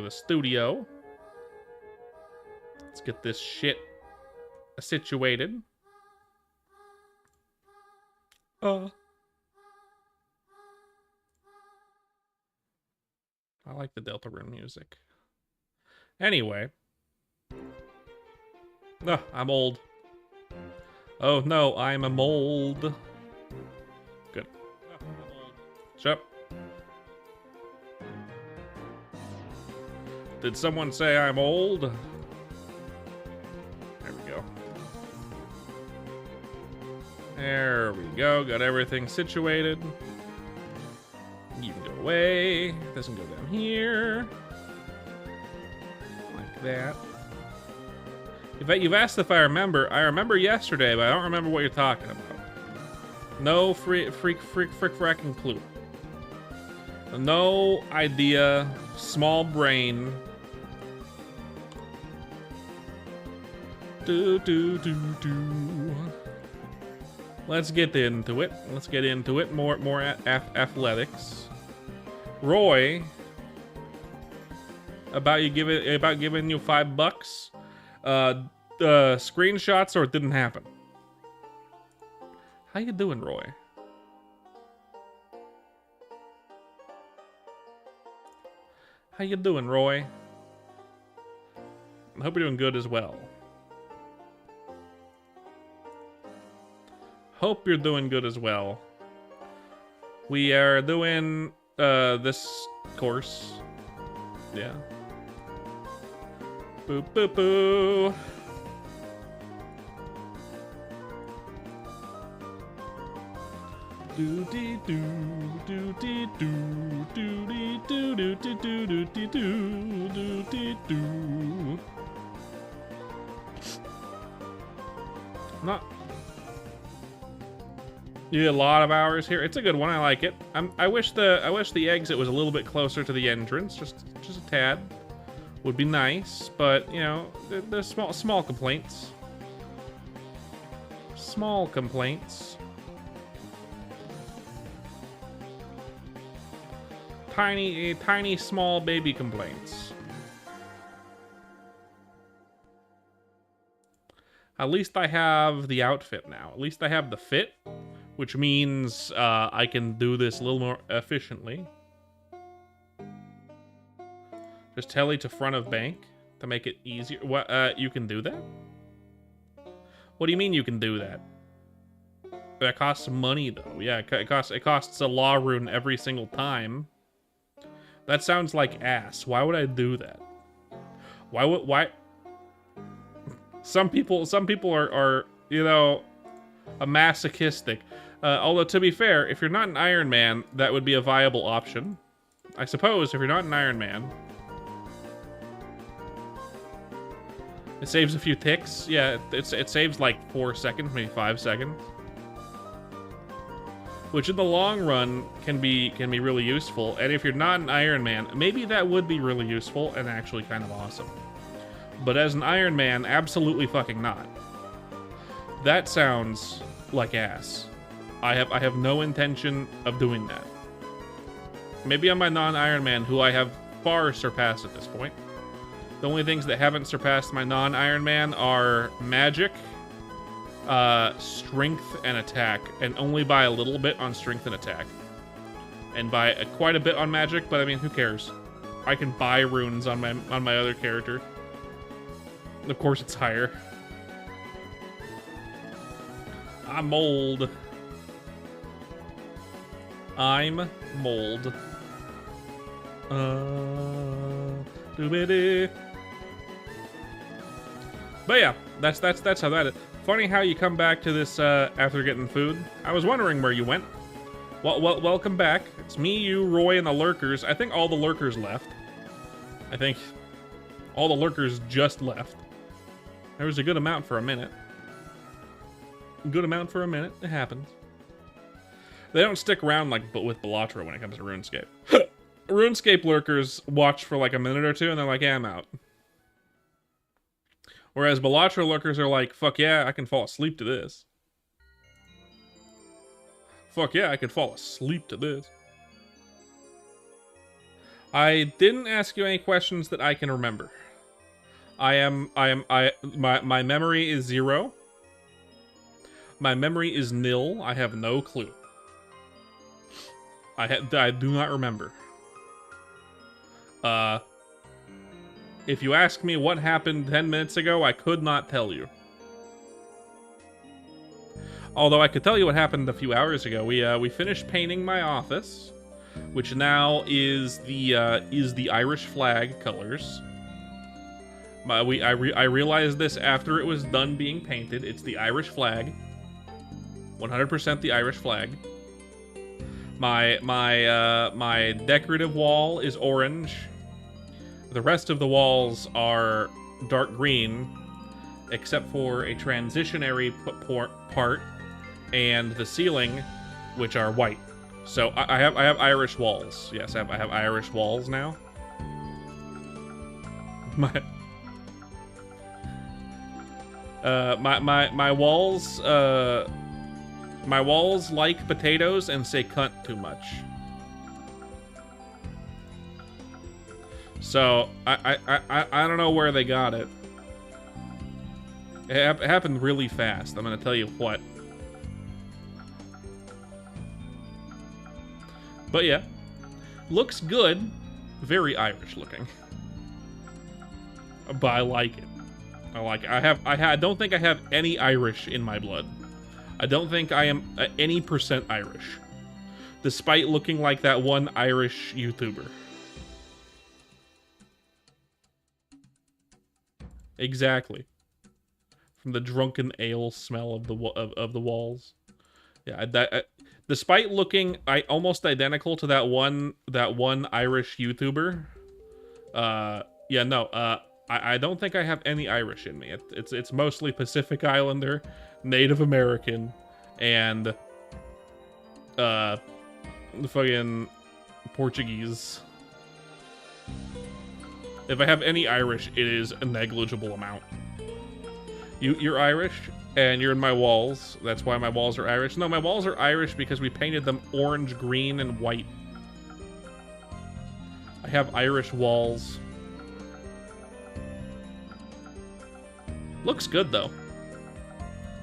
the studio. Let's get this shit situated. I like the Deltarune music. Anyway. No, I'm old. Oh no, I'm a mold. Good. Oh, I'm old. Shut up. Did someone say I'm old? There we go. There we go. Got everything situated. You can go away. Doesn't go down here. Like that. You've asked if I remember. I remember yesterday, but I don't remember what you're talking about. No fracking clue. No idea. Small brain. Let's get into it. Let's get into it. More athletics. Roy, about giving you $5. Screenshots, or it didn't happen. How you doing, Roy? How you doing, Roy? I hope you're doing good as well. Hope you're doing good as well. We are doing this course. Yeah. Boo boo boo. Do dee do do dee do do dee do do do do do dee do dee do. Not. You did a lot of hours here. It's a good one. I like it. I wish the exit was a little bit closer to the entrance, just a tad. Would be nice, but you know, there's small complaints. Small complaints. Tiny small baby complaints. At least I have the outfit now. At least I have the fit, which means I can do this a little more efficiently. Just tele to front of bank to make it easier. What? You can do that? What do you mean you can do that? That costs money though. Yeah, it costs a law rune every single time. That sounds like ass. Why would I do that? Why? Some people are you know, a masochistic. Although to be fair, if you're not an Ironman, that would be a viable option. I suppose if you're not an Ironman. It saves a few ticks. Yeah, it saves like 4 seconds, maybe 5 seconds. Which in the long run can be really useful. And if you're not an Ironman, maybe that would be really useful and actually kind of awesome. But as an Ironman, absolutely fucking not. That sounds like ass. I have no intention of doing that. Maybe I'm my non-Ironman, who I have far surpassed at this point. The only things that haven't surpassed my non-Ironman are magic, strength, and attack, and only by a little bit on strength and attack. And by quite a bit on magic, but I mean, who cares? I can buy runes on my other character. Of course it's higher. I'm mold. I'm mold. Doobity. But yeah, that's how that is. Funny how you come back to this after getting food. I was wondering where you went. Well, welcome back. It's me, you, Roy, and the lurkers. I think all the lurkers left. I think all the lurkers just left. There was a good amount for a minute. Good amount for a minute. It happens. They don't stick around like with Belatra when it comes to RuneScape. RuneScape lurkers watch for like a minute or two and they're like, yeah, I'm out. Whereas Belatra lurkers are like, fuck yeah, I can fall asleep to this. Fuck yeah, I can fall asleep to this. I didn't ask you any questions that I can remember. My memory is 0. My memory is nil. I have no clue. I do not remember. If you ask me what happened 10 minutes ago, I could not tell you. Although I could tell you what happened a few hours ago. We finished painting my office, which now is the Irish flag colors. I realized this after it was done being painted. It's the Irish flag. 100% the Irish flag. My decorative wall is orange. The rest of the walls are dark green, except for a transitionary part and the ceiling, which are white. So I have Irish walls. Yes, I have Irish walls now. My walls my walls like potatoes and say cunt too much. So I don't know where they got it. It happened really fast. I'm gonna tell you what. But yeah, looks good. Very Irish looking. But I like it. I like it. I don't think I have any Irish in my blood. I don't think I am any % Irish, despite looking like that one Irish YouTuber. Exactly. From the drunken ale smell of the walls. Yeah, despite looking almost identical to that one Irish YouTuber. Yeah, no. I don't think I have any Irish in me. It's mostly Pacific Islander, Native American, and fucking Portuguese. If I have any Irish, it is a negligible amount. You're Irish, and you're in my walls. That's why my walls are Irish. No, my walls are Irish because we painted them orange, green, and white. I have Irish walls. Looks good, though.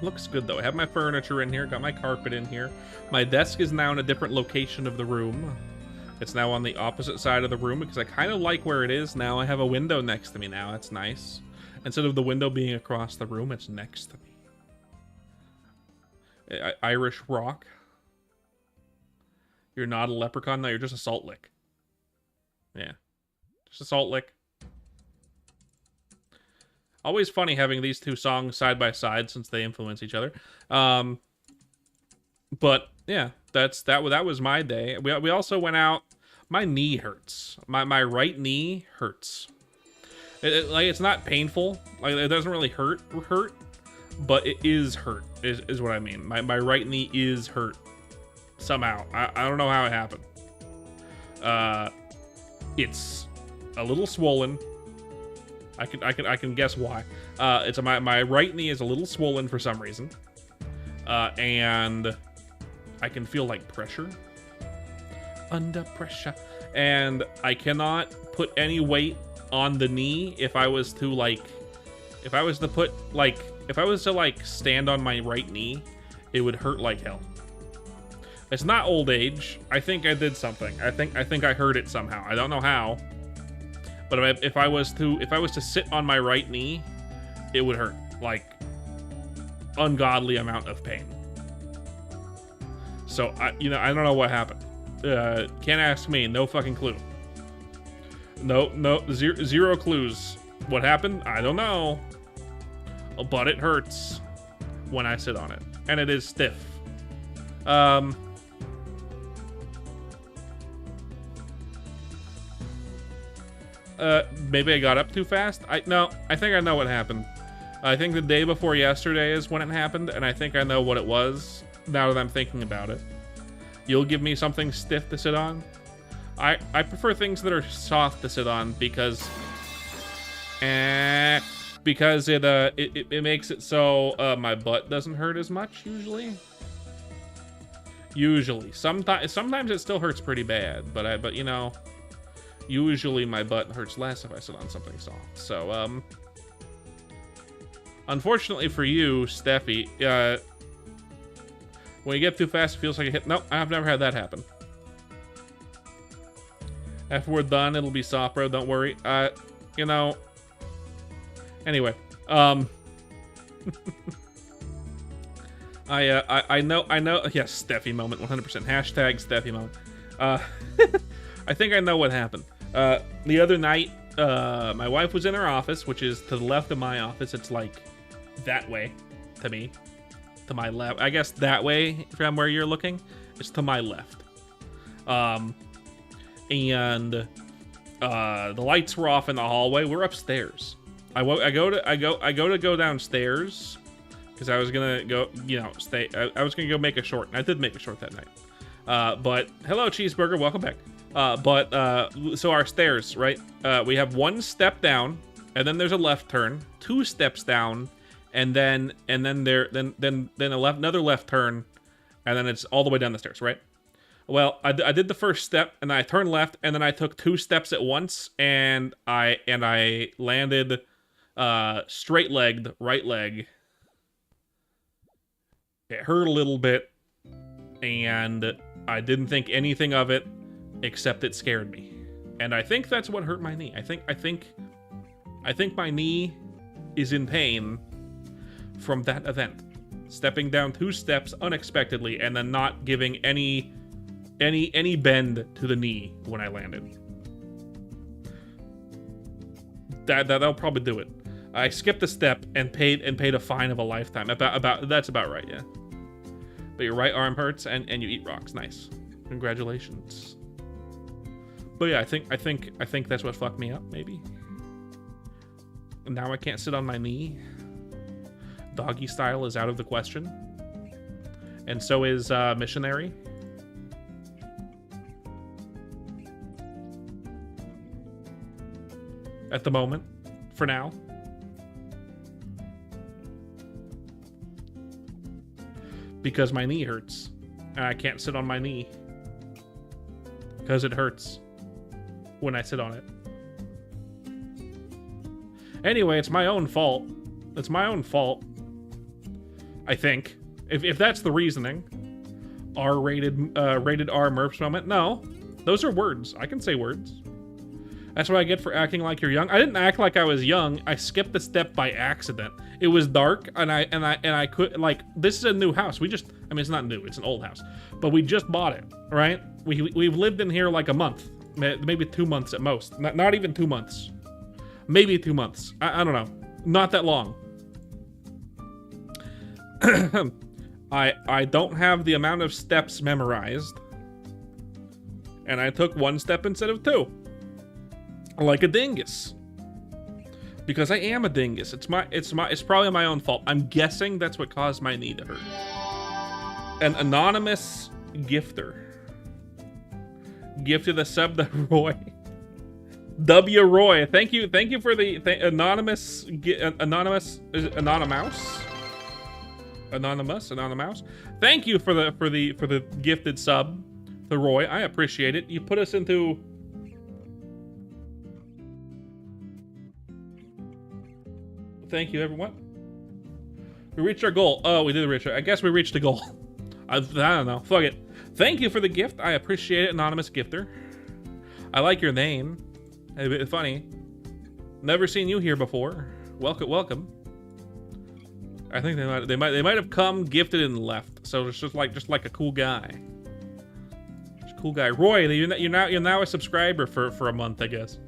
Looks good, though. I have my furniture in here, got my carpet in here. My desk is now in a different location of the room. It's now on the opposite side of the room because I kind of like where it is now. I have a window next to me now. That's nice. Instead of the window being across the room, it's next to me. Irish rock. You're not a leprechaun. No, you're just a salt lick. Yeah. Just a salt lick. Always funny having these two songs side by side since they influence each other. But yeah, that was my day. We also went out. My knee hurts. My right knee hurts. Like it's not painful. Like it doesn't really hurt, but it is hurt. Is what I mean. My right knee is hurt somehow. I don't know how it happened. It's a little swollen. I can guess why. It's my right knee is a little swollen for some reason, and I can feel like pressure, under pressure, and I cannot put any weight on the knee. If I was to stand on my right knee, it would hurt like hell. It's not old age. I think I did something. I think I hurt it somehow. I don't know how. But if I was to sit on my right knee, it would hurt like ungodly amount of pain. So I don't know what happened. Can't ask me. No fucking clue. No, zero clues. What happened? I don't know. But it hurts when I sit on it, and it is stiff. Maybe I got up too fast? I think I know what happened. I think the day before yesterday is when it happened, and I think I know what it was now that I'm thinking about it. You'll give me something stiff to sit on? I prefer things that are soft to sit on because it makes it so my butt doesn't hurt as much usually. Sometimes it still hurts pretty bad, but Usually my butt hurts less if I sit on something soft. So, unfortunately for you, Steffi, when you get too fast, it feels like a hit. Nope, I've never had that happen. After we're done, it'll be soft, bro. Don't worry. You know. Anyway, I know. Yes, Steffi moment, 100%. Hashtag Steffi moment. I think I know what happened. The other night, my wife was in her office, which is to the left of my office. It's like that way to me. To my left. I guess that way from where you're looking. It's to my left. And the lights were off in the hallway. We're upstairs. I go to go downstairs because I was gonna go, stay. I was gonna go make a short, and I did make a short that night. But hello, Cheeseburger, welcome back. So our stairs, right? We have one step down, and then there's a left turn, 2 steps down, and then another left turn, and then it's all the way down the stairs, right? Well, I did the first step, and I turned left, and then I took 2 steps at once, and I landed straight-legged, right leg. It hurt a little bit, and I didn't think anything of it, except it scared me. And I think that's what hurt my knee. I think my knee is in pain from that event. Stepping down 2 steps unexpectedly, and then not giving any bend to the knee when I landed. That'll probably do it. I skipped a step and paid a fine of a lifetime. That's about right, yeah. But your right arm hurts and you eat rocks. Nice. Congratulations. But yeah, I think that's what fucked me up, maybe. And now I can't sit on my knee. Doggy style is out of the question. And so is missionary. At the moment, for now. Because my knee hurts. And I can't sit on my knee. Because it hurts when I sit on it. Anyway, it's my own fault. It's my own fault. I think. If that's the reasoning. R-rated, rated R Murph's moment. No. Those are words. I can say words. That's what I get for acting like you're young. I didn't act like I was young. I skipped the step by accident. It was dark, and I could, like, this is a new house. I mean, it's not new. It's an old house. But we just bought it, right? We've lived in here like a month. Maybe 2 months at most. Not even 2 months. Maybe 2 months. I don't know. Not that long. I don't have the amount of steps memorized. And I took 1 step instead of 2. Like a dingus. Because I am a dingus. It's probably my own fault. I'm guessing that's what caused my knee to hurt. An anonymous gifter. Gifted a sub to Roy. W. Roy. Thank you for the anonymous. Thank you for the gifted sub to Roy. I appreciate it. You put us into. Thank you, everyone. We reached our goal. Oh, we did reach it. I guess we reached the goal. I don't know. Fuck it. Thank you for the gift. I appreciate it, anonymous gifter. I like your name. A bit funny. Never seen you here before. Welcome. I think they might have come, gifted, and left. So it's just like a cool guy. Just a cool guy. Roy, you're now a subscriber for a month, I guess.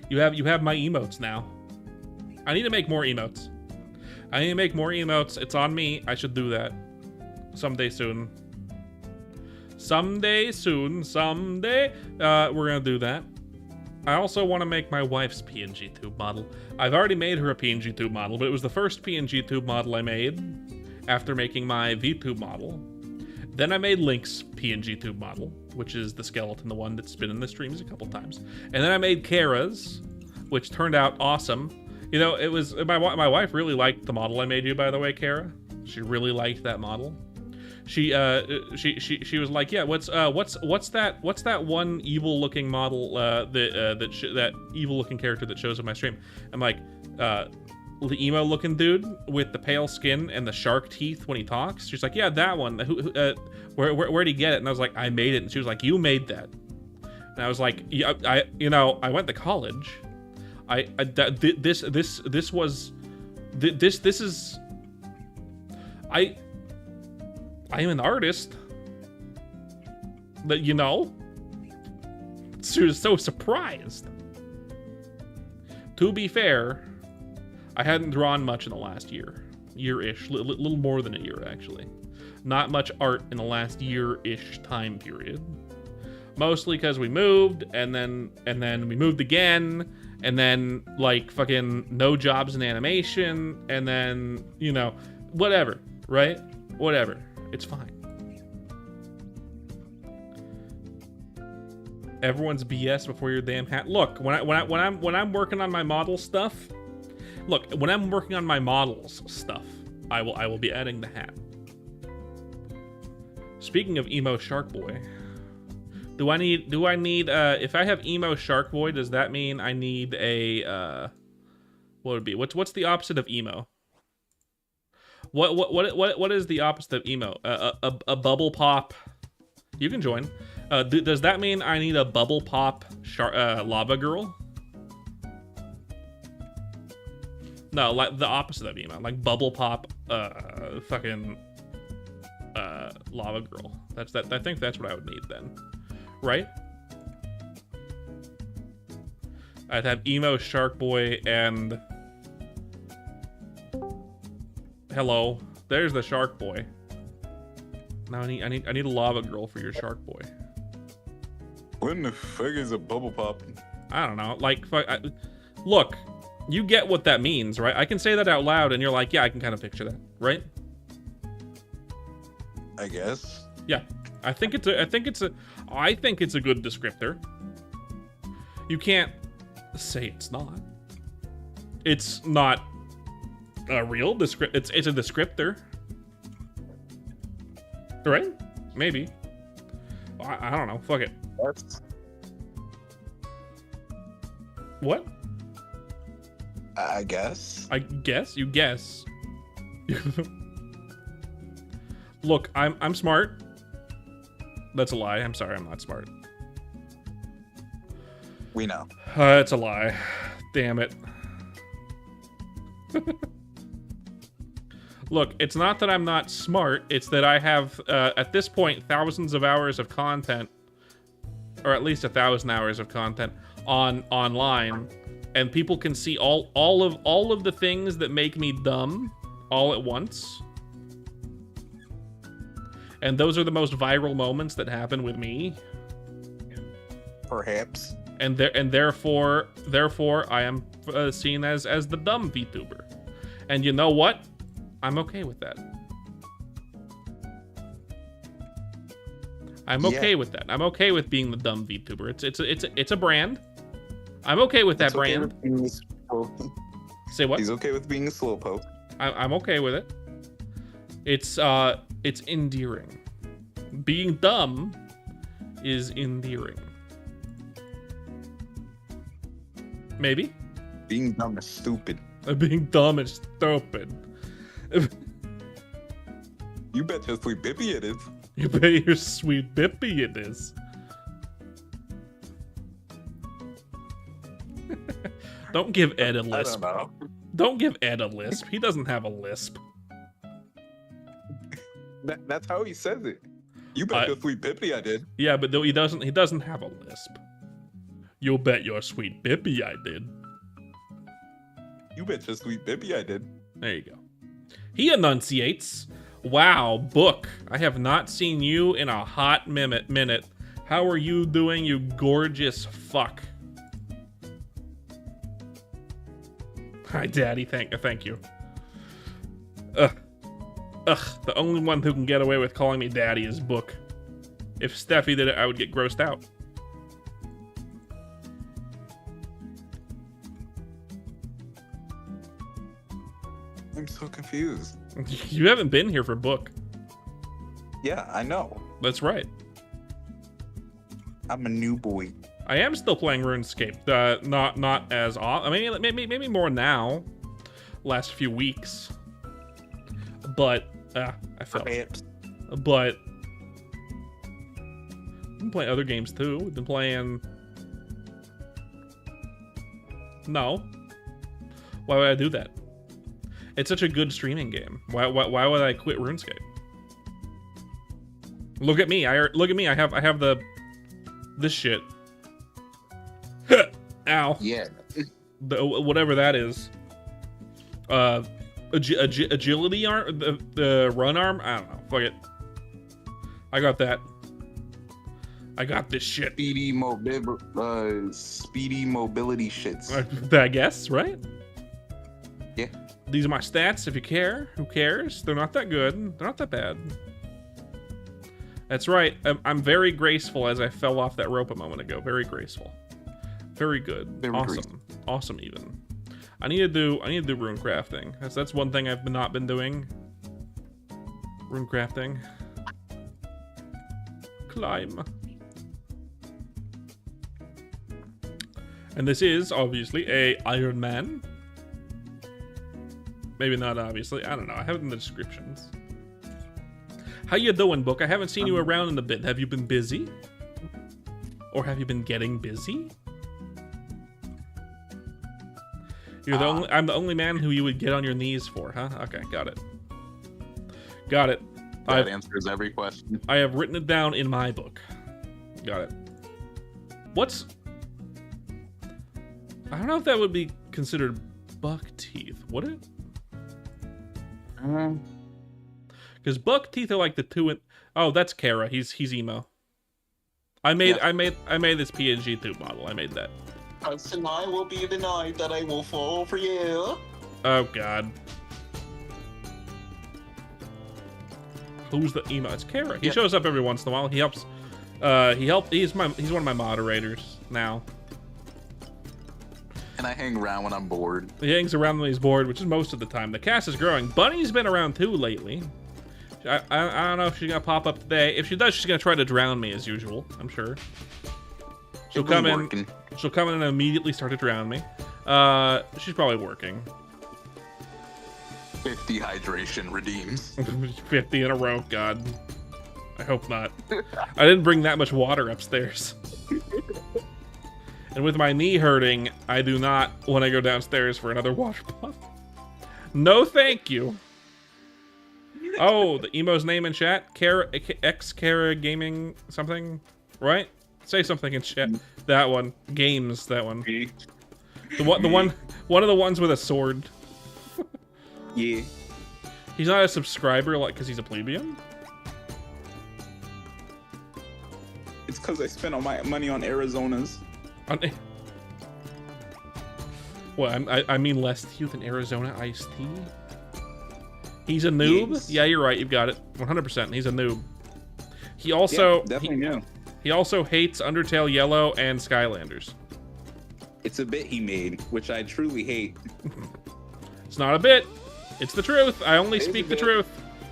You have my emotes now. I need to make more emotes. It's on me. I should do that. Someday soon. Someday. We're gonna do that. I also want to make my wife's PNG tube model. I've already made her a PNG tube model, but it was the first PNG tube model I made after making my VTube model. Then I made Link's PNG tube model, which is the skeleton, the one that's been in the streams a couple times. And then I made Kara's, which turned out awesome. You know, it was my wife really liked the model I made you, by the way, Kara. She really liked that model. she was like, yeah, what's that one evil looking model that evil looking character that shows up my stream? I'm like, the emo looking dude with the pale skin and the shark teeth when he talks. She's like, yeah, that one. Where'd he get it? And I was like, I made it. And she was like, you made that. And I was like, yeah, I went to college. This is I am an artist. That, she was so surprised. To be fair, I hadn't drawn much in the last year-ish, little more than a year actually. Not much art in the last year-ish time period. Mostly because we moved, and then we moved again, and then like fucking no jobs in animation, and then whatever, right? Whatever, it's fine. Everyone's BS before your damn hat. Look, when I'm working on my model stuff. Look, when I'm working on my models stuff, I will be adding the hat. Speaking of emo shark boy, do I need if I have emo shark boy, does that mean I need a what would it be? What's the opposite of emo? What is the opposite of emo? A bubble pop. You can join. Does that mean I need a bubble pop lava girl? No, like the opposite of emo, like bubble pop, fucking, lava girl. That's that. I think that's what I would need then, right? I'd have emo shark boy and hello. There's the shark boy. Now I need a lava girl for your shark boy. What in the fuck is a bubble pop? I don't know. Like, look. You get what that means, right? I can say that out loud, and you're like, yeah, I can kind of picture that, right? I guess. Yeah, I think it's a good descriptor. You can't say it's not. It's not a real descriptor. It's a descriptor, right? Maybe. I don't know. Fuck it. What? I guess. I guess you guess. Look, I'm smart. That's a lie. I'm sorry, I'm not smart. We know. It's a lie. Damn it. Look, it's not that I'm not smart. It's that I have, at this point, thousands of hours of content, or at least 1,000 hours of content online. And people can see all of the things that make me dumb all at once. And those are the most viral moments that happen with me. Perhaps. And therefore I am seen as the dumb VTuber. And you know what? I'm okay with that. I'm okay with that. I'm okay with being the dumb VTuber. It's a brand. I'm okay with that brand. Say what? He's okay with being a slowpoke. I'm okay with it. It's endearing. Being dumb is endearing. Maybe. Being dumb is stupid. Being dumb is stupid. You bet your sweet bippy it is. You bet your sweet bippy it is. Don't give Ed a lisp. Don't give Ed a lisp. He doesn't have a lisp. That's how he says it. You bet your sweet bippy I did. Yeah, but he doesn't have a lisp. You'll bet your sweet bippy I did. You bet your sweet bippy I did. There you go. He enunciates. Wow, Book. I have not seen you in a hot minute. How are you doing, you gorgeous fuck? Hi, Daddy. Thank you. The only one who can get away with calling me Daddy is Book. If Steffi did it, I would get grossed out. I'm so confused. You haven't been here for Book. Yeah, I know. That's right. I'm a new boy. I am still playing RuneScape. Not as often. I mean, maybe more now. Last few weeks. But I felt. Perhaps. But I've been playing other games too. We've been playing. No. Why would I do that? It's such a good streaming game. Why would I quit RuneScape? Look at me. Look at me. I have this shit. Ow. Yeah. Whatever that is. Agility arm, the run arm. I don't know. Fuck it. I got that. I got this shit. Speedy mobility shits. I guess, right? Yeah. These are my stats. If you care, who cares? They're not that good. They're not that bad. That's right. I'm very graceful as I fell off that rope a moment ago. Very graceful. Very good. Very awesome. graceful. Awesome even. I need to do rune crafting. That's one thing I've not been doing. Rune crafting. Climb. And this is obviously a Ironman. Maybe not obviously. I don't know. I have it in the descriptions. How you doing, Book? I haven't seen you around in a bit. Have you been busy? Or have you been getting busy? I'm the only man who you would get on your knees for, huh? Okay, got it. Got it. That answers every question. I have written it down in my book. Got it. What's... I don't know if that would be considered buck teeth, would it? Because buck teeth are like the two in... Oh, that's Kara. He's emo. I made this PNG tube model. I made that. Tonight will be the night that I will fall for you. Oh god. Who's the emo? It's Kara. He shows up every once in a while. He helps. He's one of my moderators now. And I hang around when I'm bored. He hangs around when he's bored, which is most of the time. The cast is growing. Bunny's been around too lately. I don't know if she's gonna pop up today. If she does, she's gonna try to drown me as usual. I'm sure. She'll come in. She'll come in and immediately start to drown me. She's probably working. 50 hydration redeems. 50 in a row. God. I hope not. I didn't bring that much water upstairs. And with my knee hurting, I do not want to go downstairs for another water pump. No, thank you. Oh, the emo's name in chat? Kara Gaming something? Right? Say something in chat. That one. Games, that one. One of the ones with a sword. Yeah. He's not a subscriber, like, because he's a plebeian? It's because I spent all my money on Arizonas. What, I mean less to you than Arizona iced tea? He's a noob? Yes. Yeah, you're right, you've got it. 100%, he's a noob. He also... definitely knew. He also hates Undertale Yellow and Skylanders. It's a bit he made, which I truly hate. It's not a bit. It's the truth. I only speak the truth.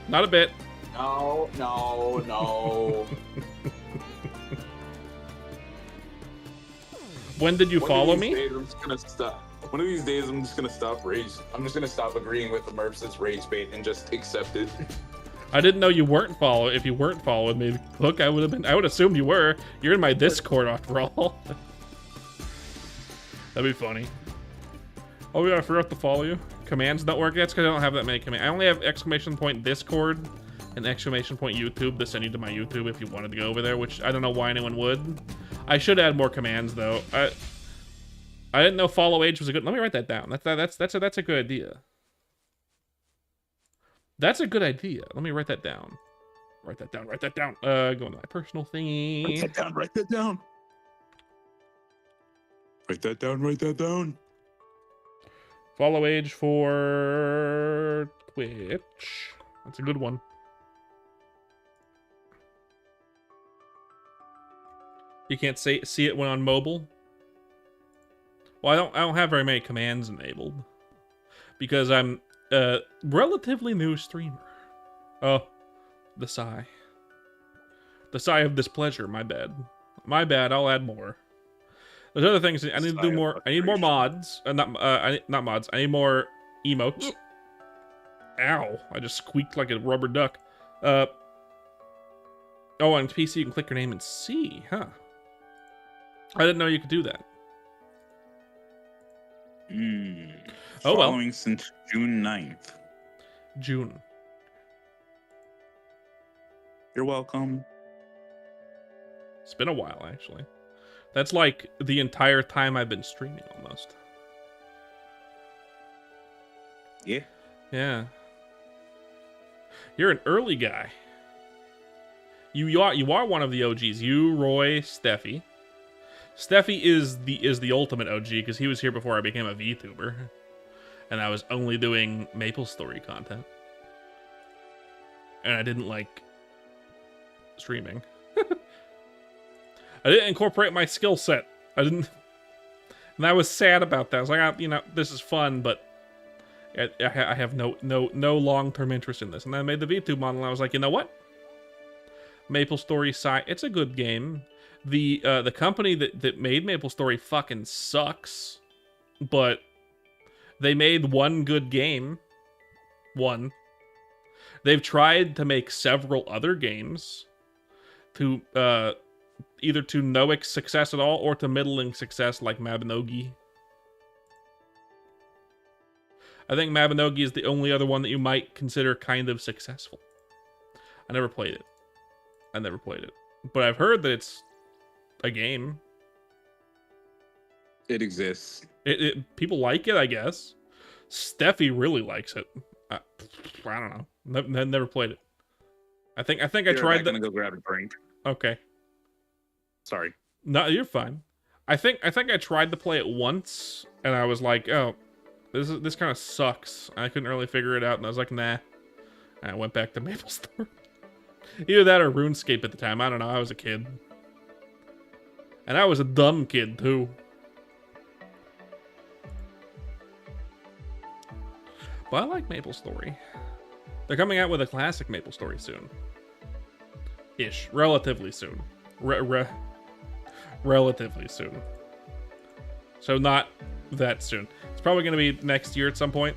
Not a bit. No, no, no. When did you follow me? I'm just gonna stop. One of these days, I'm just gonna stop rage. I'm just gonna stop agreeing with the Merps as rage bait and just accept it. I didn't know you weren't following. If you weren't following me, look, I would assume you were. You're in my Discord after all. That'd be funny. Oh yeah, I forgot to follow you. Commands don't work. That's because I don't have that many commands. I only have exclamation point Discord and exclamation point YouTube to send you to my YouTube if you wanted to go over there, which I don't know why anyone would. I should add more commands though. I didn't know follow age was a good. Let me write that down. That's a good idea. That's a good idea. Let me write that down. Write that down. Write that down. Go into my personal thingy. Write that down. Write that down. Write that down. Write that down. Follow age for Twitch. That's a good one. You can't see it when on mobile. Well, I don't have very many commands enabled because I'm a relatively new streamer. Oh, the sigh. The sigh of displeasure. My bad. My bad. I'll add more. There's other things I need to do more. I need more mods. Not mods. I need more emotes. Ow! I just squeaked like a rubber duck. Oh, on PC you can click your name and see, huh? I didn't know you could do that. Oh, Following since June 9th. June. You're welcome. It's been a while, actually. That's like the entire time I've been streaming, almost. Yeah. Yeah. You're an early guy. You are one of the OGs. You, Roy, Steffi. Steffi is the ultimate OG because he was here before I became a VTuber, and I was only doing MapleStory content, and I didn't like streaming. I didn't incorporate my skill set. I didn't, and I was sad about that. I was like, you know, this is fun, but I have no long-term interest in this. And then I made the VTube model, and I was like, you know what? MapleStory site, it's a good game. The company that made MapleStory fucking sucks, but they made one good game. One. They've tried to make several other games to either to no success at all or to middling success, like Mabinogi. I think Mabinogi is the only other one that you might consider kind of successful. I never played it. But I've heard that it's a game. It exists. People like it, I guess. Steffi really likes it. I don't know. Never played it. I think I tried that. I'm gonna go grab a drink. Okay. Sorry. No, you're fine. I think I tried to play it once, and I was like, oh, this kind of sucks. I couldn't really figure it out, and I was like, nah. And I went back to MapleStory. Either that or RuneScape at the time. I don't know. I was a kid. And I was a dumb kid, too. But I like MapleStory. They're coming out with a classic MapleStory soon. Ish. Relatively soon. Relatively soon. So not that soon. It's probably going to be next year at some point.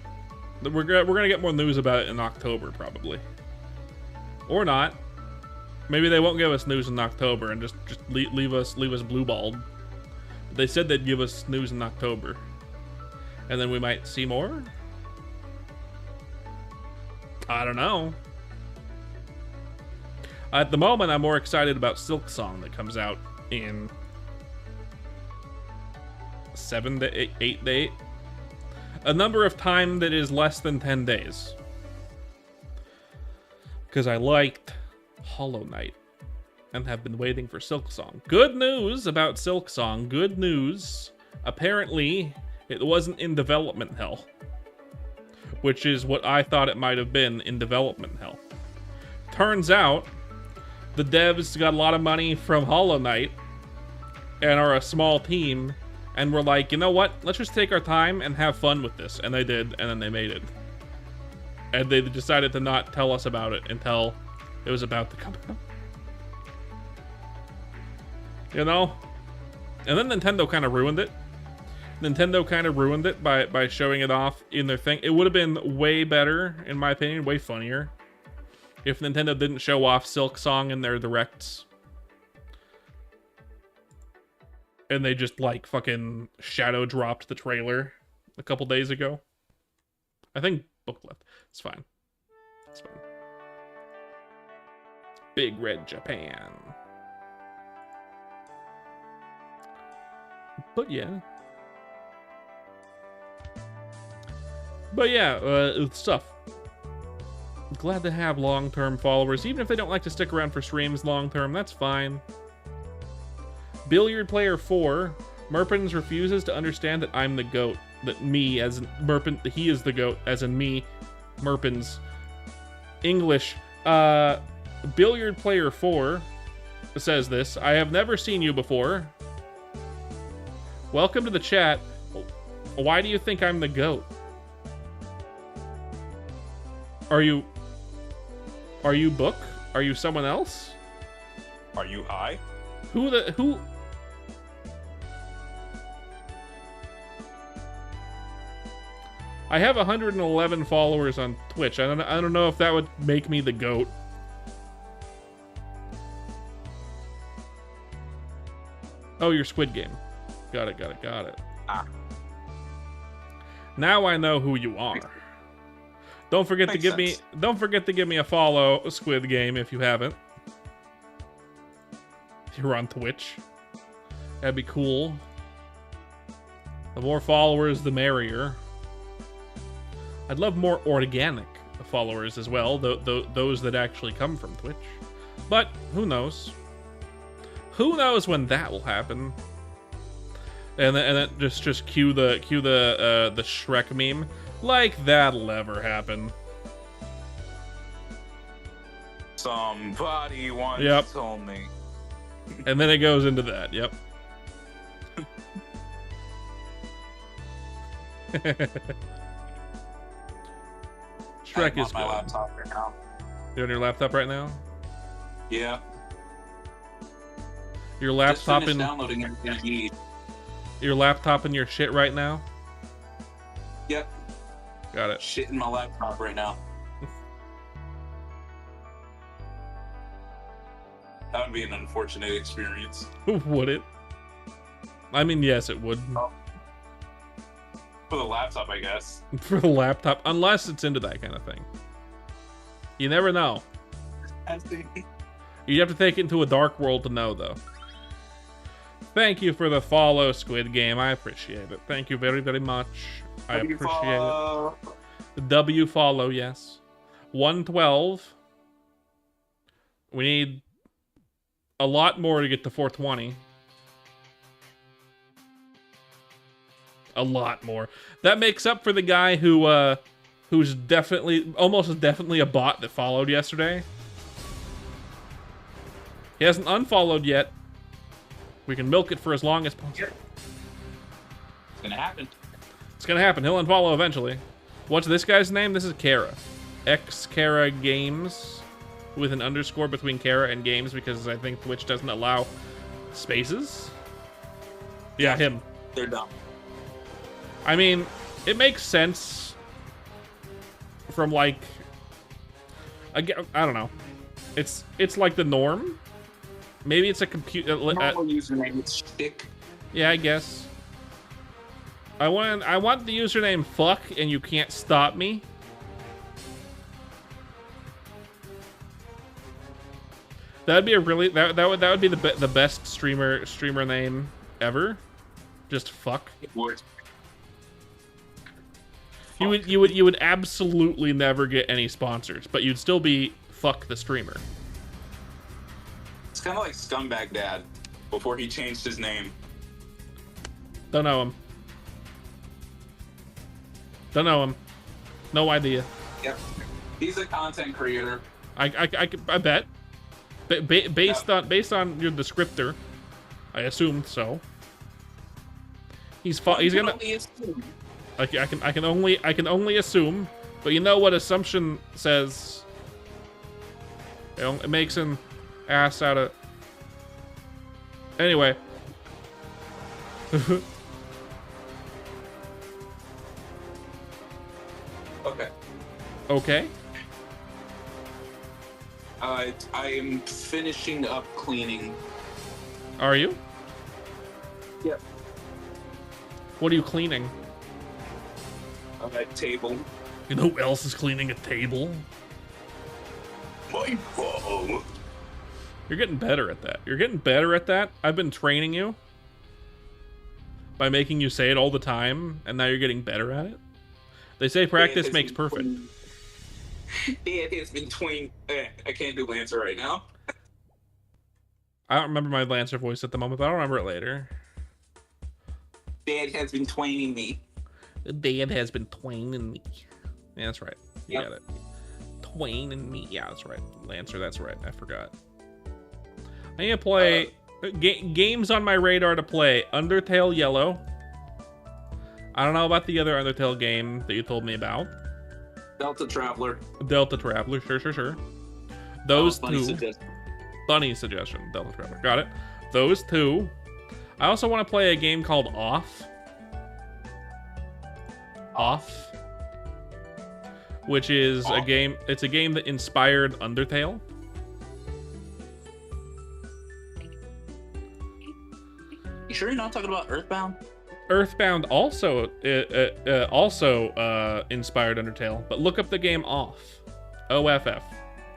We're gonna get more news about it in October, probably. Or not. Maybe they won't give us news in October and just leave us blue-balled. They said they'd give us news in October. And then we might see more? I don't know. At the moment, I'm more excited about Silksong that comes out in 7 to 8 days. A number of time that is less than 10 days. Because I liked Hollow Knight and have been waiting for Silksong. Good news about Silksong. Good news. Apparently, it wasn't in development hell. Which is what I thought it might have been in development hell. Turns out, the devs got a lot of money from Hollow Knight and are a small team, and we're like, you know what? Let's just take our time and have fun with this. And they did, and then they made it. And they decided to not tell us about it until it was about to come out. You know? And then Nintendo kind of ruined it. Nintendo kind of ruined it by showing it off in their thing. It would have been way better, in my opinion, way funnier, if Nintendo didn't show off Silksong in their directs. And they just, like, fucking shadow dropped the trailer a couple days ago. I think Book left. It's fine. It's fine. Big Red Japan. But yeah. It's stuff. Glad to have long-term followers. Even if they don't like to stick around for streams long-term, that's fine. Billiard Player 4. Merpins refuses to understand that I'm the GOAT. That me, as in Merpin, he is the GOAT, as in me, Merpins. English. Billiard Player 4 says this. I have never seen you before. Welcome to the chat. Why do you think I'm the GOAT? Are you Book? Are you someone else? Are you high? Who? I have 111 followers on Twitch. I don't know if that would make me the GOAT. Oh, your Squid Game. Got it. Ah. Now I know who you are. Don't forget to Makes give sense. don't forget to give me a follow, Squid Game, if you haven't. If you're on Twitch. That'd be cool. The more followers, the merrier. I'd love more organic followers as well, those that actually come from Twitch. But who knows? Who knows when that will happen? And then just cue the Shrek meme, like that'll ever happen. Somebody once Yep. told me. And then it goes into that. Yep. Shrek I'm is on my good. laptop right now. You're on your laptop right now? Yeah. Your Just laptop finished in downloading everything I need. your laptop in your shit right now? Yep. Got it. Shit in my laptop right now. That would be an unfortunate experience. Would it? I mean, yes, it would. For the laptop, I guess. For the laptop, unless it's into that kind of thing. You never know. You'd have to take it into a dark world to know, though. Thank you for the follow, Squid Game. I appreciate it. Thank you very, very much. I appreciate it. The W follow, yes. 112. We need a lot more to get to 420. A lot more. That makes up for the guy who's almost definitely a bot that followed yesterday. He hasn't unfollowed yet. We can milk it for as long as possible. It's gonna happen. It's gonna happen. He'll unfollow eventually. What's this guy's name? This is Kara. Kara Games with an underscore between Kara and Games because I think Twitch doesn't allow spaces. Yeah, him. They're dumb. I mean, it makes sense from like I don't know. It's like the norm. Maybe it's a computer. Normal username is shtick. Yeah, I guess. I want the username fuck and you can't stop me. That'd be a really that would be the best streamer name ever. Just fuck. It would. You would absolutely never get any sponsors, but you'd still be fuck the streamer. It's kind of like Scumbag Dad before he changed his name. Don't know him. Don't know him. No idea. Yep. He's a content creator. I bet. Based on your descriptor, I assumed so. He's gonna. I can only assume, but you know what assumption says? It makes an ass out of. Anyway. Okay. Okay. I am finishing up cleaning. Are you? Yep. What are you cleaning? A table. You know who else is cleaning a table? My phone. You're getting better at that. You're getting better at that. I've been training you by making you say it all the time, and now you're getting better at it. They say practice makes perfect. Dad has been I can't do Lancer right now. I don't remember my Lancer voice at the moment, but I'll remember it later. Dad has been twaining me. Dad has been twaining me. Yeah, that's right. You Yep. got it. Twaining me. Yeah, that's right. Lancer, that's right. I forgot. I need to play games on my radar to play. Undertale Yellow. I don't know about the other Undertale game that you told me about. Delta Traveler. Delta Traveler. Sure. Those Funny two. suggestion. funny suggestion, Delta Traveler. Got it. Those two. I also want to play a game called Off. Off. Which is a game. It's a game that inspired Undertale. You sure you're not talking about Earthbound? Earthbound also inspired Undertale, but look up the game Off. OFF.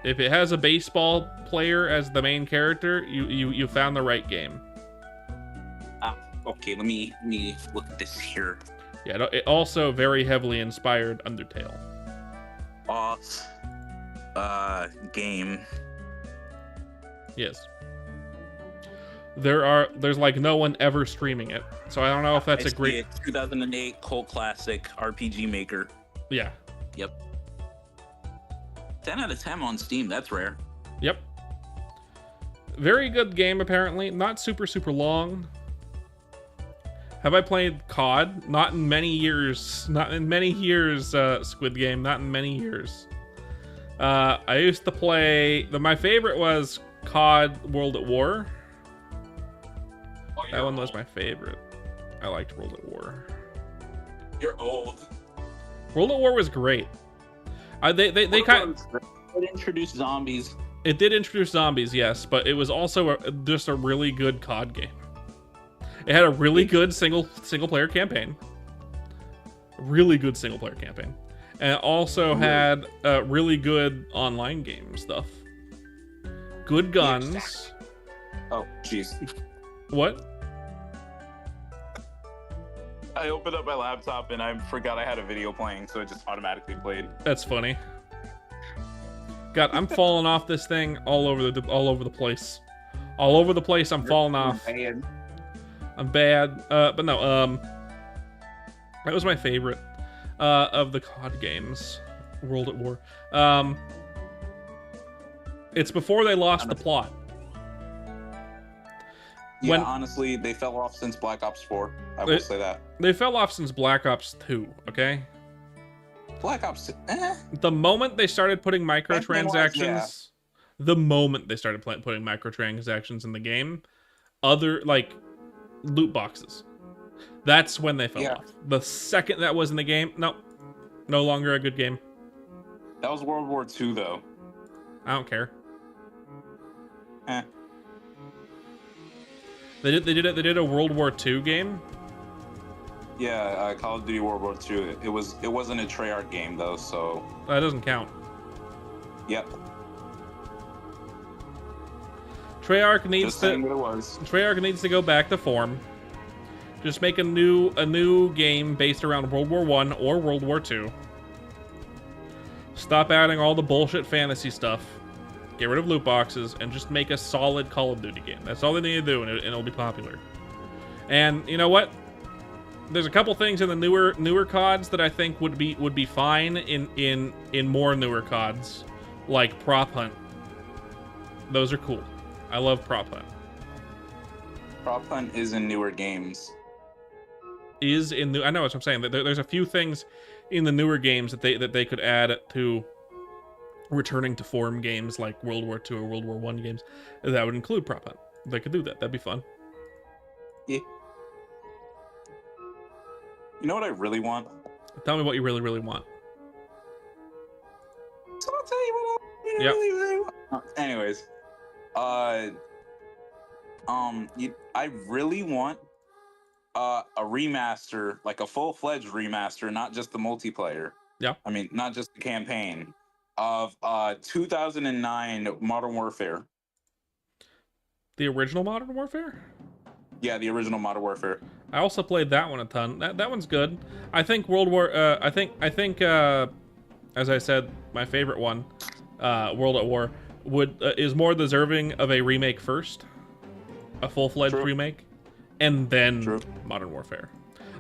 If it has a baseball player as the main character, you found the right game. Okay, let me look at this here. Yeah, it also very heavily inspired Undertale. Off game. Yes. There's like no one ever streaming it, so I don't know if that's a great 2008 cult classic RPG maker. Yeah. Yep. 10 out of 10 on Steam. That's rare. Yep. Very good game apparently. Not super long. Have I played COD? Not in many years. Not in many years. Squid Game. Not in many years. I used to play. My favorite was COD World at War. That one was my favorite. I liked World at War. You're old. World at War was great. They kind of introduced zombies. It did introduce zombies, yes, but it was also just a really good COD game. It had a really good single player campaign. Really good single player campaign. And it also had really good online game stuff. Good guns. Oh, jeez. What? I opened up my laptop and I forgot I had a video playing, so it just automatically played. That's funny. God, I'm falling off this thing all over the place. All over the place, I'm falling off. I'm bad. But no, that was my favorite of the COD games. World at War. It's before they lost the plot. Yeah, honestly, they fell off since Black Ops 4. I will say that. They fell off since Black Ops 2, okay? Black Ops 2, The moment they started putting microtransactions, the moment they started putting microtransactions in the game, other, like, loot boxes, that's when they fell off. The second that was in the game, nope, no longer a good game. That was World War II, though. I don't care. They did a World War II game. Yeah, Call of Duty World War II. It wasn't a Treyarch game though, so that doesn't count. Yep. Treyarch needs to go back to form. Just make a new game based around World War I or World War II. Stop adding all the bullshit fantasy stuff. Get rid of loot boxes and just make a solid Call of Duty game. That's all they need to do, and it'll be popular. And you know what? There's a couple things in the newer CODs that I think would be fine in more newer CODs, like Prop Hunt. Those are cool. I love Prop Hunt. Prop Hunt is in newer games. I know what I'm saying. There's a few things in the newer games that they could add to returning to form games like World War II or World War I games that would include Prop Hunt. They could do that. That'd be fun. Yeah. You know what I really want? Tell me what you really want. So I'll tell you what I really want. Anyways, I really want a remaster, like a full-fledged remaster, not just the multiplayer. Yeah. I mean, not just the campaign of 2009 Modern Warfare. The original Modern Warfare? Yeah, the original Modern Warfare. I also played that one a ton. That one's good. I think I think as I said, my favorite one, World at War, is more deserving of a remake first, a full-fledged remake, and then Modern Warfare.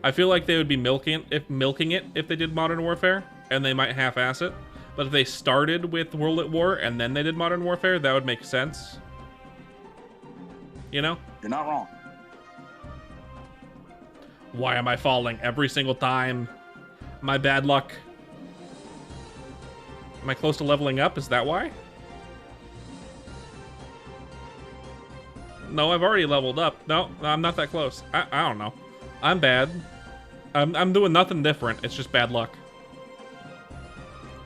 I feel like they would be milking it if they did Modern Warfare, and they might half-ass it. But if they started with World at War and then they did Modern Warfare, that would make sense. You know? You're not wrong. Why am I falling every single time? My bad luck. Am I close to leveling up? Is that why? No, I've already leveled up. No, I'm not that close. I don't know. I'm bad. I'm doing nothing different. It's just bad luck.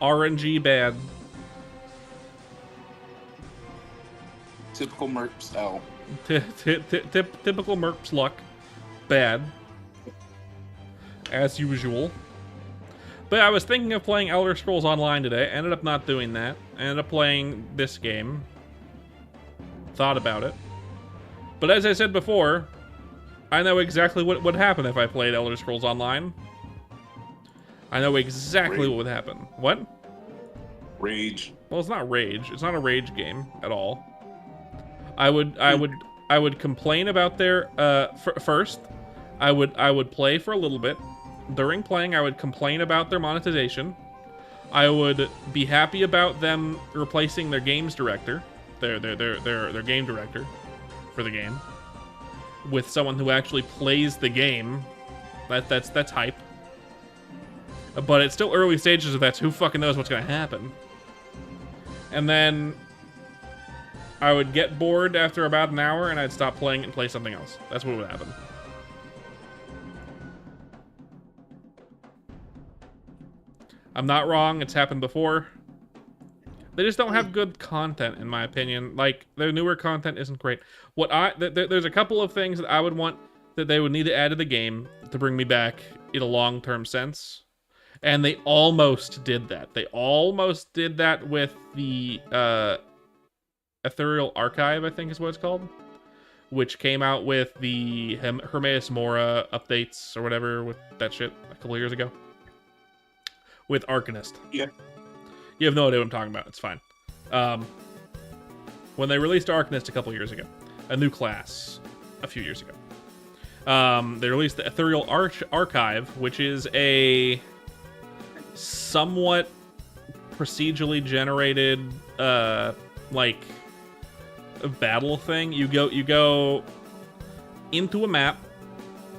RNG bad. Typical Mercs L. Typical Mercs luck. Bad. As usual. But I was thinking of playing Elder Scrolls Online today. Ended up not doing that. Ended up playing this game. Thought about it. But as I said before, I know exactly what would happen if I played Elder Scrolls Online. I know exactly what would happen. What? Rage. Well, it's not rage. It's not a rage game at all. I would complain about their first. I would play for a little bit. During playing, I would complain about their monetization. I would be happy about them replacing their games director, their game director for the game, with someone who actually plays the game. That's hype. But it's still early stages of that, so who fucking knows what's gonna happen. And then I would get bored after about an hour and I'd stop playing and play something else. That's what would happen. I'm not wrong, it's happened before. They just don't have good content, in my opinion. Like, their newer content isn't great. There's a couple of things that I would want that they would need to add to the game to bring me back in a long-term sense. And they almost did that. They almost did that with the Ethereal Archive, I think is what it's called. Which came out with the Hermaeus Mora updates or whatever with that shit a couple of years ago. With Arcanist. Yeah. You have no idea what I'm talking about. It's fine. When they released Arcanist a couple years ago, a new class a few years ago, they released the Ethereal Archive, which is a somewhat procedurally generated, like a battle thing. You go into a map,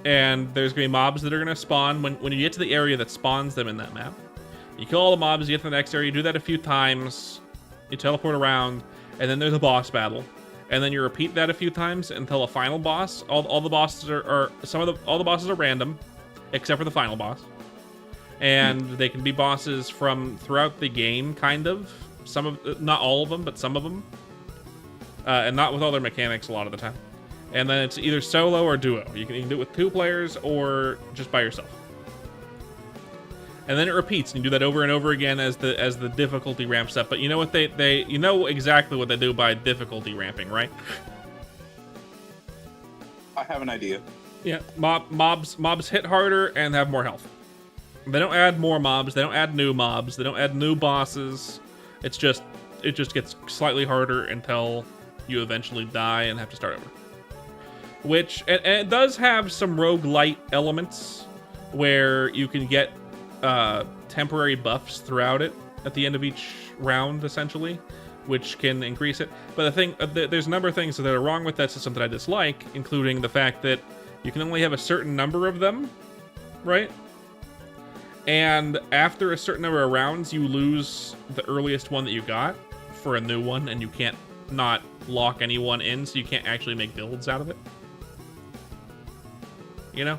and there's gonna be mobs that are gonna spawn when you get to the area that spawns them in that map. You kill all the mobs, you get to the next area, you do that a few times, you teleport around, and then there's a boss battle. And then you repeat that a few times until a final boss. All the bosses all the bosses are random, except for the final boss. And they can be bosses from throughout the game, kind of. Not all of them, but some of them. And not with all their mechanics a lot of the time. And then it's either solo or duo. You can do it with 2 players or just by yourself. And then it repeats, and you do that over and over again as the difficulty ramps up. But you know what you know exactly what they do by difficulty ramping, right? I have an idea. Yeah, mobs hit harder and have more health. They don't add more mobs. They don't add new mobs. They don't add new bosses. It just gets slightly harder until you eventually die and have to start over. Which and it does have some roguelite elements where you can get temporary buffs throughout it at the end of each round, essentially, which can increase it. But the thing, there's a number of things that are wrong with that system that I dislike, including the fact that you can only have a certain number of them, right? And after a certain number of rounds, you lose the earliest one that you got for a new one, and you can't not lock anyone in, so you can't actually make builds out of it. You know?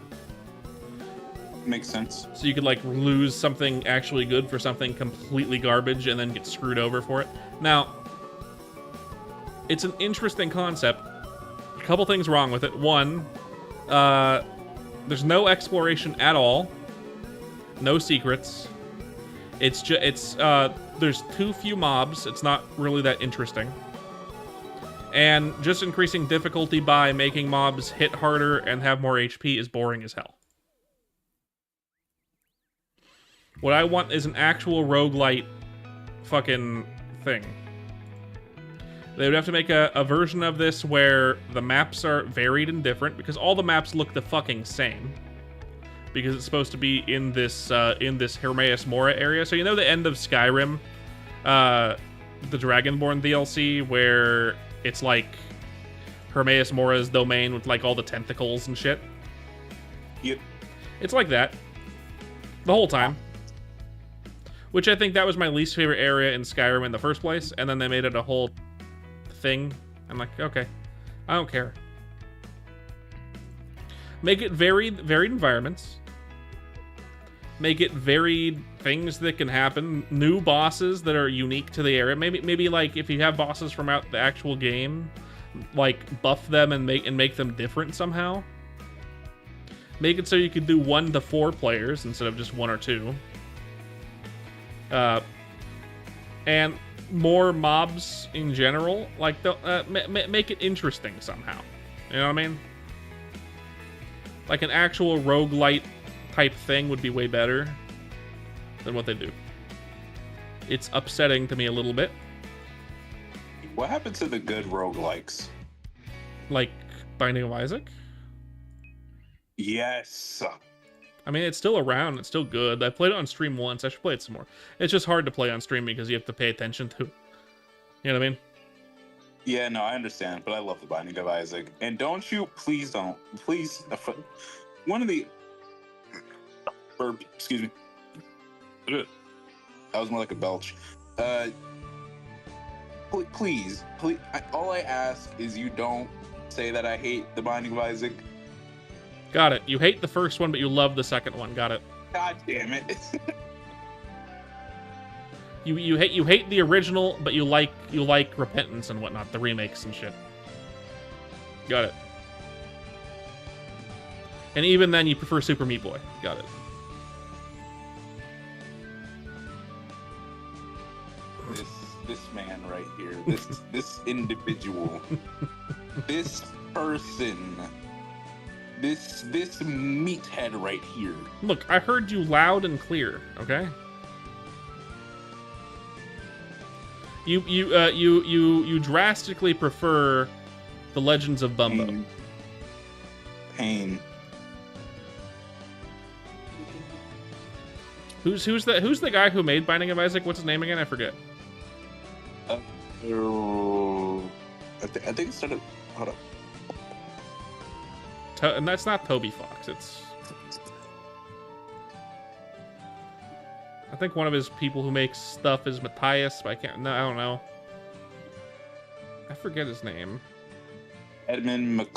Makes sense. So you could, like, lose something actually good for something completely garbage and then get screwed over for it. Now, it's an interesting concept. A couple things wrong with it. One, there's no exploration at all. No secrets. There's too few mobs. It's not really that interesting. And just increasing difficulty by making mobs hit harder and have more HP is boring as hell. What I want is an actual roguelite fucking thing. They would have to make a version of this where the maps are varied and different, because all the maps look the fucking same. Because it's supposed to be in this Hermaeus Mora area. So you know the end of Skyrim, the Dragonborn DLC, where it's like Hermaeus Mora's domain with like all the tentacles and shit? Yep. It's like that. The whole time. Which I think that was my least favorite area in Skyrim in the first place, and then they made it a whole thing. I'm like, okay. I don't care. Make it varied environments. Make it varied things that can happen. New bosses that are unique to the area. Maybe like if you have bosses from out the actual game, like buff them and make them different somehow. Make it so you could do 1 to 4 players instead of just 1 or 2. And more mobs in general. Like, make it interesting somehow. You know what I mean? Like an actual roguelite type thing would be way better than what they do. It's upsetting to me a little bit. What happened to the good roguelikes? Like Binding of Isaac? Yes. I mean, it's still around. It's still good. I played it on stream once. I should play it some more. It's just hard to play on stream because you have to pay attention to it. You know what I mean? Yeah, no, I understand, but I love the Binding of Isaac. And don't you, please don't, please, one of the, excuse me, that was more like a belch. Please, all I ask is you don't say that I hate the Binding of Isaac. Got it. You hate the first one, but you love the second one. Got it. God damn it. You hate the original, but you like Repentance and whatnot, the remakes and shit. Got it. And even then, you prefer Super Meat Boy. Got it. This man right here, this individual, this person, this meathead right here. Look, I heard you loud and clear. Okay. You drastically prefer the Legends of Bumbo. Pain. Who's the guy who made Binding of Isaac? What's his name again? I forget. I think it started. Hold up. And that's not Toby Fox. It's. I think one of his people who makes stuff is Matthias, but I can't. No, I don't know. I forget his name. Edmund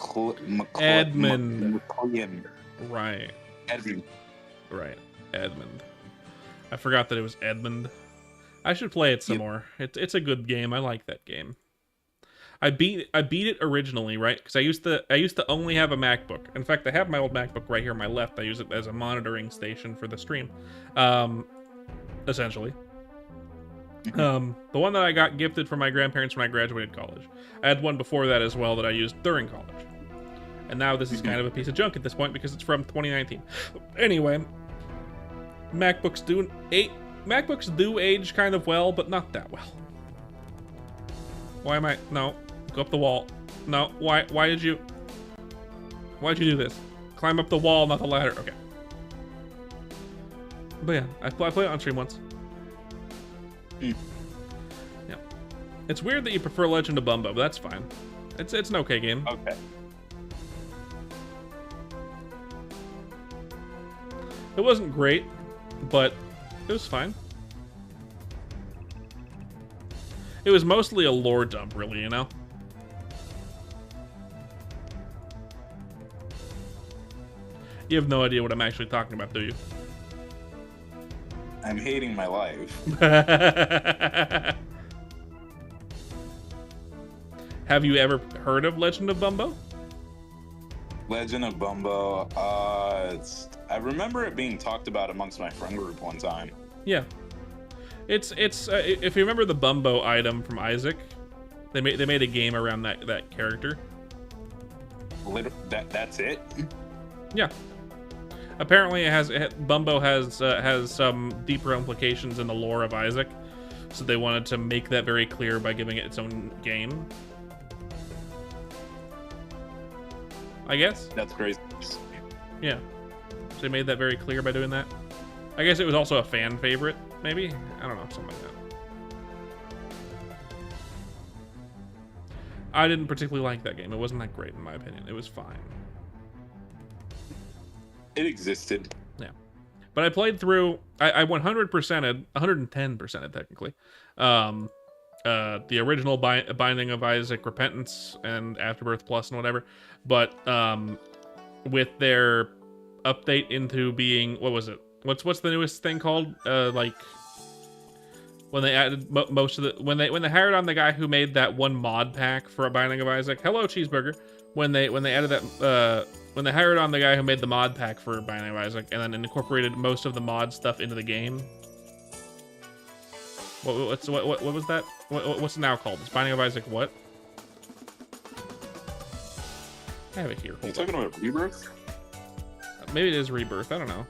Edmund. McLean. Right. Edmund. Right. Edmund. I forgot that it was Edmund. I should play it some more. It's a good game. I like that game. I beat it originally, right? Because I used to only have a MacBook. In fact, I have my old MacBook right here on my left. I use it as a monitoring station for the stream. Essentially. The one that I got gifted from my grandparents when I graduated college. I had one before that as well that I used during college. And now this is kind of a piece of junk at this point because it's from 2019. Anyway, MacBooks do age kind of well, but not that well. Why am I? No, go up the wall. No, why did you do this? Climb up the wall, not the ladder. Okay. But yeah, I played it on stream once. Yeah. It's weird that you prefer Legend of Bumbo, but that's fine. It's an okay game. Okay. It wasn't great, but it was fine. It was mostly a lore dump, really, you know? You have no idea what I'm actually talking about, do you? I'm hating my life. Have you ever heard of Legend of Bumbo? Legend of Bumbo. I remember it being talked about amongst my friend group one time. Yeah. It's if you remember the Bumbo item from Isaac, they made a game around that character. That's it? Yeah. Apparently, Bumbo has some deeper implications in the lore of Isaac, so they wanted to make that very clear by giving it its own game. I guess. That's crazy. Yeah. So they made that very clear by doing that. I guess it was also a fan favorite, maybe? I don't know, something like that. I didn't particularly like that game. It wasn't that great, in my opinion. It was fine. It existed. Yeah. But I played through... I 100%ed, 110%ed, technically. the original Binding of Isaac Repentance and Afterbirth Plus and whatever, but with their update into being, what was it? What's the newest thing called? Like when they added most of the when they hired on the guy who made that one mod pack for a Binding of Isaac. Hello, Cheeseburger. When they added that when they hired on the guy who made the mod pack for Binding of Isaac and then incorporated most of the mod stuff into the game. What was that? What's it now called? It's Binding of Isaac what? I have it here. Are you talking about Rebirth? Maybe it is Rebirth. I don't know.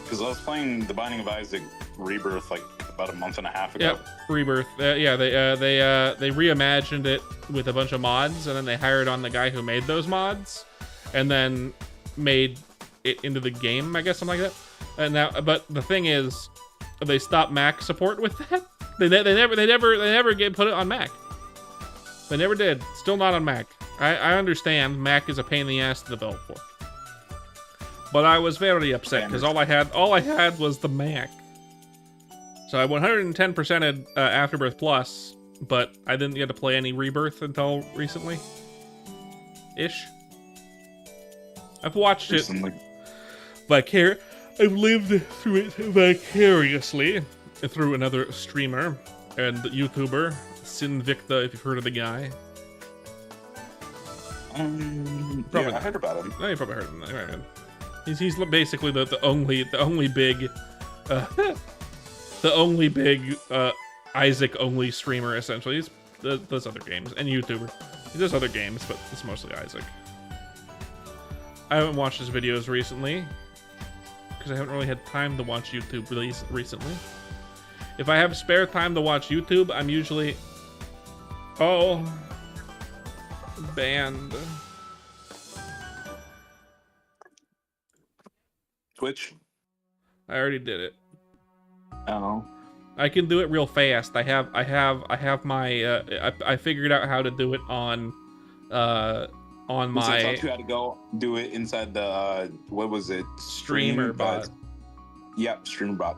Because I was playing the Binding of Isaac Rebirth like about a month and a half ago. Yep, Rebirth. Yeah, they reimagined it with a bunch of mods, and then they hired on the guy who made those mods, and then made it into the game. I guess something like that. And now, but the thing is, they stopped Mac support with that. They never put it on Mac. They never did. Still not on Mac. I understand Mac is a pain in the ass to develop for. But I was very upset because all I had was the Mac. So I 110%ed Afterbirth Plus, but I didn't get to play any Rebirth until recently. Ish. I've watched Recently. it I've lived through it vicariously through another streamer and YouTuber, Sinvicta, if you've heard of the guy. Yeah, I heard about him. Oh, you probably heard of him. Right. He's basically the only big Isaac only streamer essentially. He's does other games and YouTuber. He does other games, but it's mostly Isaac. I haven't watched his videos recently because I haven't really had time to watch YouTube recently. If I have spare time to watch YouTube, I'm usually banned. Twitch? I already did it. Oh. I can do it real fast. I have my I figured out how to do it on my I thought you had to go do it inside the what was it? Streamer bot. Yep, streamer bot.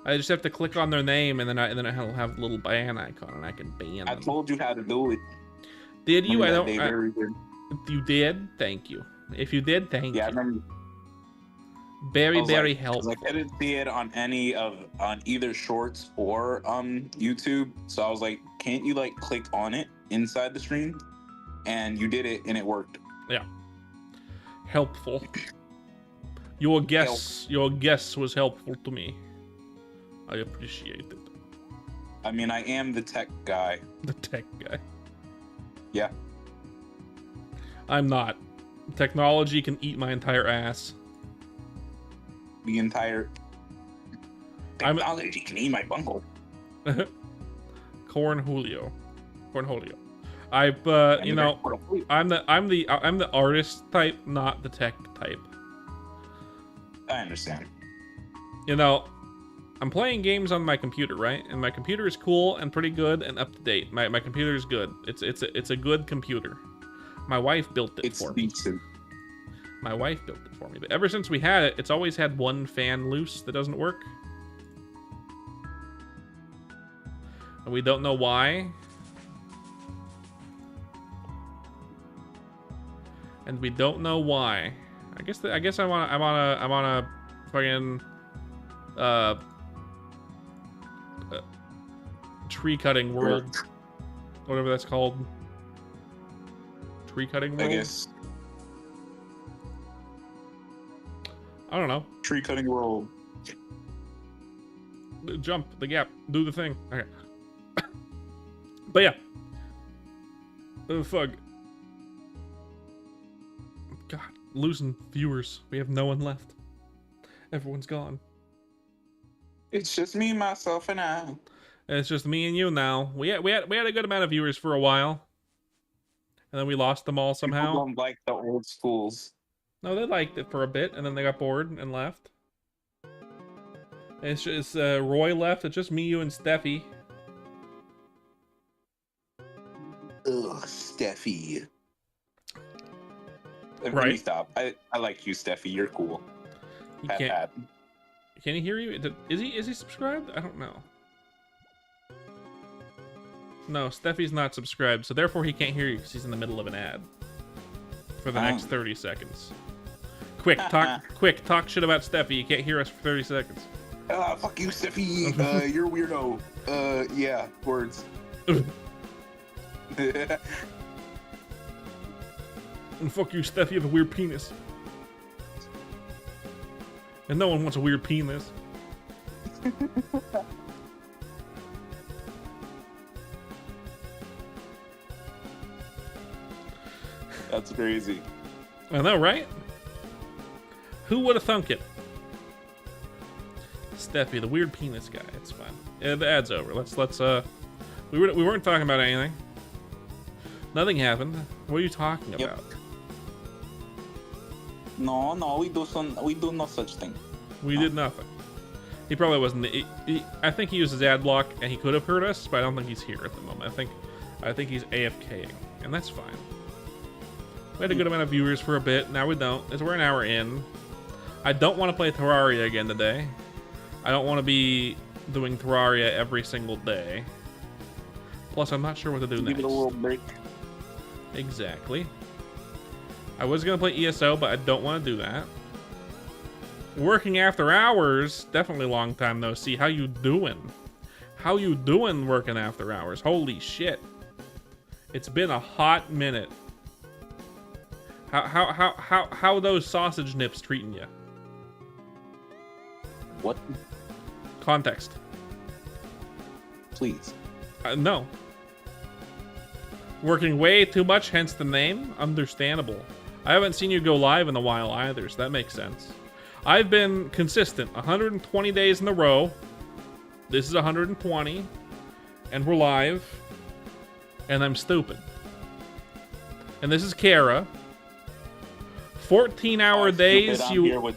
I just have to click on their name and then I'll have a little ban icon and I can ban them. I told you how to do it. Did you? You did? Thank you. If you did, thank you. Yeah, I remember. Very helpful. I couldn't see it on either shorts or YouTube. So I was like, can't you like click on it inside the stream? And you did it and it worked. Yeah. Helpful. Your guess was helpful to me. I appreciate it. I mean, I am the tech guy. The tech guy. Yeah. I'm not. Technology can eat my entire ass. The entire technology can eat my bungle. Cornholio. I'm the artist type, not the tech type. I understand. You know, I'm playing games on my computer, right? And my computer is cool and pretty good and up to date. My computer is good. It's a good computer. My wife built it for me. My wife built it for me. But ever since we had it, it's always had one fan loose that doesn't work. And we don't know why. I guess I'm on a fucking tree cutting world. Whatever that's called. Tree cutting world? I guess. I don't know. Tree cutting world. Jump the gap. Do the thing. Okay. But yeah. Oh, fuck. God. Losing viewers. We have no one left. Everyone's gone. It's just me, myself, and I. It's just me and you now. We had a good amount of viewers for a while. And then we lost them all somehow. People don't like the old schools. No, they liked it for a bit, and then they got bored and left. It's just Roy left. It's just me, you, and Steffi. Ugh, Steffi. Right. Stop. I like you, Steffi. You're cool. He can't. Can he hear you? Is he subscribed? I don't know. No, Steffi's not subscribed, so therefore he can't hear you because he's in the middle of an ad for the next 30 seconds. Quick, talk shit about Steffi. You can't hear us for 30 seconds. Fuck you, Steffi. You're a weirdo. Yeah, words. And fuck you, Steffi. You have a weird penis. And no one wants a weird penis. That's crazy. I know, right? Who would have thunk it? Steffi, the weird penis guy. It's fine. Yeah, the ad's over. Let's we weren't talking about anything. Nothing happened. What are you talking Yep. about? No, we do no such thing. We did nothing. He probably wasn't. I think he used his ad block, and he could have heard us, but I don't think he's here at the moment. I think he's AFKing, and that's fine. We had a good amount of viewers for a bit. Now we don't, as we're an hour in. I don't want to play Terraria again today. I don't want to be doing Terraria every single day. Plus, I'm not sure what to do Give next. it a little break. Exactly. I was gonna play ESO, but I don't want to do that. Working after hours, definitely long time no see. How you doing? How you doing working after hours? Holy shit! It's been a hot minute. How those sausage nips treating you? What? Context. Please. No. Working way too much, hence the name. Understandable. I haven't seen you go live in a while either, so that makes sense. I've been consistent, 120 days in a row. This is 120, and we're live. And I'm stupid. And this is Kara. 14-hour days, you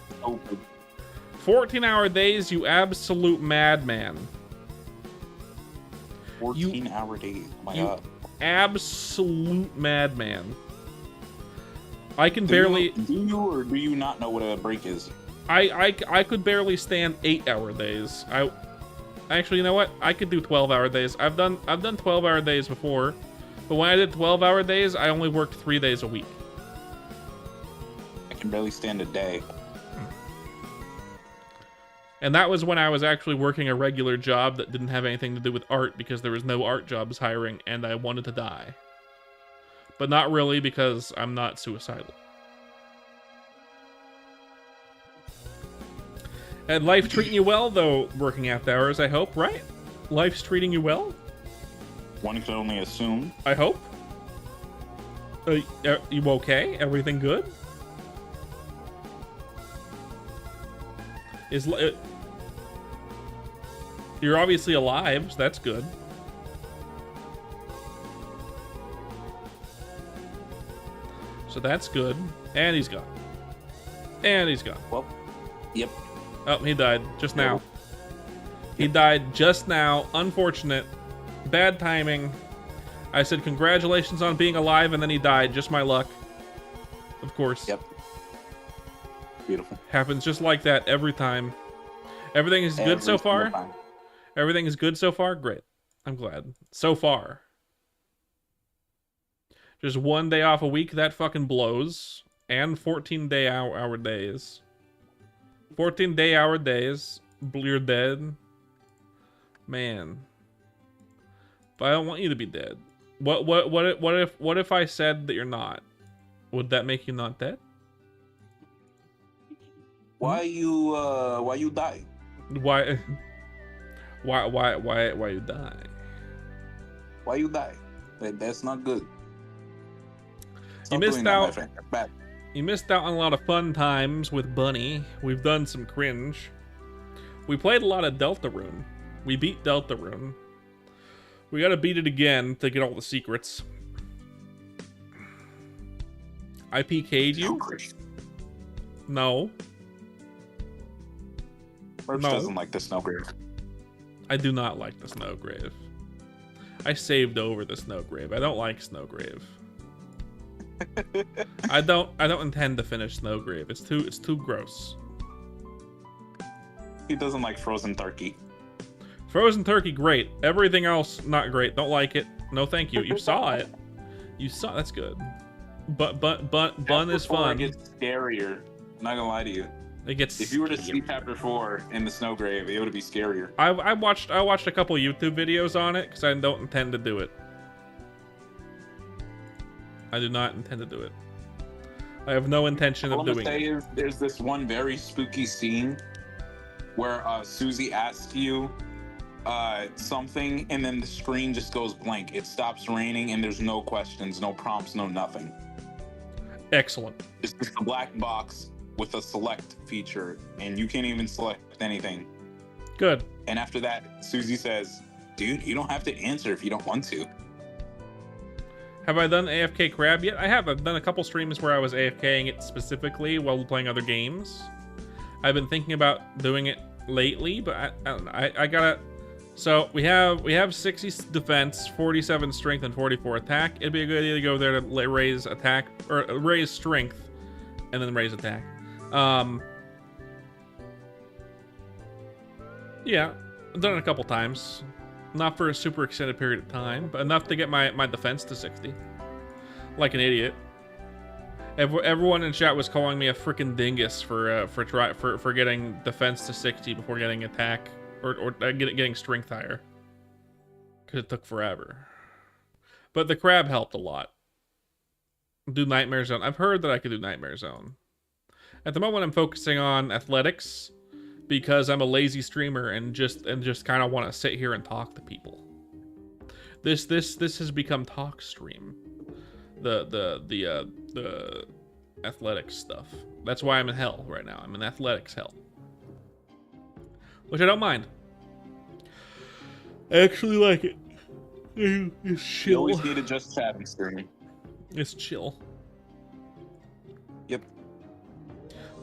14-hour days, you absolute madman. 14-hour days. Oh my god. Absolute madman. I can Do barely. you or do you not know what a break is? I could barely stand 8-hour days. Actually, you know what? I could do 12-hour days. I've done 12-hour days before, but when I did 12-hour days, I only worked 3 days a week. I can barely stand a day. And that was when I was actually working a regular job that didn't have anything to do with art because there was no art jobs hiring and I wanted to die. But not really because I'm not suicidal. And life treating you well, though, working after hours, I hope, right? Life's treating you well? One can only assume. I hope. You okay? Everything good? You're obviously alive, so that's good. So that's good. And he's gone. And he's gone. Well, yep. Oh, he died just now. He died just now. Unfortunate. Bad timing. I said congratulations on being alive, and then he died. Just my luck. Of course. Yep. Beautiful. Happens just like that every time. Everything is good so far? Everything is good so far? Great. I'm glad. So far. Just 1 day off a week, that fucking blows. And 14-day hour days. 14-day hour days. You're dead. Man. But I don't want you to be dead. What if I said that you're not? Would that make you not dead? Why you die? Why you die? Why you die? That's not good. You missed out. You missed out on a lot of fun times with Bunny. We've done some cringe. We played a lot of Deltarune. We beat Deltarune. We gotta beat it again to get all the secrets. I PK'd you? No. Merch doesn't like the Snowgrave. I do not like the Snowgrave. I saved over the Snowgrave. I don't like Snowgrave. I don't intend to finish Snowgrave. It's too gross. He doesn't like frozen turkey. Frozen turkey, great. Everything else, not great. Don't like it. No, thank you. You saw it. You saw. That's good. But bun is Chapter 4 fun. gets scarier. I'm not gonna lie to you. It gets. If you were to see chapter 4 in the snow grave, it would be scarier. I watched a couple YouTube videos on it because I don't intend to do it. I do not intend to do it. I have no intention All of I'm doing gonna say it. is there's this one very spooky scene where Susie asks you something, and then the screen just goes blank. It stops raining, and there's no questions, no prompts, no nothing. Excellent. It's just a black box with a select feature, and you can't even select anything. Good. And after that, Susie says, "Dude, you don't have to answer if you don't want to." Have I done AFK Crab yet? I have. I've done a couple streams where I was AFKing it specifically while playing other games. I've been thinking about doing it lately, but I don't know. I gotta. So we have 60 defense, 47 strength, and 44 attack. It'd be a good idea to go there to raise attack or raise strength, and then raise attack. Yeah, I've done it a couple times. Not for a super extended period of time, but enough to get my defense to 60. Like an idiot. Everyone in chat was calling me a freaking dingus for getting defense to 60 before getting attack or getting strength higher. Because it took forever. But the crab helped a lot. Do Nightmare Zone. I've heard that I could do Nightmare Zone. At the moment, I'm focusing on athletics because I'm a lazy streamer and just kind of want to sit here and talk to people. This has become talk stream. The athletics stuff. That's why I'm in hell right now. I'm in athletics hell, which I don't mind. I actually like it. It's chill. You always need a just chatting stream. It's chill. Yep.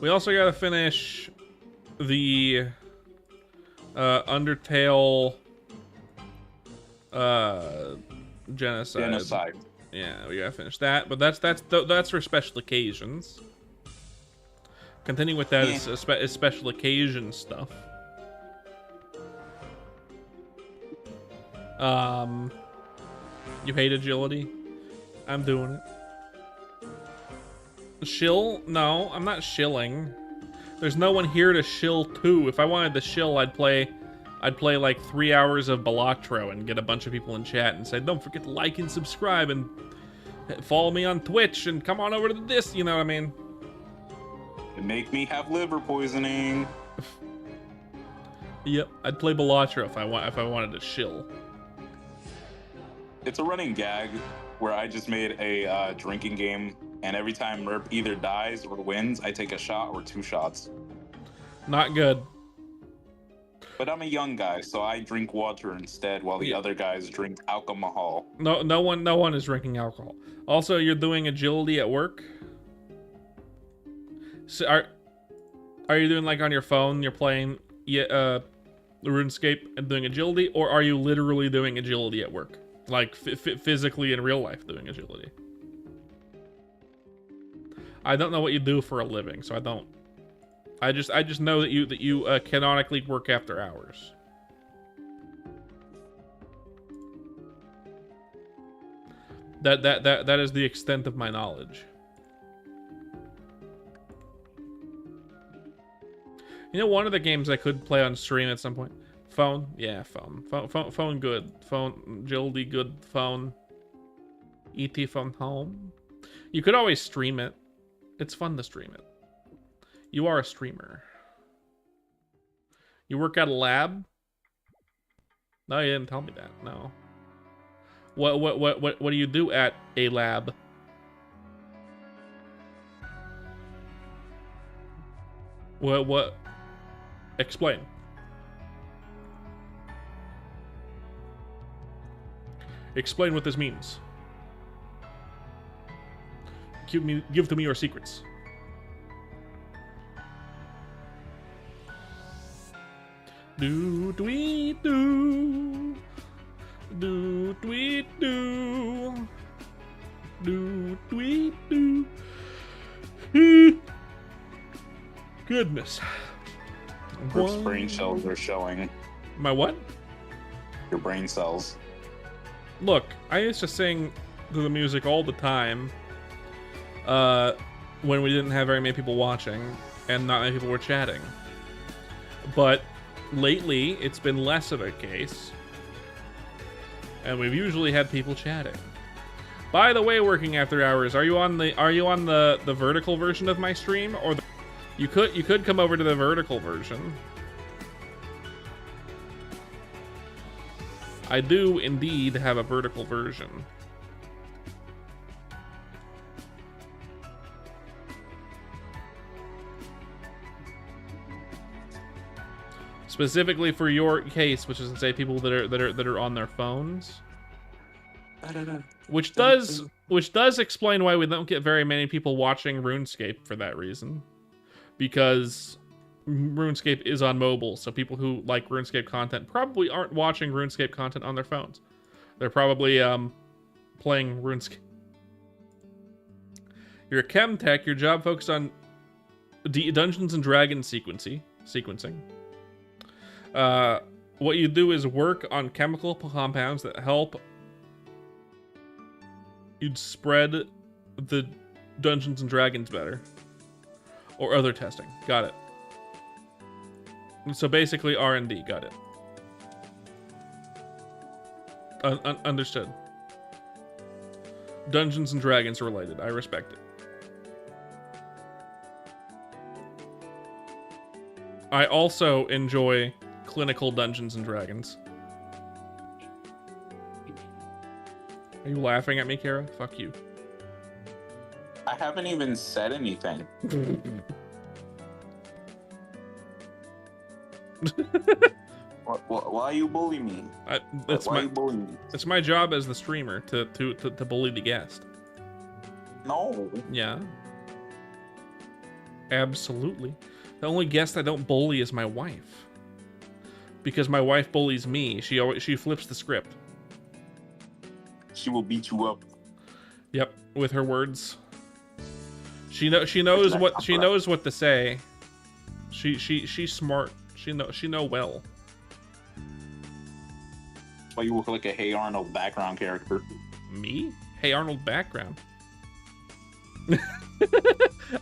We also gotta finish the Undertale genocide. Yeah, we gotta finish that, but that's for special occasions. Continue with that is special occasion stuff. You hate agility? I'm doing it. Shill? No, I'm not shilling. There's no one here to shill to. If I wanted to shill, I'd play like 3 hours of Balatro and get a bunch of people in chat and say, don't forget to like and subscribe and follow me on Twitch and come on over to this, you know what I mean? It make me have liver poisoning. Yep, I'd play Balatro if I wanted to shill. It's a running gag where I just made a drinking game, and every time Merp either dies or wins, I take a shot or 2 shots. Not good. But I'm a young guy, so I drink water instead, while the other guys drink alcohol. No one is drinking alcohol. Also, you're doing agility at work. So are you doing like on your phone? You're playing RuneScape and doing agility, or are you literally doing agility at work, like physically in real life doing agility? I don't know what you do for a living, so I don't. I just know that you canonically work after hours. That is the extent of my knowledge. You know, one of the games I could play on stream at some point. Phone, yeah, phone, good. Phone, agility, good. Phone. ET phone home. You could always stream it. It's fun to stream it. You are a streamer. You work at a lab? No, you didn't tell me that. No. What do you do at a lab? What? Explain. Explain what this means. Give to me your secrets. Do tweet do. Do tweet do. Do tweet do. Goodness. Merp's brain cells are showing. My what? Your brain cells. Look, I used to sing the music all the time when we didn't have very many people watching and not many people were chatting. But lately, it's been less of a case. And we've usually had people chatting. By the way, working after hours, are you on the vertical version of my stream, or you could come over to the vertical version. I do indeed have a vertical version. Specifically for your case, which is to say people that are on their phones. Which does explain why we don't get very many people watching RuneScape for that reason. Because RuneScape is on mobile, so people who like RuneScape content probably aren't watching RuneScape content on their phones. They're probably playing RuneScape. You're a chem tech. Your job focused on Dungeons and Dragons sequencing. What you do is work on chemical compounds that help you'd spread the Dungeons and Dragons better. Or other testing. Got it. So basically R&D. Got it. Understood. Dungeons and Dragons related. I respect it. I also enjoy clinical Dungeons and Dragons. Are you laughing at me, Kara? Fuck you. I haven't even said anything. Why you bully me? Why you bully me? It's my job as the streamer to bully the guest. No. Yeah. Absolutely. The only guest I don't bully is my wife. Because my wife bullies me. She flips the script. She will beat you up. Yep, with her words. She knows what to say. She's smart. She know well. That's why you look like a Hey Arnold background character. Me? Hey Arnold background.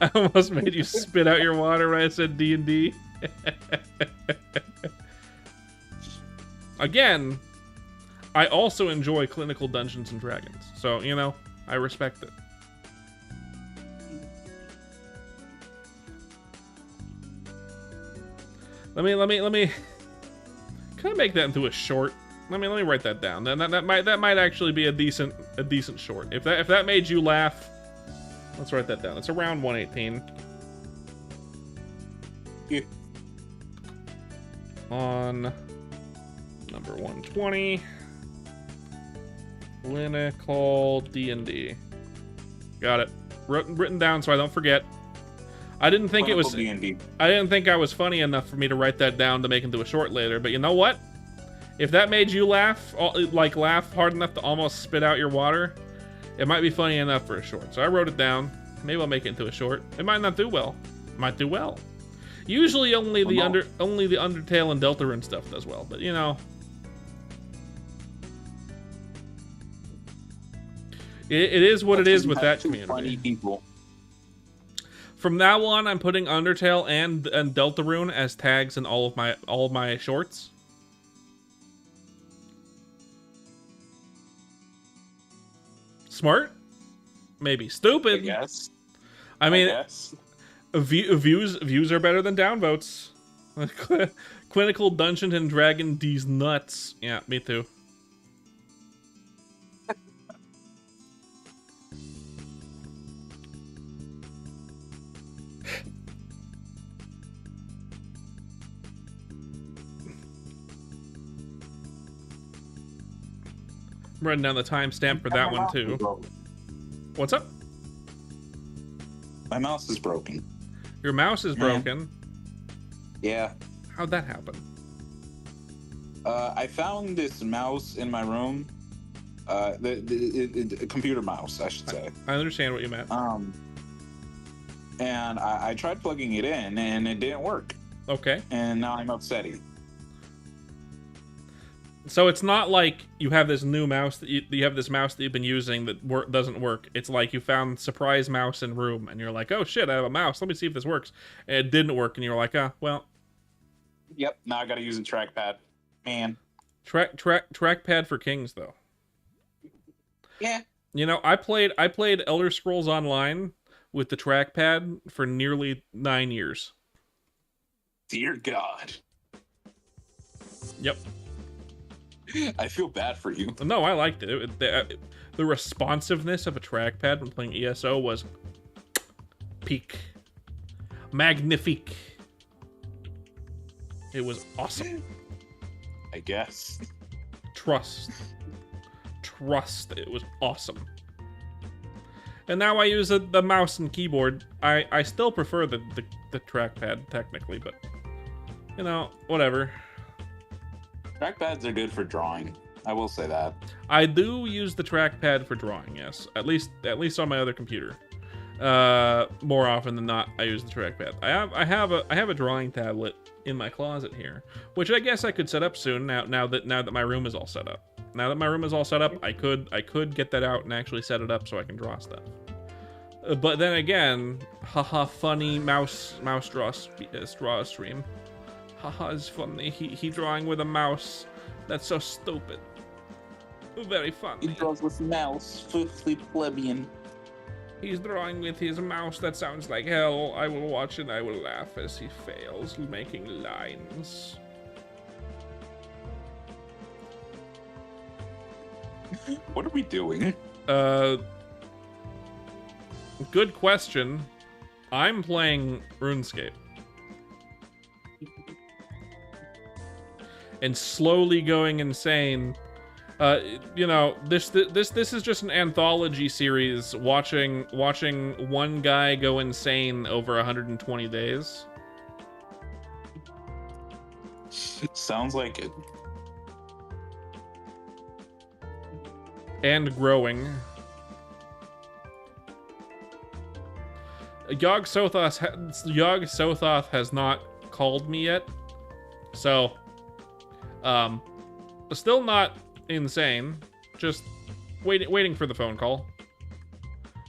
I almost made you spit out your water when I said D&D. Again, I also enjoy clinical Dungeons and Dragons. So, you know, I respect it. Let me kind of make that into a short. Let me write that down. That might actually be a decent short. If that made you laugh, let's write that down. It's around 118. Yeah. On number 120, clinical D&D. Got it. Written down so I don't forget. I didn't think it was. D&D. I didn't think I was funny enough for me to write that down to make into a short later. But you know what? If that made you laugh, like laugh hard enough to almost spit out your water, it might be funny enough for a short. So I wrote it down. Maybe I'll make it into a short. It might not do well. It might do well. Usually only the Undertale and Deltarune stuff does well. But you know, it is what it is with that community. Funny people. From now on, I'm putting Undertale and Deltarune as tags in all of my shorts. Smart? Maybe. Stupid? Yes. I mean, guess. views are better than downvotes. Clinical Dungeons and Dragon D's nuts. Yeah, me too. I'm writing down the timestamp for that one too. What's up? My mouse is broken. Your mouse is broken? Yeah. How'd that happen? I found this mouse in my room. The computer mouse, I should say. I understand what you meant. And I tried plugging it in, and it didn't work. Okay. And now I'm upsetting. So it's not like you have this new mouse that you have this mouse that you've been using that doesn't work. It's like you found surprise mouse in room, and you're like, oh shit, I have a mouse. Let me see if this works. And it didn't work, and you're like, ah, well. Yep. Now I gotta use a trackpad. Man. Trackpad for kings though. Yeah. You know, I played Elder Scrolls Online with the trackpad for nearly 9 years. Dear God. Yep. I feel bad for you. No, I liked it. The responsiveness of a trackpad when playing ESO was peak. Magnifique. It was awesome. I guess. Trust. It was awesome. And now I use the mouse and keyboard. I still prefer the trackpad, technically, but, you know, whatever. Trackpads are good for drawing. I will say that. I do use the trackpad for drawing, yes. At least on my other computer. More often than not, I use the trackpad. I have a drawing tablet in my closet here, which I guess I could set up soon. Now that my room is all set up. Now that my room is all set up, I could get that out and actually set it up so I can draw stuff. But then again, haha, funny mouse draw stream. Haha, is funny. He drawing with a mouse. That's so stupid. Very funny. He draws with mouse. Fifthly plebeian. He's drawing with his mouse. That sounds like hell. I will watch and I will laugh as he fails, making lines. What are we doing? Good question. I'm playing RuneScape. And slowly going insane. You know, this is just an anthology series watching one guy go insane over 120 days. Sounds like it. And growing. Yog Sothoth has not called me yet. So still not insane. Just waiting for the phone call.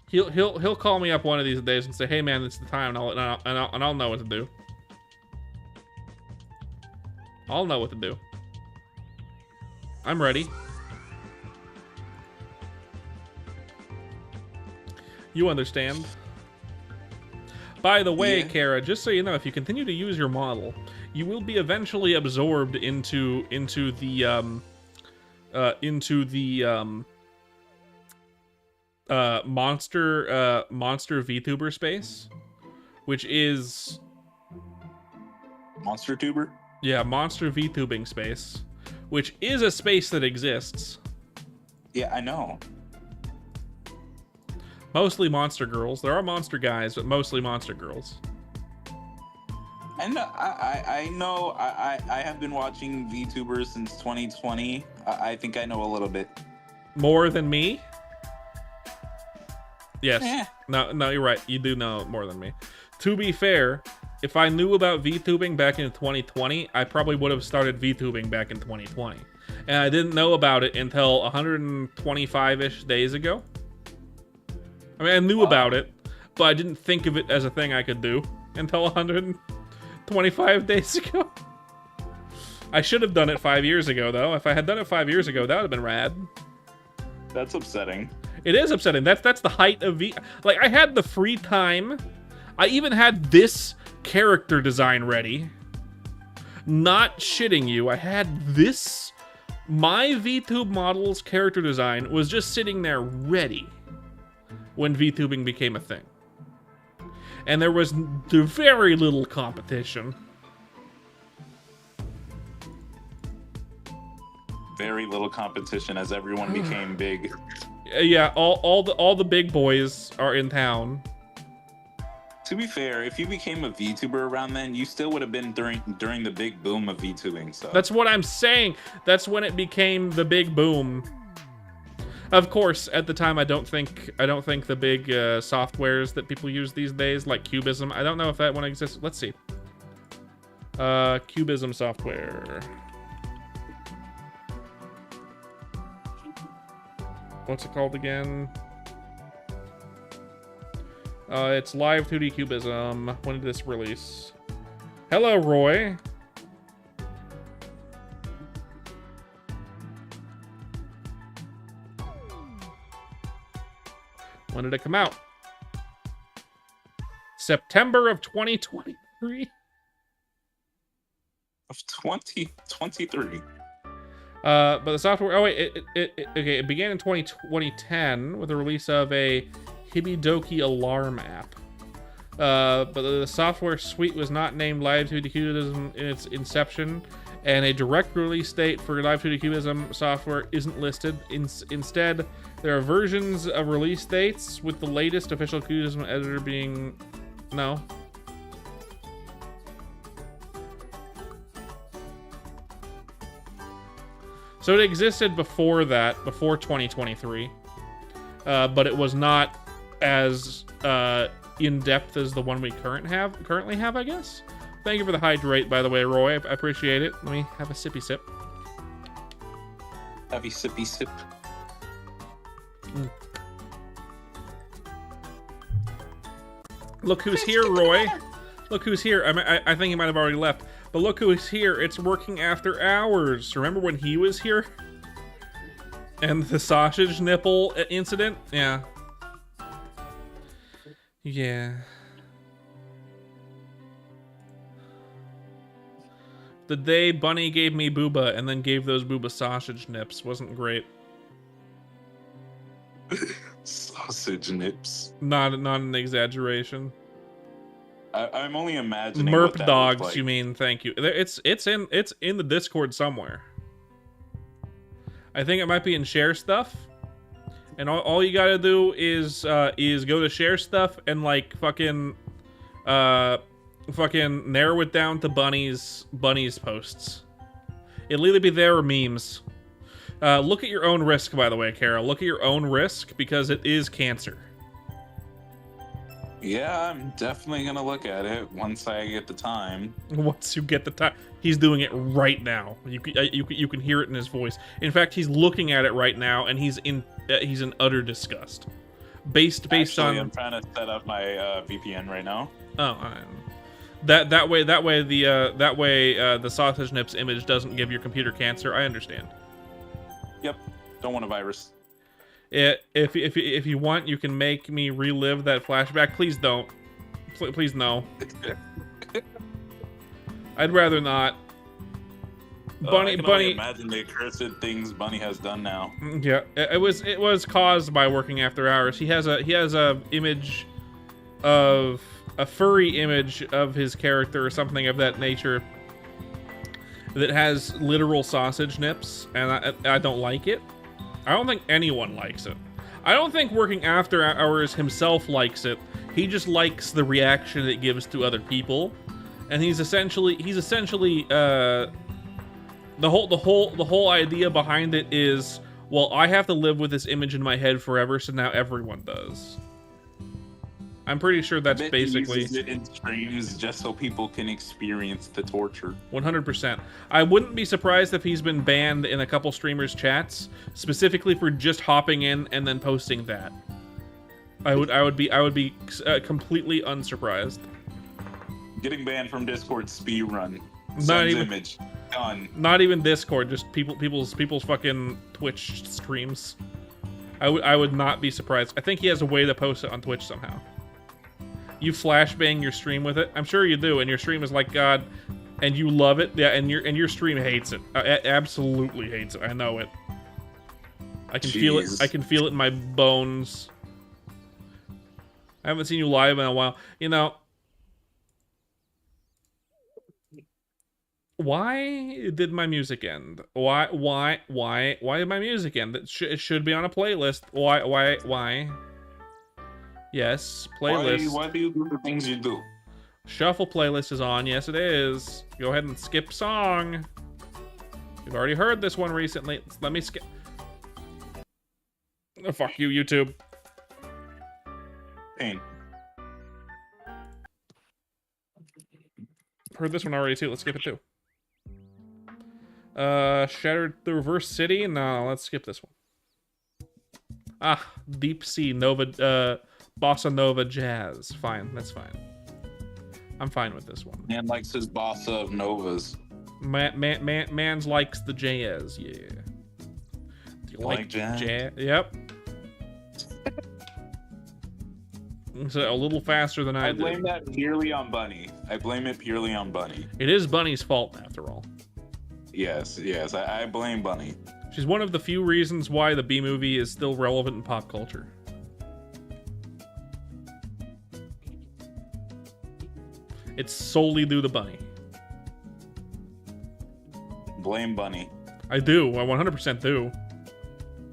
He'll call me up one of these days and say, "Hey man, it's the time," and I'll know what to do. I'll know what to do. I'm ready. You understand. By the way, yeah. Kara, just so you know, if you continue to use your model, you will be eventually absorbed into the monster VTuber space, which is Monster Tuber? Yeah, monster VTubing space, which is a space that exists. Yeah, I know. Mostly monster girls. There are monster guys, but mostly monster girls. I know. I have been watching VTubers since 2020. I think I know a little bit. More than me? Yes. Eh. No, you're right. You do know more than me. To be fair, if I knew about VTubing back in 2020, I probably would have started VTubing back in 2020. And I didn't know about it until 125-ish days ago. I mean, I knew about it, but I didn't think of it as a thing I could do until 125 days ago. I should have done it 5 years ago, though. If I had done it 5 years ago, that would have been rad. That's upsetting. It is upsetting. That's the height of Like, I had the free time. I even had this character design ready. Not shitting you. I had this. My VTube model's character design was just sitting there ready when VTubing became a thing. And there was very little competition. Very little competition as everyone became big. Yeah, all the big boys are in town. To be fair, if you became a VTuber around then, you still would have been during the big boom of VTubing. So that's what I'm saying. That's when it became the big boom. Of course, at the time, I don't think the big softwares that people use these days, like Cubism, I don't know if that one exists. Let's see. Cubism software. What's it called again? It's Live 2D Cubism. When did this release? Hello, Roy. When did it come out? September of 2023. Of 2023. But the software. Oh wait, okay. It began in 2010 with the release of a Hibidoki alarm app. But the software suite was not named Live 2D Cubism in its inception, and a direct release date for Live 2D Cubism software isn't listed. Instead, there are versions of release dates, with the latest official Cubism editor being... No. So it existed before that, before 2023, but it was not as in-depth as the one we currently have, I guess. Thank you for the hydrate, by the way, Roy. I appreciate it. Let me have a sippy sip. Have a sippy sip. Look who's here, Roy. Look who's here. I think he might have already left. But look who's here. It's working after hours. Remember when he was here? And the sausage nipple incident? Yeah. Yeah. The day Bunny gave me booba and then gave those booba sausage nips wasn't great. Sausage nips. Not an exaggeration. I'm only imagining. Merp what that dogs, looked like. you mean? Thank you. It's in the Discord somewhere. I think it might be in share stuff. And all you gotta do is go to share stuff and like fucking narrow it down to Bunny's posts. It'll either be there or memes. Look at your own risk, by the way, Carol. Look at your own risk because it is cancer. Yeah, I'm definitely gonna look at it once I get the time. Once you get the time, he's doing it right now. You can hear it in his voice. In fact, he's looking at it right now, and he's in utter disgust. Based Actually, on. I'm trying to set up my VPN right now. Oh, that way the sausage nips image doesn't give your computer cancer. I understand. Yep, don't want a virus. If you want, you can make me relive that flashback. Please don't. Please no. I'd rather not. I can only imagine the accursed things Bunny has done now. Yeah, it was caused by working after hours. He has a image of a furry image of his character or something of that nature that has literal sausage nips, and I don't like it. I don't think anyone likes it. I don't think working after hours himself likes it. He just likes the reaction it gives to other people, and he's essentially the whole idea behind it is, well, I have to live with this image in my head forever, so now everyone does. I'm pretty sure that's basically. He uses it in streams just so people can experience the torture. 100%. I wouldn't be surprised if he's been banned in a couple streamers' chats specifically for just hopping in and then posting that. I would be completely unsurprised. Getting banned from Discord speed run. Not even image done. Not even Discord, just people's fucking Twitch streams. I would not be surprised. I think he has a way to post it on Twitch somehow. You flashbang your stream with it. I'm sure you do, and your stream is like God, and you love it. Yeah, and your stream hates it. Absolutely hates it. I know it. I can feel it. I can feel it in my bones. I haven't seen you live in a while. You know, why did my music end? Why did my music end? It should be on a playlist. Why? Yes, playlist. Why do you do the things you do? Shuffle playlist is on. Yes, it is. Go ahead and skip song. You've already heard this one recently. Let me skip. Oh, fuck you, YouTube. Pain. Heard this one already too. Let's skip it too. Shattered the Reverse City. No, let's skip this one. Ah, deep sea nova, bossa nova jazz. Fine, that's fine. I'm fine with this one. Man likes his bossa of novas. Man's likes the jazz, yeah. Do you Like jazz? Yep. So a little faster than I I did. blame that purely on Bunny. I blame it purely on Bunny. It is Bunny's fault, after all. Yes, I blame Bunny. She's one of the few reasons why the B movie is still relevant in pop culture. It's solely due to Bunny. Blame Bunny. I do. I 100% do.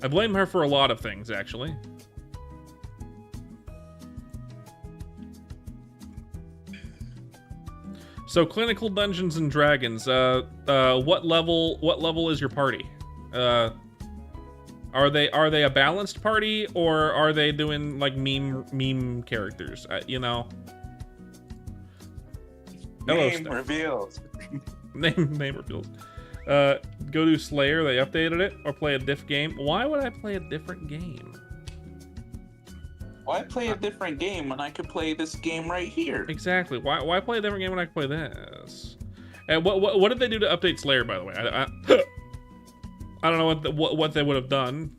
I blame her for a lot of things, actually. So, Clinical Dungeons and Dragons. What level is your party? Are they a balanced party, or are they doing like meme characters? You know. Hello, Name Steph. revealed. Name reveals. Go to Slayer. They updated it, or play a diff game. Why would I play a different game? Why play a different game when I could play this game right here? Exactly. Why play a different game when I can play this? And what did they do to update Slayer, by the way? I don't know what they would have done.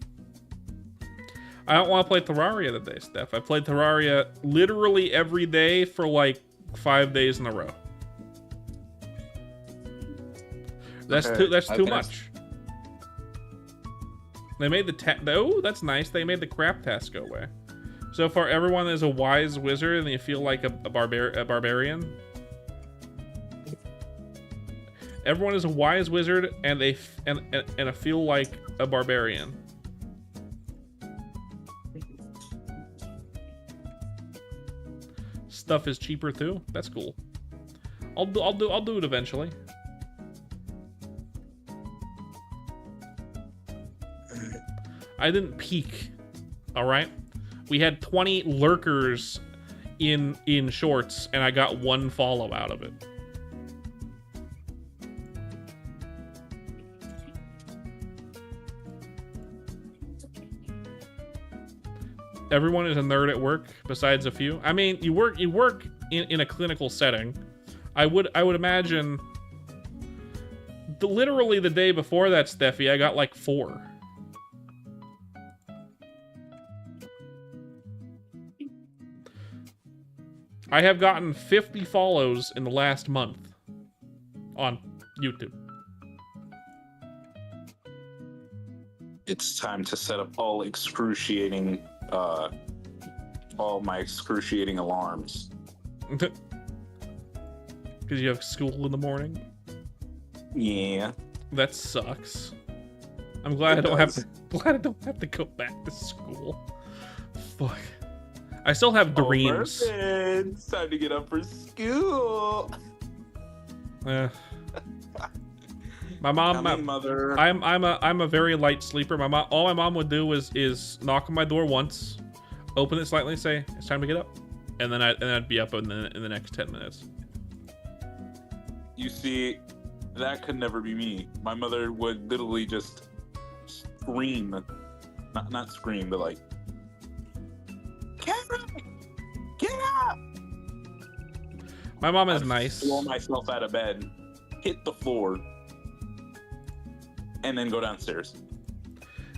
I don't want to play Terraria today, Steph. I played Terraria literally every day for like 5 days in a row. That's too much. They made oh, that's nice. They made the crap task go away. So far, everyone is a wise wizard, and you feel like a barbarian. Everyone is a wise wizard, and I feel like a barbarian. Stuff is cheaper too. That's cool. I'll do it eventually. I didn't peak. All right. We had 20 lurkers in shorts, and I got 1 follow out of it. Everyone is a nerd at work, besides a few. I mean, you work in a clinical setting. I would imagine. Literally the day before that, Steffi, I got like 4. I have gotten 50 follows in the last month on YouTube. It's time to set up all my excruciating alarms. Because you have school in the morning. Yeah. That sucks. I'm glad I don't have to go back to school. Fuck. I still have dreams. It's time to get up for school. My mom, mother. I'm a very light sleeper. My mom, all my mom would do is knock on my door once, open it slightly, and say it's time to get up, and then I'd be up in the next 10 minutes. You see, that could never be me. My mother would literally just scream, not scream, but like, get up! My mom is I'd nice. Throw myself out of bed, hit the floor, and then go downstairs.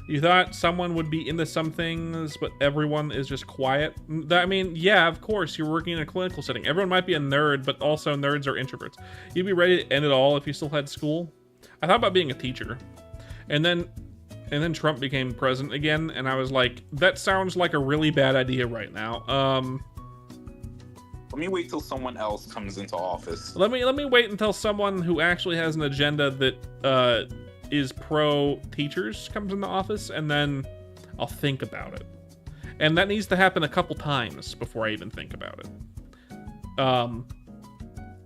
You thought someone would be into some things, but everyone is just quiet? I mean, yeah, of course, you're working in a clinical setting. Everyone might be a nerd, but also nerds are introverts. You'd be ready to end it all if you still had school. I thought about being a teacher. And then Trump became president again, and I was like, that sounds like a really bad idea right now. Let me wait till someone else comes into office. Let me wait until someone who actually has an agenda that is pro teachers comes into office, and then I'll think about it. And that needs to happen a couple times before I even think about it.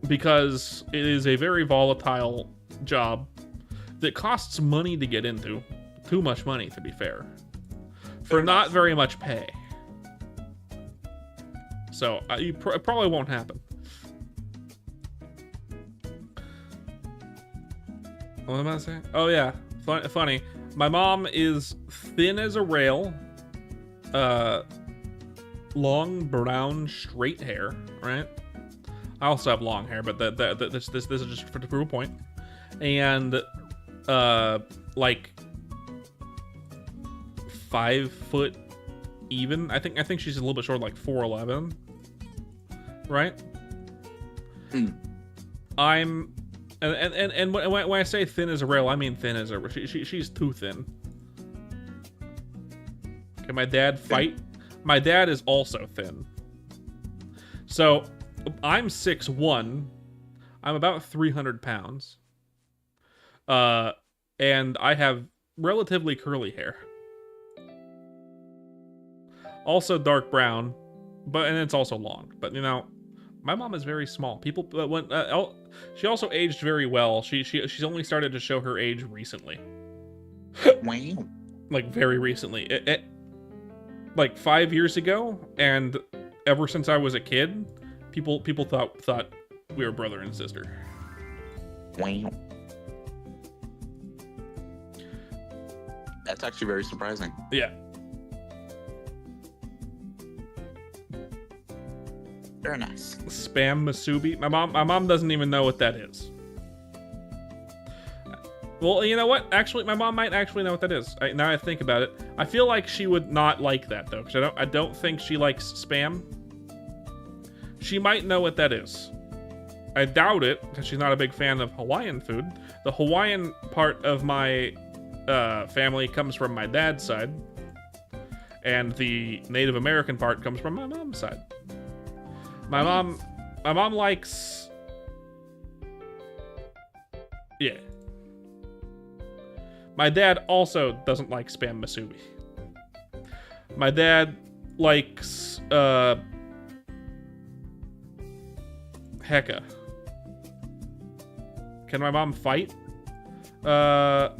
Because it is a very volatile job that costs money to get into. Too much money, to be fair. For not very much pay. So, it probably won't happen. What am I saying? Oh, yeah. Funny. My mom is thin as a rail, long brown straight hair, right? I also have long hair, but this is just to prove a point. And like 5 foot even. I think she's a little bit short, like 4'11", right? I'm and when I say thin as a rail, I mean thin as a she's too thin. Can my dad fight? My dad is also thin. So I'm 6'1". I'm about 300 pounds. And I have relatively curly hair. Also dark brown, and it's also long. But you know, my mom is very small. People, she also aged very well. She's only started to show her age recently. Wow. Like very recently. Like 5 years ago, and ever since I was a kid, people thought we were brother and sister. Wow. That's actually very surprising. Yeah. Very nice. Spam masubi. My mom doesn't even know what that is. Well, you know what? Actually, my mom might actually know what that is. Now I think about it, I feel like she would not like that though, because I don't think she likes spam. She might know what that is. I doubt it, because she's not a big fan of Hawaiian food. The Hawaiian part of my family comes from my dad's side, and the Native American part comes from my mom's side. My mom likes, yeah. My dad also doesn't like spam masubi. My dad likes heka. Can my mom fight? I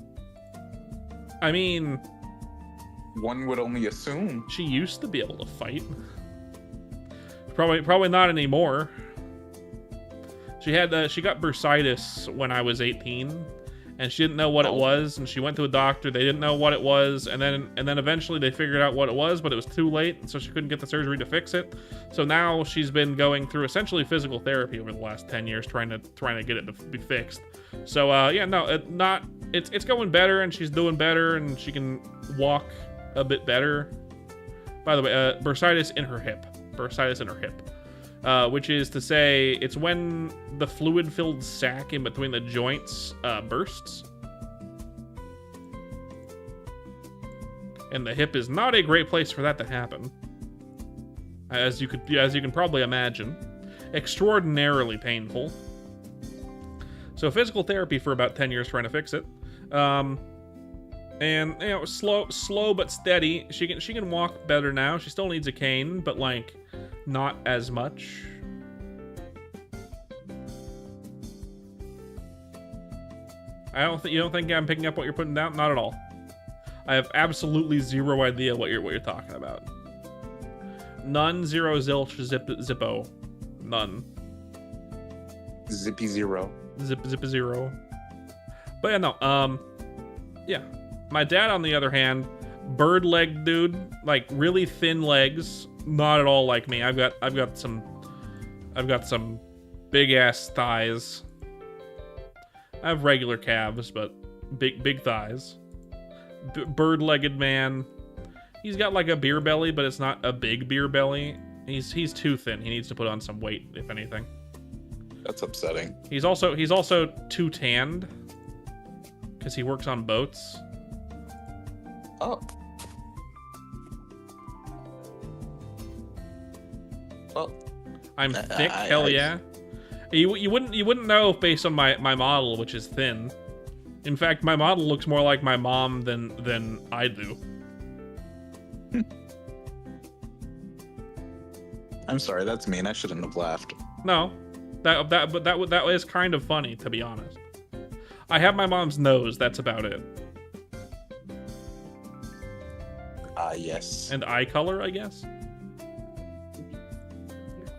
mean, one would only assume. She used to be able to fight. Probably not anymore. She got bursitis when I was 18, and she didn't know what it was, and she went to a doctor. They didn't know what it was, and then eventually they figured out what it was, but it was too late, and so she couldn't get the surgery to fix it. So now she's been going through essentially physical therapy over the last 10 years, trying to get it to be fixed. So yeah, no, it's going better, and she's doing better, and she can walk a bit better. By the way, bursitis in her hip. Bursitis in her hip. Which is to say, it's when the fluid-filled sac in between the joints bursts. And the hip is not a great place for that to happen. As you can probably imagine. Extraordinarily painful. So physical therapy for about 10 years trying to fix it. And you know, slow but steady. She can walk better now. She still needs a cane, but like not as much. You don't think I'm picking up what you're putting down? Not at all. I have absolutely zero idea what you're talking about. None, zero, zilch, zippo. None. Zippy zero. Zip zero. But yeah, no, yeah. My dad, on the other hand, bird-legged dude, like really thin legs, not at all like me. I've got some big ass thighs. I have regular calves, but big thighs. Bird-legged man. He's got like a beer belly, but it's not a big beer belly. He's too thin. He needs to put on some weight, if anything. That's upsetting. He's also too tanned because he works on boats. Oh. Well, I'm thick. Hell yeah. You wouldn't know based on my model, which is thin. In fact, my model looks more like my mom than I do. I'm sorry, that's mean. I shouldn't have laughed. No, that is kind of funny, to be honest. I have my mom's nose. That's about it. Yes. And eye color, I guess.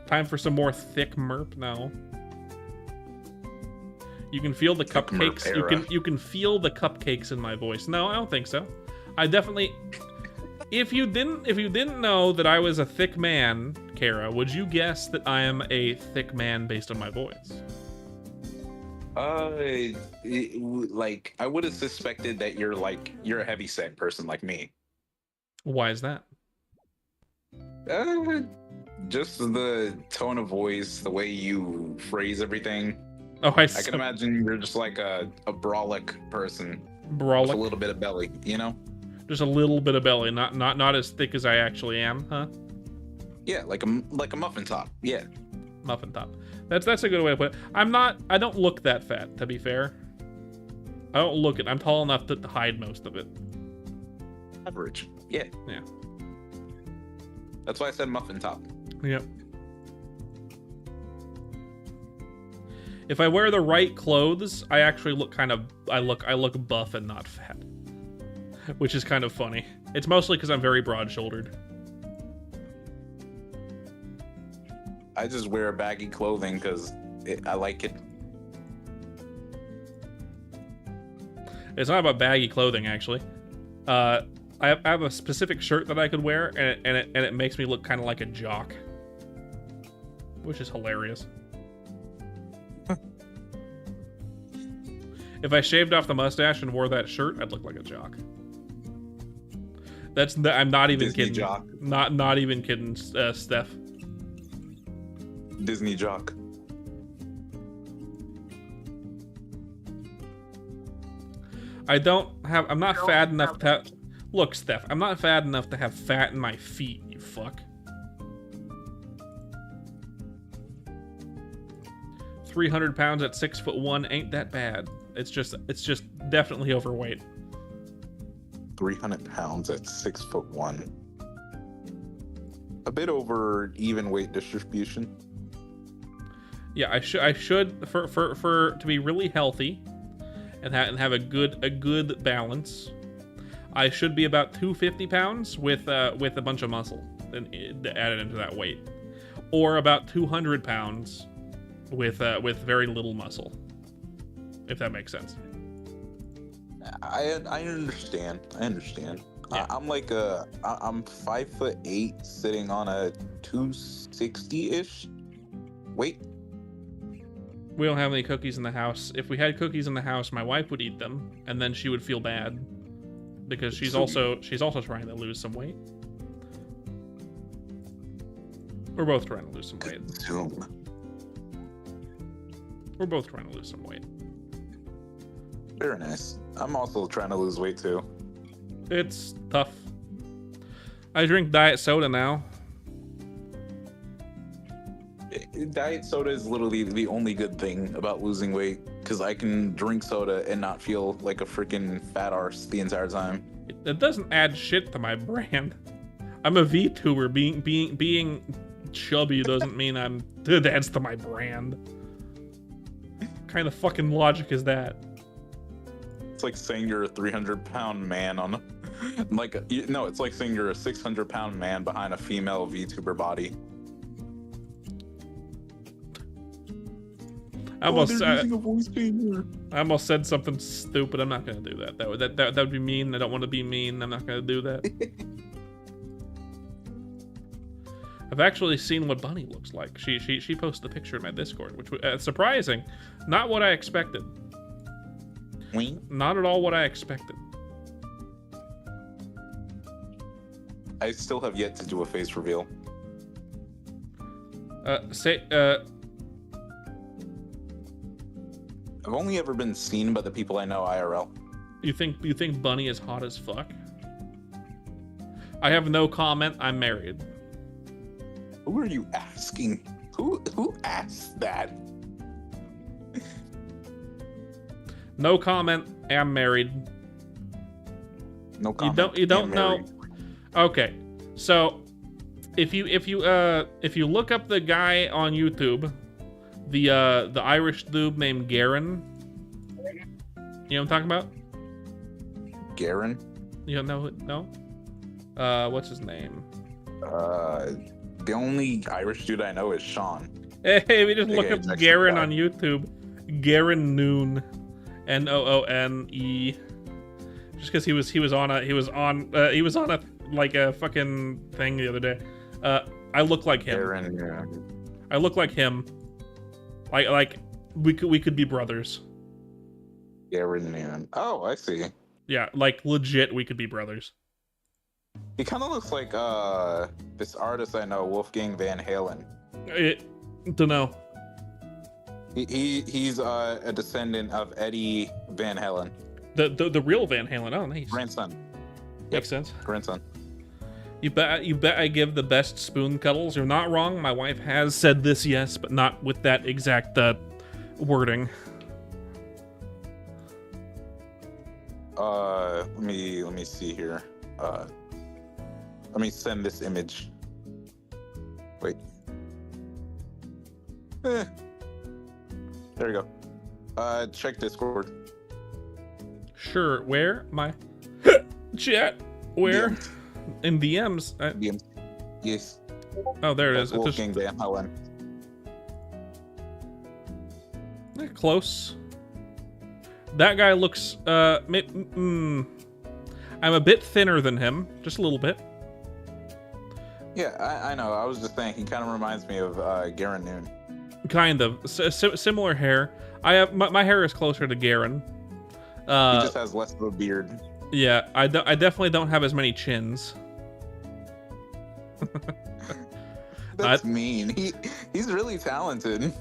Time for some more thick merp now. You can feel the Thick cupcakes. merp era. You can feel the cupcakes in my voice. No, I don't think so. I definitely If you didn't know that I was a thick man, Kara, would you guess that I am a thick man based on my voice? Like I would have suspected that you're a heavy set person like me. Why is that? Just the tone of voice, the way you phrase everything. Oh, I can imagine you're just like a brolic person with a Brolic. little bit of belly, you know? Just a little bit of belly, not as thick as I actually am, huh? Yeah, like a muffin top. Yeah. Muffin top. That's a good way to put it. I don't look that fat, to be fair. I don't look it. I'm tall enough to hide most of it. Average. Yeah. Yeah. That's why I said muffin top. Yep. If I wear the right clothes, I actually look I look buff and not fat. Which is kind of funny. It's mostly because I'm very broad-shouldered. I just wear baggy clothing because I like it. It's not about baggy clothing, actually. I have a specific shirt that I could wear, and it makes me look kind of like a jock. Which is hilarious. If I shaved off the mustache and wore that shirt, I'd look like a jock. I'm not even Disney kidding. jock. Not even kidding, Steph. Disney jock. I'm not fat enough to have... Look, Steph, I'm not fat enough to have fat in my feet, you fuck. 300 pounds at 6'1" ain't that bad. It's just definitely overweight. 300 pounds at 6'1". A bit over even weight distribution. Yeah, I should for to be really healthy and have a good balance. I should be about 250 pounds with a bunch of muscle and added into that weight, or about 200 pounds with very little muscle, if that makes sense. I understand. Yeah. I'm 5'8", sitting on a 260-ish weight. We don't have any cookies in the house. If we had cookies in the house, my wife would eat them, and then she would feel bad because she's also trying to lose some weight. We're both trying to lose some weight. We're both trying to lose some weight. Very nice. I'm also trying to lose weight too. It's tough. I drink diet soda now. Diet soda is literally the only good thing about losing weight, because I can drink soda and not feel like a freaking fat arse the entire time. It doesn't add shit to my brand. I'm a VTuber. Being chubby doesn't mean it adds to my brand. What kind of fucking logic is that? It's like saying you're a 300-pound man on it's like saying you're a 600-pound man behind a female VTuber body. I almost said something stupid. I'm not gonna do that. That would be mean. I don't want to be mean. I'm not gonna do that. I've actually seen what Bunny looks like. She posted a picture in my Discord, which was surprising. Not what I expected. Not at all what I expected. I still have yet to do a face reveal. I've only ever been seen by the people I know IRL. You think Bunny is hot as fuck? I have no comment. I'm married. Who are you asking? Who asked that? No comment. I'm married. No comment. You don't know. Okay, so if you look up the guy on YouTube, the Irish dude named Garen. You know what I'm talking about? Garen? You don't know? No. What's his name? The only Irish dude I know is Sean. Hey, we just look up Jackson Garen guy. on YouTube. Garen Noon, Noone. Just because he was on a like a fucking thing the other day. I look like him. Aaron, yeah. I look like him. Like we could be brothers. Aaron, yeah. Oh, I see. Yeah, like legit, we could be brothers. He kind of looks like this artist I know, Wolfgang Van Halen. Don't know. He's a descendant of Eddie Van Halen. The real Van Halen. Oh, nice. Grandson. Makes sense. Grandson. You bet I give the best spoon cuddles. You're not wrong. My wife has said this, yes, but not with that exact wording. Let me see here. Let me send this image. Wait. There we go. Check Discord. Sure. Where? My chat? Where? DMs. In DMs? DMs. Yes. Oh, there it That's is. Wolfgang Van Halen. Close. That guy looks, I'm a bit thinner than him. Just a little bit. Yeah, I know. I was just saying he kind of reminds me of Garen Noon. Kind of. Similar hair. I have, my hair is closer to Garen. He just has less of a beard. Yeah, I definitely don't have as many chins. That's mean. He's really talented.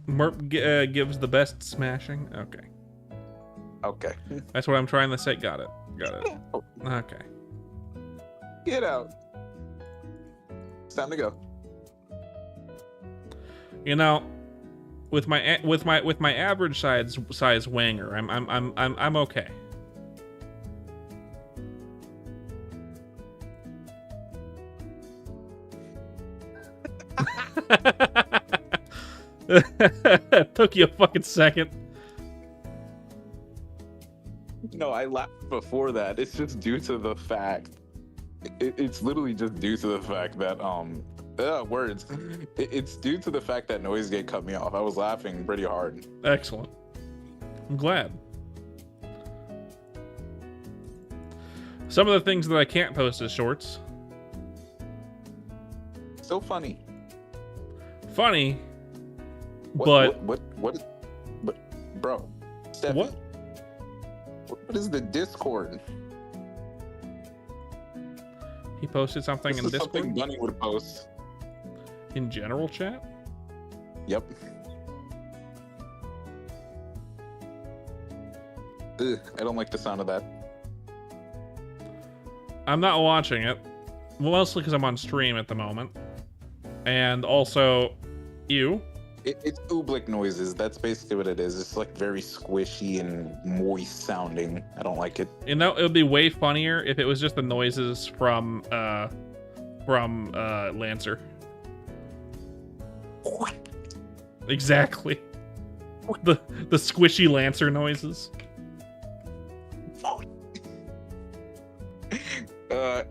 Merp gives the best smashing. Okay. Okay. That's what I'm trying to say. Got it. Oh, Okay. get out. It's time to go. You know, with my average size wanger, I'm okay. Took you a fucking second. No, I laughed before that. It's just due to the fact. It's literally just due to the fact that words. It's due to the fact that Noisegate cut me off. I was laughing pretty hard. Excellent. I'm glad. Some of the things that I can't post as shorts. So funny. Funny. What, bro? Steffi, What? What is the Discord? He posted something This in is Discord? something Bunny would post. In general chat? Yep. Ugh, I don't like the sound of that. I'm not watching it. Mostly because I'm on stream at the moment. And also, ew. It's oobleck noises. That's basically what it is. It's like very squishy and moist sounding. I don't like it. You know, it would be way funnier if it was just the noises from Lancer. Exactly. The squishy Lancer noises.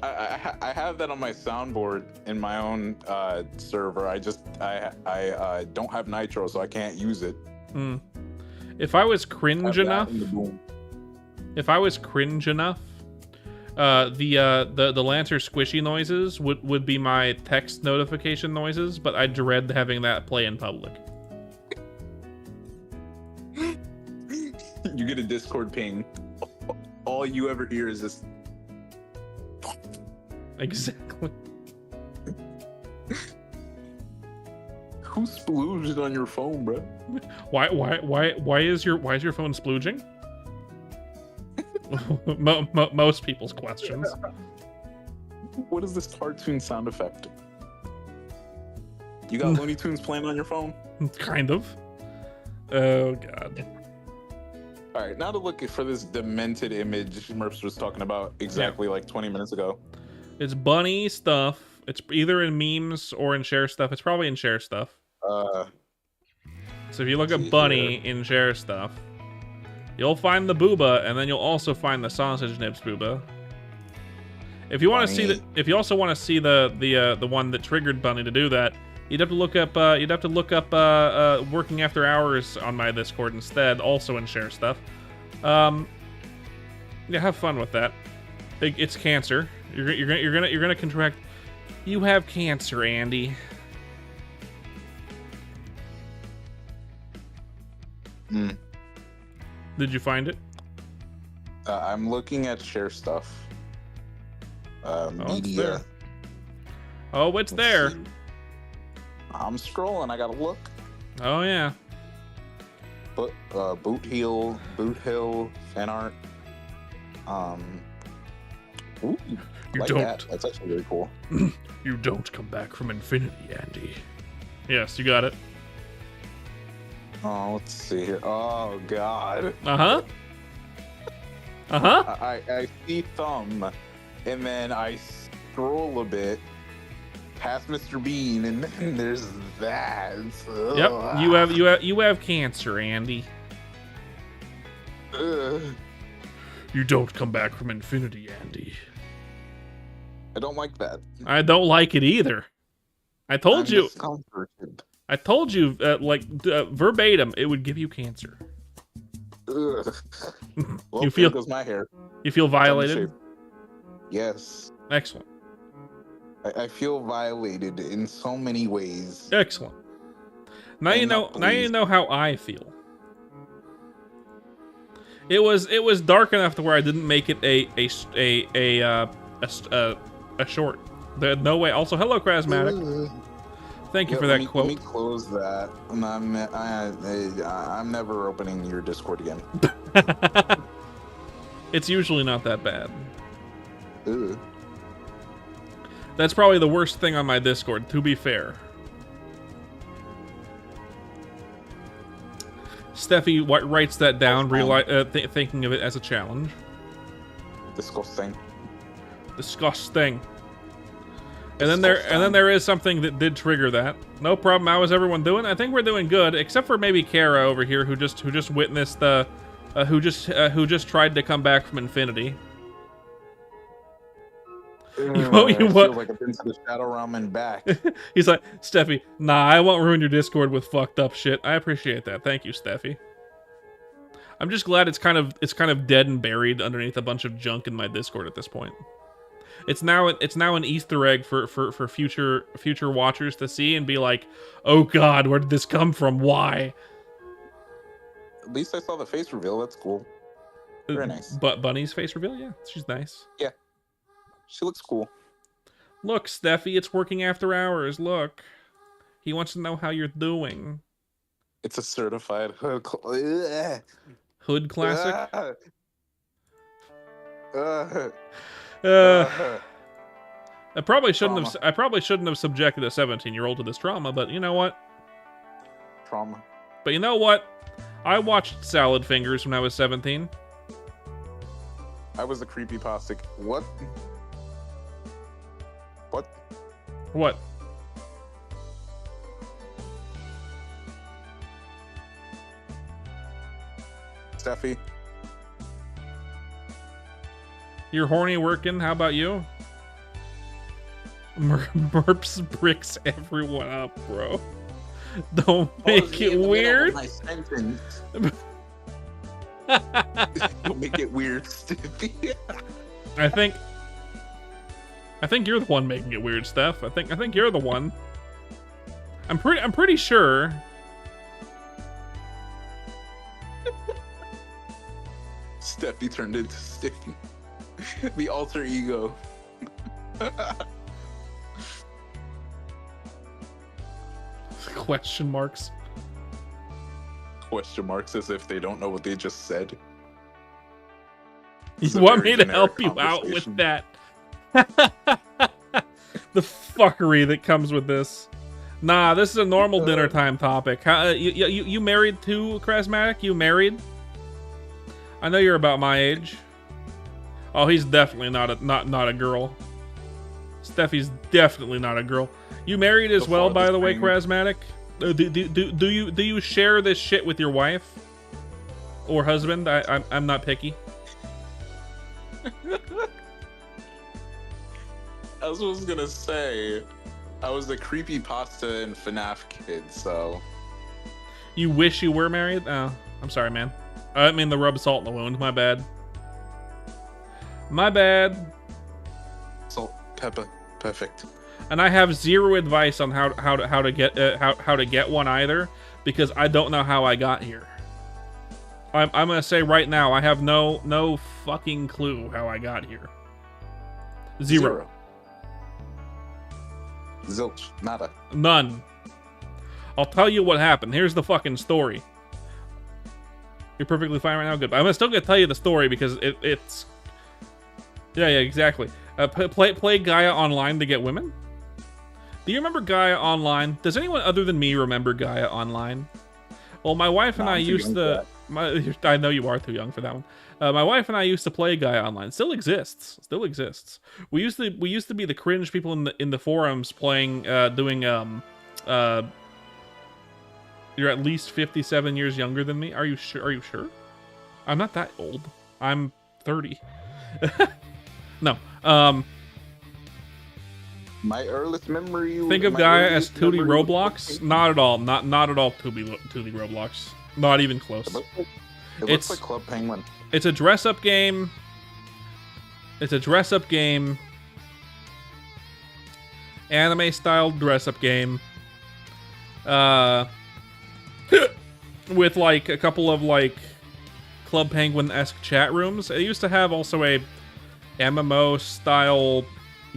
I have that on my soundboard in my own server. I don't have Nitro, so I can't use it. If I was cringe enough, the Lancer squishy noises would be my text notification noises, but I dread having that play in public. You get a Discord ping. All you ever hear is this. Exactly. Who splooged on your phone, bro? Why is your phone splooging? Most people's questions. What is this cartoon sound effect? You got Looney Tunes playing on your phone? Kind of. Oh god. All right, now to look for this demented image Merps was talking about exactly like 20 minutes ago. It's bunny stuff. It's either in memes or in share stuff. It's probably in share stuff. So if you look at bunny in share stuff, you'll find the booba, and then you'll also find the sausage nips booba. If you want to see the, if you also want to see the one that triggered bunny to do that, you'd have to look up working after hours on my Discord instead, also in share stuff. Yeah, have fun with that. It's cancer. You're gonna contract. You have cancer, Andy. Hmm. Did you find it? I'm looking at share stuff. it's Media. there. Oh, it's Let's there. see. I'm scrolling. I gotta look. Oh yeah. But boot hill, fan art. Ooh, You like don't. that. That's actually really cool. You don't come back from infinity, Andy. Yes, you got it. Oh, let's see here. Oh God. Uh-huh. Uh-huh. I see thumb, and then I scroll a bit past Mr. Bean, and then there's that. Yep. You have cancer, Andy. Ugh. You don't come back from infinity, Andy. I don't like that. I don't like it either. I told I'm you. discomforted. I told you, verbatim, it would give you cancer. Ugh. Well, You feel- there goes my hair. You feel Time to violated? shave. Yes. Excellent. I feel violated in so many ways. Excellent. Now you I'm know. not Now you pleased. know how I feel. It was dark enough to where I didn't make it a short. There's no way. Also, hello, Krasmatic. Ugh. Thank you Yeah, for let that me, quote. Let me close that. And I'm never opening your Discord again. It's usually not that bad. Ugh. That's probably the worst thing on my Discord, to be fair. Steffi writes that down, thinking of it as a challenge. Disgusting. Disgusting. And then there is something that did trigger that. No problem. How is everyone doing? I think we're doing good, except for maybe Kara over here, who just witnessed the, who just tried to come back from infinity. I feel like I've been to the Shadow Realm and back. He's like, Steffi, nah, I won't ruin your Discord with fucked up shit. I appreciate that. Thank you, Steffi. I'm just glad it's kind of dead and buried underneath a bunch of junk in my Discord at this point. It's now an Easter egg for future watchers to see and be like, oh God, where did this come from? Why? At least I saw the face reveal. That's cool. Very nice. But Bunny's face reveal, yeah, she's nice. Yeah, she looks cool. Look, Steffi, it's working after hours. Look, he wants to know how you're doing. It's a certified hood. Hood classic. Uh, I probably shouldn't have. Trauma. I probably shouldn't have subjected a 17-year-old to this trauma. But you know what? Trauma. But you know what? I watched Salad Fingers when I was 17. I was a creepypasta. What? What? What? Steffi? You're horny working. How about you? Merps bricks everyone up, bro. Don't make it weird. Don't make it weird, Steffi. I think you're the one making it weird, Steph. I think you're the one. I'm pretty sure. Steffi turned into Stiffy. The alter ego. Question marks. Question marks as if they don't know what they just said. You It's a want very me to generic help you out with conversation. that? The fuckery that comes with this. Nah, this is a normal dinner time topic. You married too, Krasmatic? You married? I know you're about my age. Oh, he's definitely not a girl. Steffi's definitely not a girl. You married as The well, by the way, farthest Krasmatic? Do you share this shit with your wife or husband? I'm not picky. I was gonna say, I was a creepypasta and FNAF kid, so. You wish you were married? Oh, I'm sorry, man. I didn't mean to rub salt in the wound. My bad. My bad. Salt, pepper, perfect. And I have zero advice on how to get one either, because I don't know how I got here. I'm gonna say right now, I have no fucking clue how I got here. Zero. Zilch, nada. None. I'll tell you what happened. Here's the fucking story. You're perfectly fine right now, good. But I'm still gonna tell you the story because it's. Yeah, exactly. Play Gaia Online to get women. Do you remember Gaia Online? Does anyone other than me remember Gaia Online? Well, my wife and I used to. I know you are too young for that one. My wife and I used to play Gaia Online. Still exists. We used to be the cringe people in the forums playing, doing You're at least 57 years younger than me. Are you sure? I'm not that old. I'm 30. No. My earliest memory. Think of Gaia as 2D Roblox? Not at all. Not at all 2D Roblox. Not even close. It looks like Club Penguin. It's a dress-up game. Anime-style dress-up game. With like a couple of like Club Penguin-esque chat rooms. It used to have also a MMO-style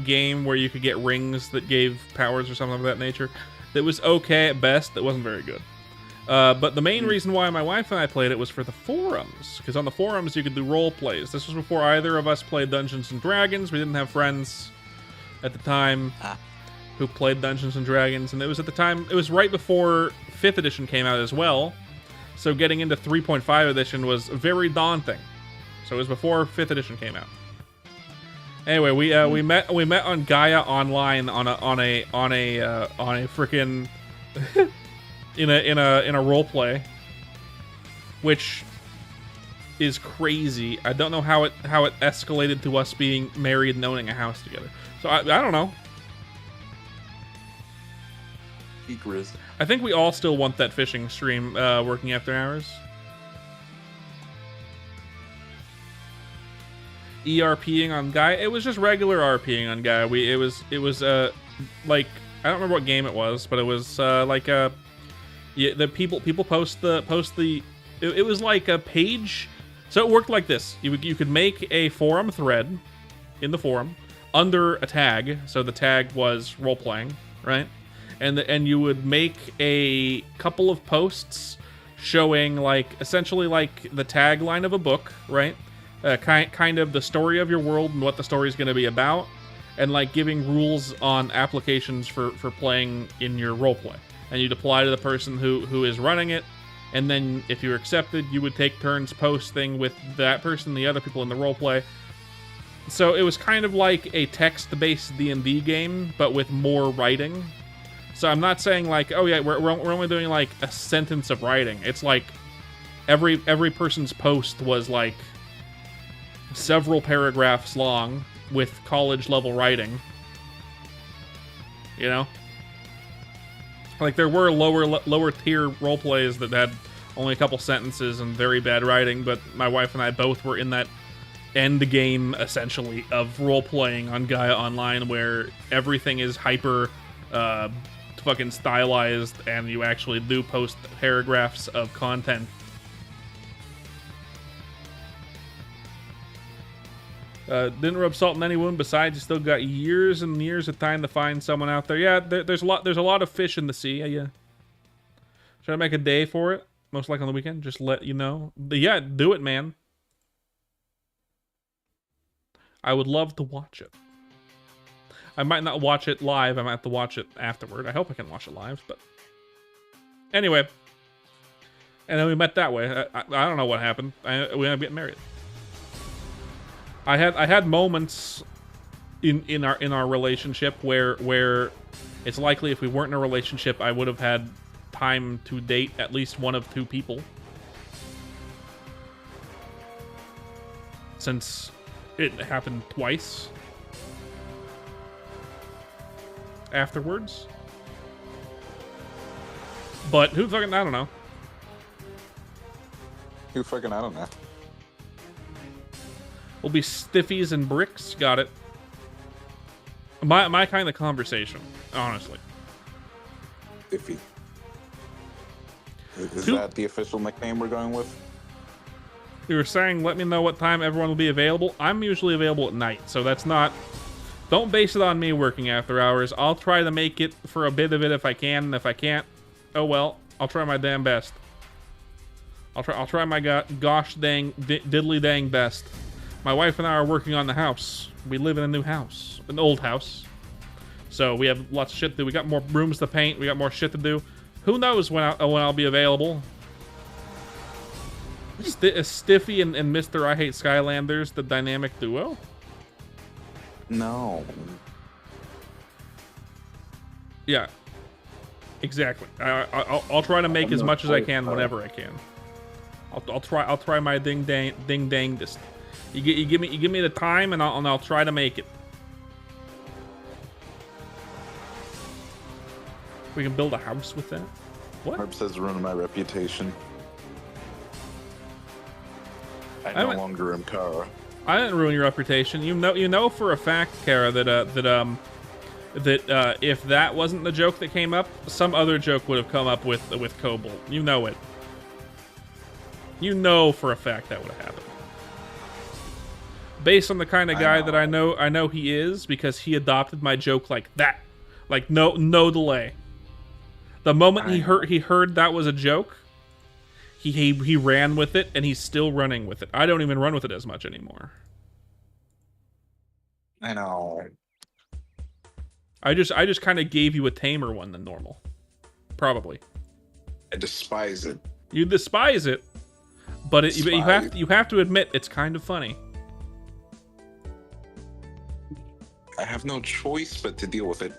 game where you could get rings that gave powers or something of that nature. That was okay at best. That wasn't very good. But the main reason why my wife and I played it was for the forums, because on the forums you could do role plays. This was before either of us played Dungeons and Dragons. We didn't have friends at the time who played Dungeons and Dragons, and it was at the time, it was right before 5th edition came out as well. So getting into 3.5 edition was very daunting. So it was before 5th edition came out. Anyway, we met on Gaia Online on a freaking in a role play, which is crazy. I don't know how it escalated to us being married and owning a house together. So I don't know. I think we all still want that fishing stream working after hours. ERPing on Gaia. It was just regular RPing on Gaia. It was like, I don't remember what game it was, but it was like a. Yeah, the people post the. It was like a page, so it worked like this. You could make a forum thread in the forum under a tag, so the tag was role playing, right? And you would make a couple of posts showing like essentially like the tagline of a book, right? Kind of the story of your world and what the story is going to be about, and like giving rules on applications for playing in your role play. And you'd apply to the person who is running it, and then if you were accepted, you would take turns posting with that person, the other people in the roleplay. So it was kind of like a text-based D&D game, but with more writing. So I'm not saying like, oh yeah, we're only doing like a sentence of writing. It's like every person's post was like several paragraphs long with college-level writing. You know? Like, there were lower tier role plays that had only a couple sentences and very bad writing, but my wife and I both were in that end game, essentially, of role playing on Gaia Online, where everything is hyper fucking stylized, and you actually do post paragraphs of content. Didn't rub salt in any wound. Besides, you still got years and years of time to find someone out there. Yeah, there's a lot of fish in the sea. Yeah. Should I make a day for it? Most likely on the weekend. Just let you know. Yeah, do it, man. I would love to watch it. I might not watch it live. I might have to watch it afterward. I hope I can watch it live, but anyway. And then we met that way. I don't know what happened. We ended up getting married. I had moments in our relationship where it's likely if we weren't in a relationship, I would have had time to date at least one of two people. Since it happened twice afterwards. But who fucking, I don't know. Who fucking, I don't know. Will be stiffies and bricks. Got it. My kind of conversation, honestly. Iffy. Is Two- that the official nickname we're going with? You were saying, let me know what time everyone will be available. I'm usually available at night, so that's not... Don't base it on me working after hours. I'll try to make it for a bit of it if I can, and if I can't, oh well. I'll try my damn best. I'll try my gosh dang diddly dang best. My wife and I are working on the house. We live in a new house, an old house. So we have lots of shit to do. We got more rooms to paint. We got more shit to do. Who knows when I'll be available? Stiffy and Mr. I Hate Skylanders, the dynamic duo? No. Yeah. Exactly. I'll try to make as much as I can whenever I can. I'll try my ding dangdest. You give me the time and I'll try to make it. We can build a house with that. What? Harp says ruin my reputation. I no longer am Kara. I didn't ruin your reputation. You know for a fact, Kara, that if that wasn't the joke that came up, some other joke would have come up with Cobalt. You know it. You know for a fact that would have happened. Based on the kind of guy that I know he is, because he adopted my joke like that, like no delay. The moment he heard that was a joke, he ran with it, and he's still running with it. I don't even run with it as much anymore. I know. I just kind of gave you a tamer one than normal. Probably. I despise it. You despise it, but you have to admit it's kind of funny. I have no choice but to deal with it.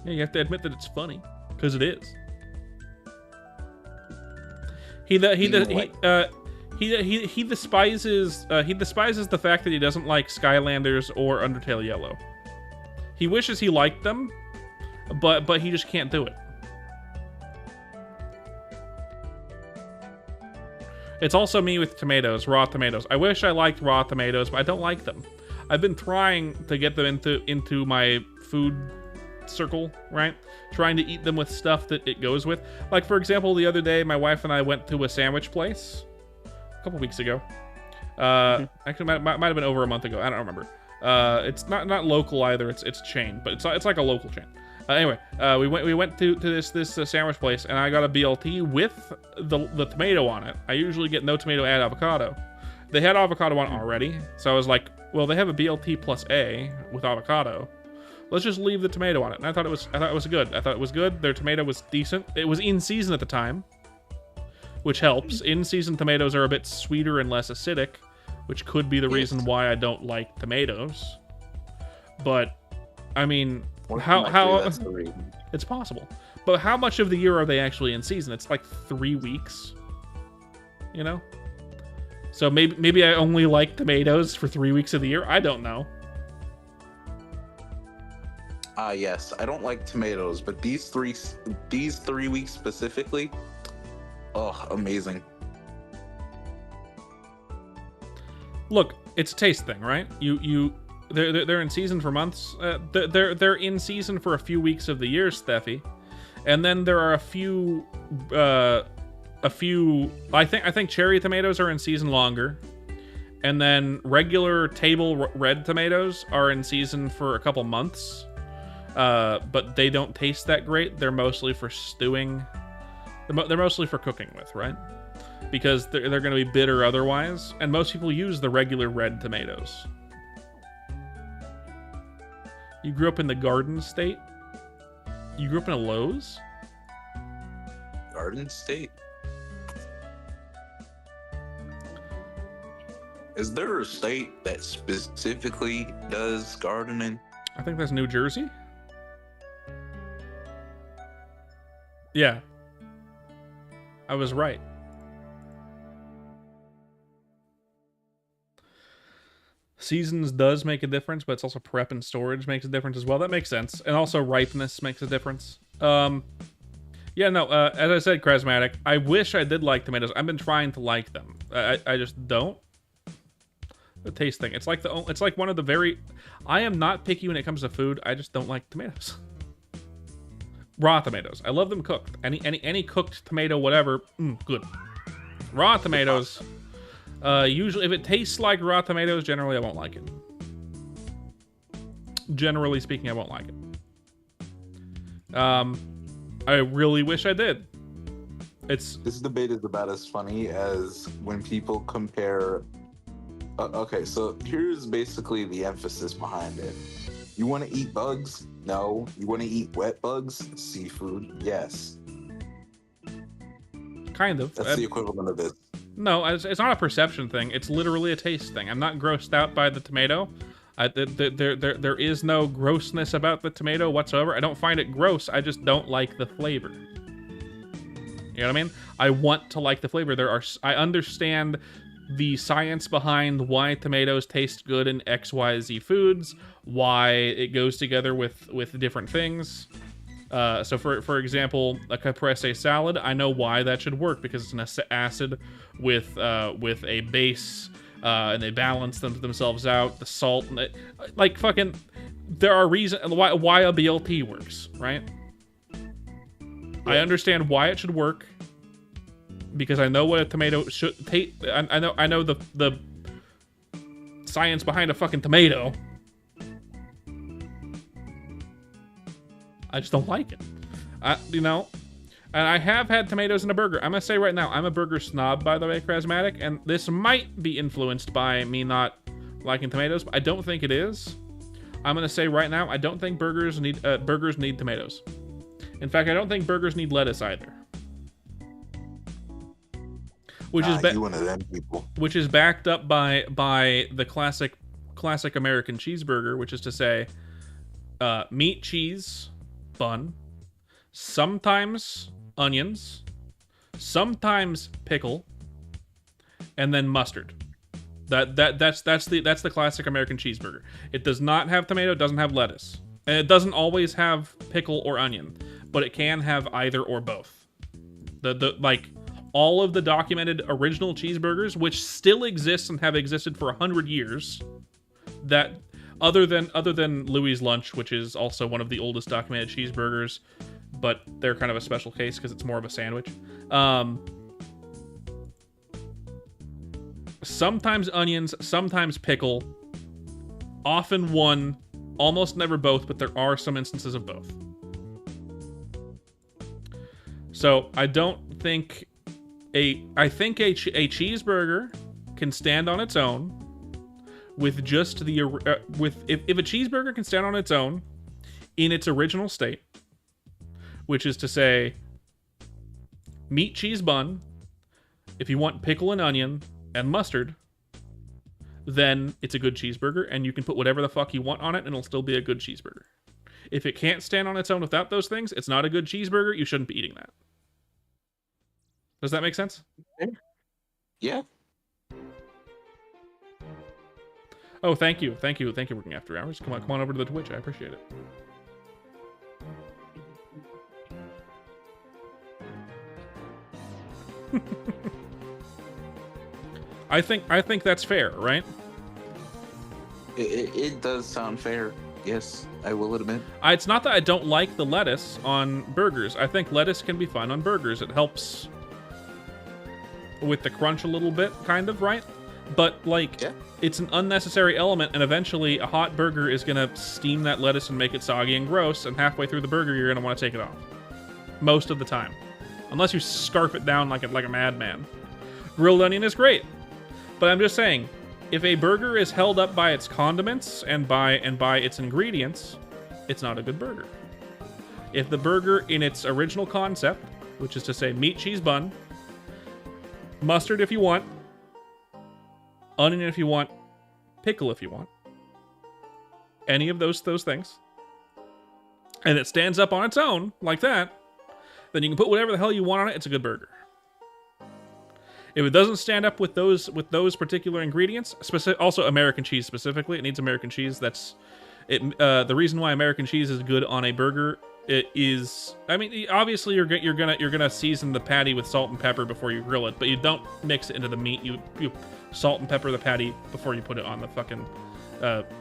Yeah, you have to admit that it's funny, because it is. He despises the fact that he doesn't like Skylanders or Undertale Yellow. He wishes he liked them, but he just can't do it. It's also me with tomatoes, raw tomatoes. I wish I liked raw tomatoes, but I don't like them. I've been trying to get them into my food circle, right? Trying to eat them with stuff that it goes with. Like, for example, the other day, my wife and I went to a sandwich place a couple weeks ago. Actually, might have been over a month ago. I don't remember. It's not local either. It's chain, but it's like a local chain. Anyway, we went to this sandwich place, and I got a BLT with the tomato on it. I usually get no tomato, add avocado. They had avocado on it already, so I was like, well, they have a BLT plus A with avocado. Let's just leave the tomato on it. And I thought it was good. I thought it was good. Their tomato was decent. It was in season at the time, which helps. In season tomatoes are a bit sweeter and less acidic, which could be the reason why I don't like tomatoes. But I mean, how it's possible. But how much of the year are they actually in season? It's like 3 weeks. You know? So maybe I only like tomatoes for 3 weeks of the year. I don't know. Yes, I don't like tomatoes, but these 3 weeks specifically, oh, amazing. Look, it's a taste thing, right? They're in season for months. They're in season for a few weeks of the year, Steffi, and then there are a few. I think cherry tomatoes are in season longer, and then regular table red tomatoes are in season for a couple months. But they don't taste that great. They're mostly for stewing. They're mostly for cooking with, right? Because they're going to be bitter otherwise, and most people use the regular red tomatoes. You grew up in the Garden State? You grew up in a Lowe's? Garden State? Is there a state that specifically does gardening? I think that's New Jersey. Yeah. I was right. Seasons does make a difference, but it's also prep and storage makes a difference as well. That makes sense. And also ripeness makes a difference. Yeah, no, as I said, Krasmatic, I wish I did like tomatoes. I've been trying to like them. I just don't. a taste thing. It's like it's like one of the very. I am not picky when it comes to food. I just don't like tomatoes. Raw tomatoes. I love them cooked. Any cooked tomato, whatever, good. Raw tomatoes. Usually, if it tastes like raw tomatoes, generally I won't like it. Generally speaking, I won't like it. I really wish I did. This debate is about as funny as when people compare. Okay, so here's basically the emphasis behind it. You want to eat bugs? No. You want to eat wet bugs? Seafood? Yes. Kind of. That's the equivalent of this. No, it's not a perception thing. It's literally a taste thing. I'm not grossed out by the tomato. There is no grossness about the tomato whatsoever. I don't find it gross. I just don't like the flavor. You know what I mean? I want to like the flavor. I understand the science behind why tomatoes taste good in XYZ foods, why it goes together with different things. So for example, a caprese salad, I know why that should work, because it's an acid with a base, and they balance themselves out. The salt, like fucking, there are reasons why a BLT works, right? I understand why it should work, because I know what a tomato should taste. I know the science behind a fucking tomato. I just don't like it. And I have had tomatoes in a burger. I'm gonna say right now, I'm a burger snob, by the way, Charismatic, and this might be influenced by me not liking tomatoes, but I don't think it is. I'm gonna say right now, I don't think burgers need tomatoes. In fact, I don't think burgers need lettuce either. Which is one of them people. Which is backed up by the classic American cheeseburger, which is to say, meat, cheese, bun, sometimes onions, sometimes pickle, and then mustard. That's the classic American cheeseburger. It does not have tomato, it doesn't have lettuce. And it doesn't always have pickle or onion, but it can have either or both. Like all of the documented original cheeseburgers, which still exist and have existed for 100 years, that other than Louis' Lunch, which is also one of the oldest documented cheeseburgers, but they're kind of a special case because it's more of a sandwich. Sometimes onions, sometimes pickle, often one, almost never both, but there are some instances of both. So I don't think I think a cheeseburger can stand on its own with just the if a cheeseburger can stand on its own in its original state, which is to say meat, cheese, bun, if you want pickle and onion and mustard, then it's a good cheeseburger, and you can put whatever the fuck you want on it and it'll still be a good cheeseburger. If it can't stand on its own without those things, it's not a good cheeseburger. You shouldn't be eating that. Does that make sense? Yeah. Oh, thank you, working after hours. Come on over to the Twitch. I appreciate it. I think that's fair, right? It does sound fair. Yes, I will admit. It's not that I don't like the lettuce on burgers. I think lettuce can be fun on burgers. It helps with the crunch a little bit, kind of, right? But, like, yeah, it's an unnecessary element, and eventually a hot burger is going to steam that lettuce and make it soggy and gross, and halfway through the burger, you're going to want to take it off. Most of the time. Unless you scarf it down like a madman. Grilled onion is great. But I'm just saying, if a burger is held up by its condiments and by its ingredients, it's not a good burger. If the burger in its original concept, which is to say meat, cheese, bun, mustard if you want, onion if you want, pickle if you want, any of those things, and it stands up on its own like that, then you can put whatever the hell you want on it. It's a good burger. If it doesn't stand up with those particular ingredients, also American cheese specifically, it needs American cheese. That's it. The reason why American cheese is good on a burger it is. I mean, obviously you're gonna season the patty with salt and pepper before you grill it, but you don't mix it into the meat. You salt and pepper the patty before you put it on the fucking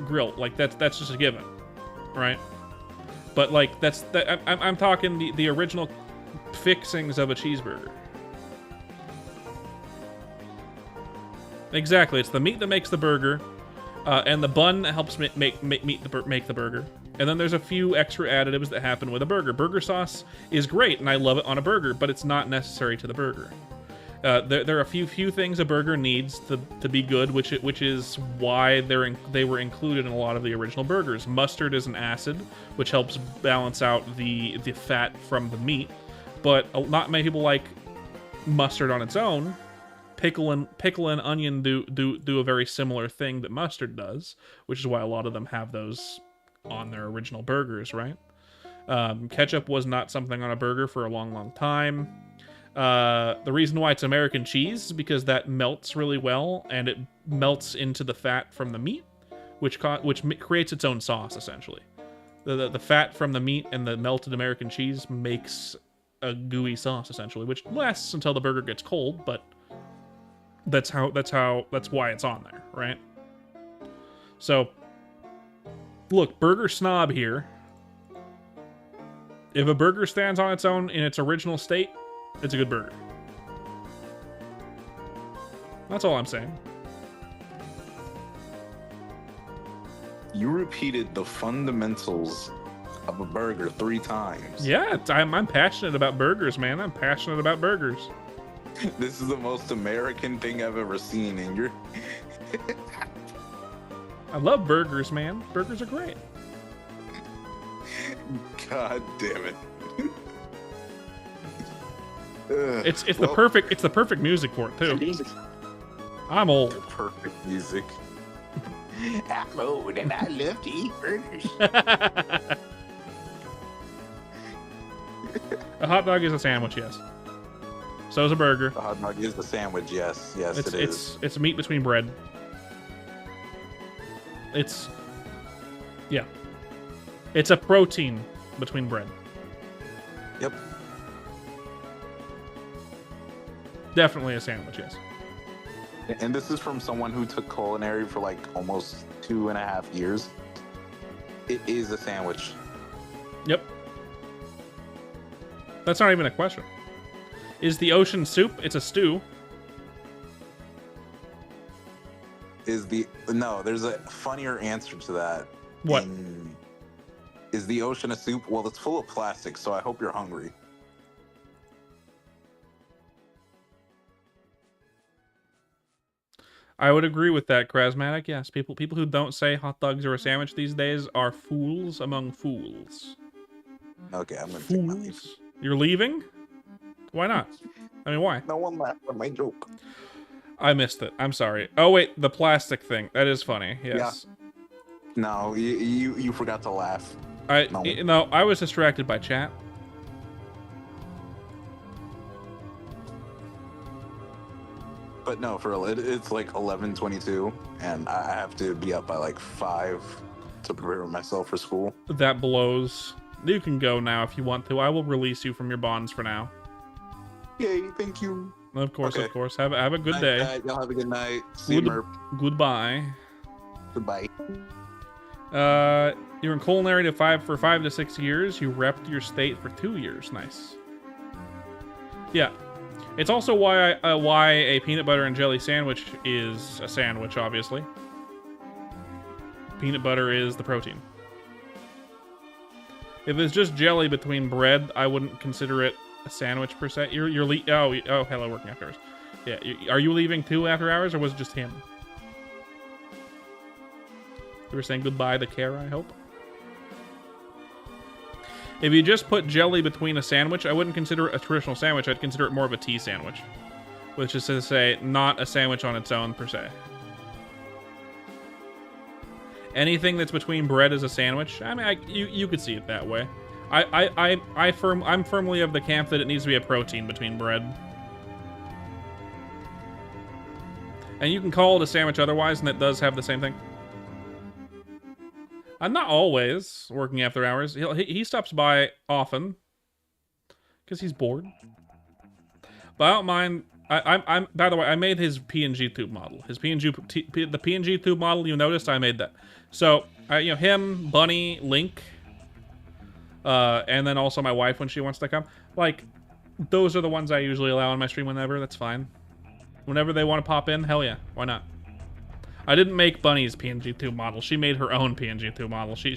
grill. Like that's just a given, right? But like I'm talking the original fixings of a cheeseburger. Exactly, it's the meat that makes the burger, and the bun that helps make the burger. And then there's a few extra additives that happen with a burger. Burger sauce is great, and I love it on a burger, but it's not necessary to the burger. There are a few things a burger needs to be good, which is why they were included in a lot of the original burgers. Mustard is an acid, which helps balance out the fat from the meat, but not many people like mustard on its own. Pickle and onion do a very similar thing that mustard does, which is why a lot of them have those on their original burgers, right? Ketchup was not something on a burger for a long time. The reason why it's American cheese is because that melts really well, and it melts into the fat from the meat, which creates its own sauce, essentially. The fat from the meat and the melted American cheese makes a gooey sauce, essentially, which lasts until the burger gets cold, but that's why it's on there, right? So, look, burger snob here. If a burger stands on its own in its original state, it's a good burger. That's all I'm saying. You repeated the fundamentals of a burger 3 times. Yeah, I'm passionate about burgers, man. I'm passionate about burgers. This is the most American thing I've ever seen, and you're... I love burgers, man. Burgers are great. God damn it. It's the perfect music for it too. I'm old. Perfect music. I'm old and I love to eat burgers. A hot dog is a sandwich, yes. So is a burger. The hot dog is the sandwich, yes. Yes, it is. It's meat between bread. It's a protein between bread. Yep. Definitely a sandwich, yes. And this is from someone who took culinary for like almost 2.5 years. It is a sandwich. Yep. That's not even a question. Is the ocean soup? It's a stew. No, there's a funnier answer to that. What? Is the ocean a soup? Well, it's full of plastic, so I hope you're hungry. I would agree with that, Krasmatic. Yes, people who don't say hot dogs are a sandwich these days are fools among fools. Okay, I'm gonna take my leave. Fools. You're leaving? Why not? I mean, why? No one laughed at my joke. I missed it. I'm sorry. Oh wait, the plastic thing. That is funny. Yes. Yeah. No, you forgot to laugh. No, I was distracted by chat. But no, for real, it's like 11:22, and I have to be up by like 5 to prepare myself for school. That blows. You can go now if you want to. I will release you from your bonds for now. Yay, thank you. Of course, Okay. of course. Have a good Night, day. night. Y'all have a good night. See you, Merp. Goodbye. Goodbye. You're in culinary for 5 to 6 years. You repped your state for 2 years. Nice. Yeah. It's also why a peanut butter and jelly sandwich is a sandwich, obviously. Peanut butter is the protein. If it's just jelly between bread, I wouldn't consider it a sandwich per se. Oh, hello, working after hours. Yeah, are you leaving too after hours, or was it just him? You were saying goodbye to Kara, I hope. If you just put jelly between a sandwich, I wouldn't consider it a traditional sandwich. I'd consider it more of a tea sandwich, which is to say, not a sandwich on its own per se. Anything that's between bread is a sandwich. I mean, you could see it that way. I'm firmly of the camp that it needs to be a protein between bread. And you can call it a sandwich otherwise, and it does have the same thing. I'm not always working after hours. He stops by often because he's bored. But I don't mind. I'm by the way, I made his PNG tube model. His the PNG tube model. You noticed I made that. So you know, him, Bunny, Link, and then also my wife when she wants to come. Like, those are the ones I usually allow on my stream whenever. That's fine. Whenever they want to pop in, hell yeah, why not? I didn't make Bunny's PNG tube model. She made her own PNG tube model. She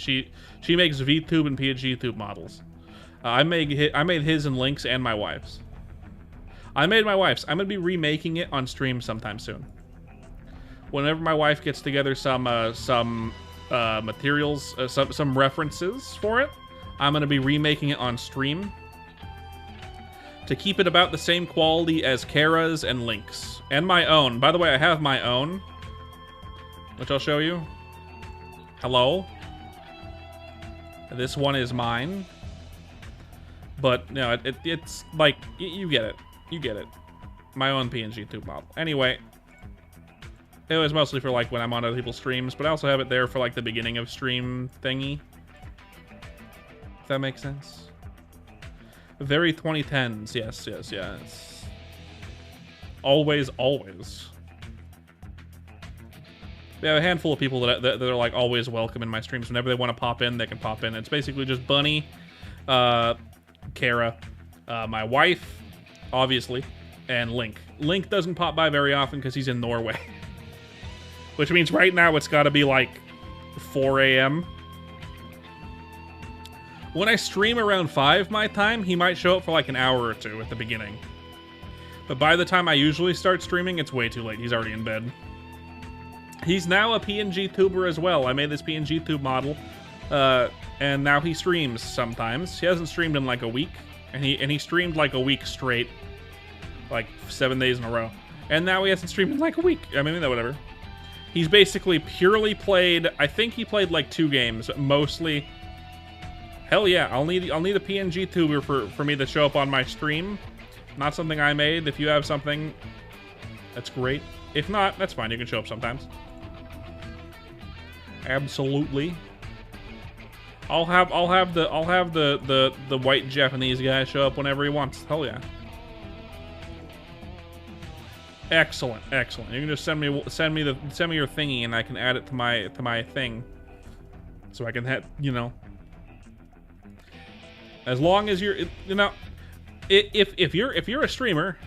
makes VTube and PNG tube models. I made his and Link's and my wife's. I made my wife's. I'm gonna be remaking it on stream sometime soon. Whenever my wife gets together some materials, some references for it, I'm gonna be remaking it on stream to keep it about the same quality as Kara's and Link's and my own. By the way, I have my own, which I'll show you. Hello. This one is mine. But no, it's like you get it. You get it. My own PNG tube model. Anyway, it was mostly for like when I'm on other people's streams, but I also have it there for like the beginning of stream thingy. If that makes sense. Very 2010s. Yes. Always. We have a handful of people that are like always welcome in my streams. Whenever they want to pop in, they can pop in. It's basically just Bunny, Kara, my wife, obviously, and Link. Link doesn't pop by very often because he's in Norway. Which means right now it's got to be like 4 a.m. When I stream around 5 my time, he might show up for like an hour or two at the beginning. But by the time I usually start streaming, it's way too late. He's already in bed. He's now a PNG tuber as well. I made this PNG tube model, and now he streams sometimes. He hasn't streamed in like a week, and he streamed like a week straight, like 7 days in a row. And now he hasn't streamed in like a week. I mean, whatever. He's basically purely played. I think he played like 2 games, mostly. Hell yeah, I'll need a PNG tuber for me to show up on my stream. Not something I made. If you have something, that's great. If not, that's fine. You can show up sometimes. Absolutely. I'll have the white Japanese guy show up whenever he wants. Hell yeah. Excellent. You can just send me your thingy and I can add it to my thing. So I can have, you know. As long as you're, you know, if you're a streamer,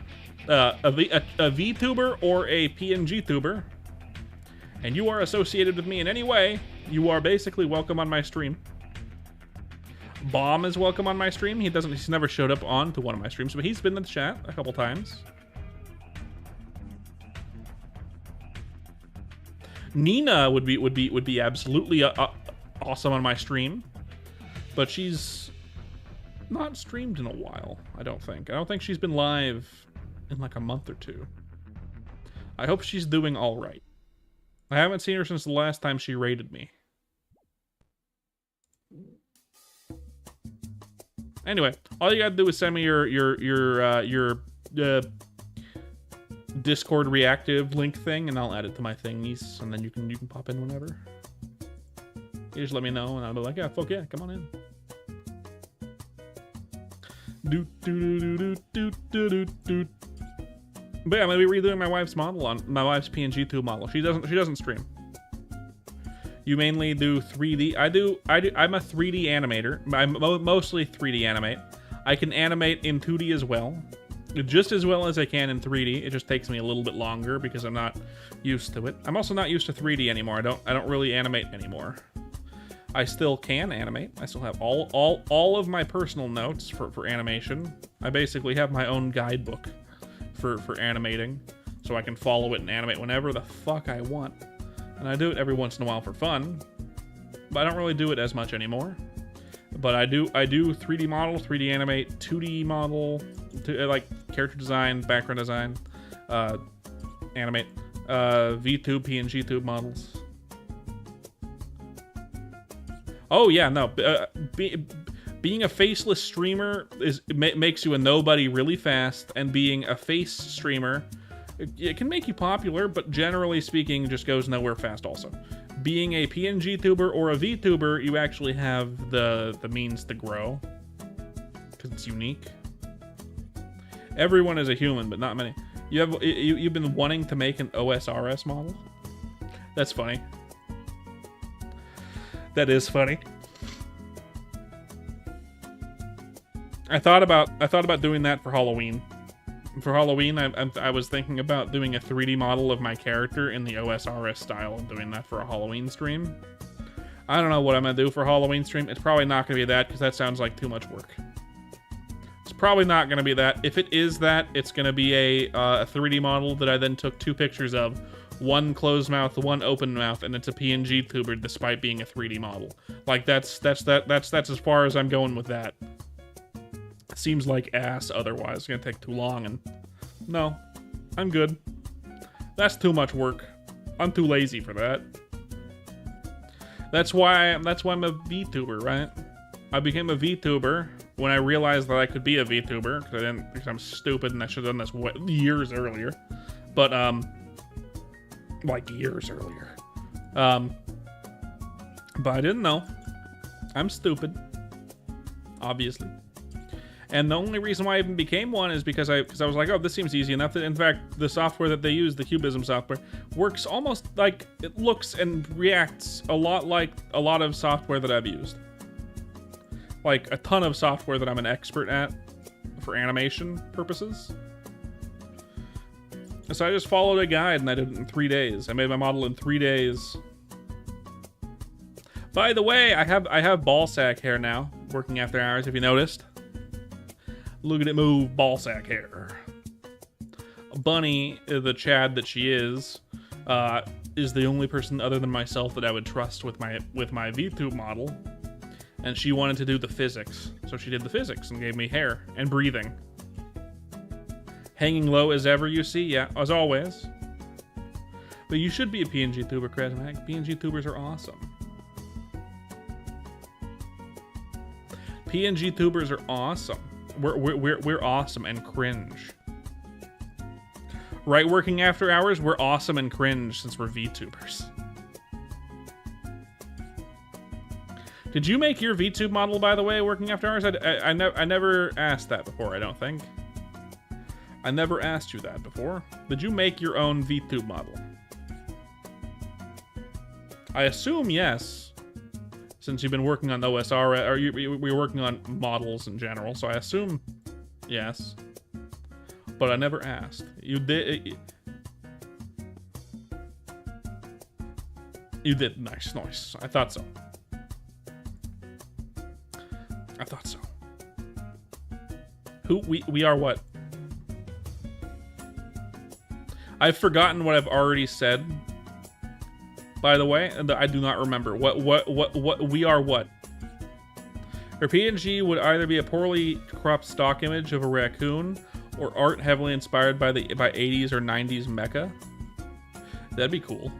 a VTuber or a PNG tuber, and you are associated with me in any way, you are basically welcome on my stream. Bomb is welcome on my stream. He's never showed up on to one of my streams, but he's been in the chat a couple times. Nina would be absolutely awesome on my stream, but she's not streamed in a while. I don't think she's been live in like a month or 2. I hope she's doing all right. I haven't seen her since the last time she raided me. Anyway, all you gotta do is send me your Discord reactive link thing, and I'll add it to my thingies, and then you can pop in whenever. You just let me know, and I'll be like, yeah, fuck yeah, come on in. But yeah, I'm gonna be redoing my wife's model on my wife's PNG tube model. She doesn't stream. You mainly do 3D. I'm a 3D animator. I mostly 3D animate. I can animate in 2D as well, just as well as I can in 3D. It just takes me a little bit longer because I'm not used to it. I'm also not used to 3D anymore. I don't really animate anymore. I still can animate. I still have all of my personal notes for animation. I basically have my own guidebook for animating, so I can follow it and animate whenever the fuck I want. And I do it every once in a while for fun, but I don't really do it as much anymore. But I do 3D model, 3D animate, 2D model, like character design, background design, animate, VTube, PNG tube models. Oh yeah, no. Being a faceless streamer makes you a nobody really fast, and being a face streamer It can make you popular, but generally speaking, just goes nowhere fast also. Being a PNG tuber or a VTuber, you actually have the means to grow. Because it's unique. Everyone is a human, but not many. You've been wanting to make an OSRS model? That's funny. That is funny. I thought about doing that for Halloween. For Halloween, I was thinking about doing a 3D model of my character in the OSRS style and doing that for a Halloween stream. I don't know what I'm gonna do for a Halloween stream. It's probably not gonna be that because that sounds like too much work. It's probably not gonna be that. If it is that, it's gonna be a 3D model that I then took 2 pictures of. One closed mouth, one open mouth, and it's a PNG tuber despite being a 3D model. Like that's as far as I'm going with that. Seems like ass otherwise. It's gonna take too long, and no, I'm good. That's too much work. I'm too lazy for that. That's why I'm a VTuber, right? I became a VTuber when I realized that I could be a VTuber because I'm stupid and I should have done this years earlier. But like years earlier. But I didn't know. I'm stupid, obviously. And the only reason why I even became one is because I was like, oh, this seems easy enough. In fact, the software that they use, the Cubism software, works almost like it looks and reacts a lot like a lot of software that I've used. Like a ton of software that I'm an expert at for animation purposes. So I just followed a guide and I did it in 3 days. I made my model in 3 days. By the way, I have ball sack hair now, working after hours, if you noticed. Look at it move, ball sack hair. Bunny, the Chad that she is the only person other than myself that I would trust with my VTube model. And she wanted to do the physics. So she did the physics and gave me hair and breathing. Hanging low as ever, you see? Yeah, as always. But you should be a PNG tuber, Kresmag. PNG tubers are awesome. PNG tubers are awesome. We're awesome and cringe. Right, working after hours, we're awesome and cringe since we're VTubers. Did you make your VTube model, by the way, working after hours? I never asked that before, I don't think. I never asked you that before. Did you make your own VTube model? I assume yes. Since you've been working on OSR, or we were working on models in general, so I assume yes. But I never asked. You did. You did. Nice, nice. I thought so. I thought so. Who we are what? I've forgotten what I've already said. By the way, I do not remember. What we are what? Her PNG would either be a poorly cropped stock image of a raccoon or art heavily inspired by 80s or 90s mecha. That'd be cool.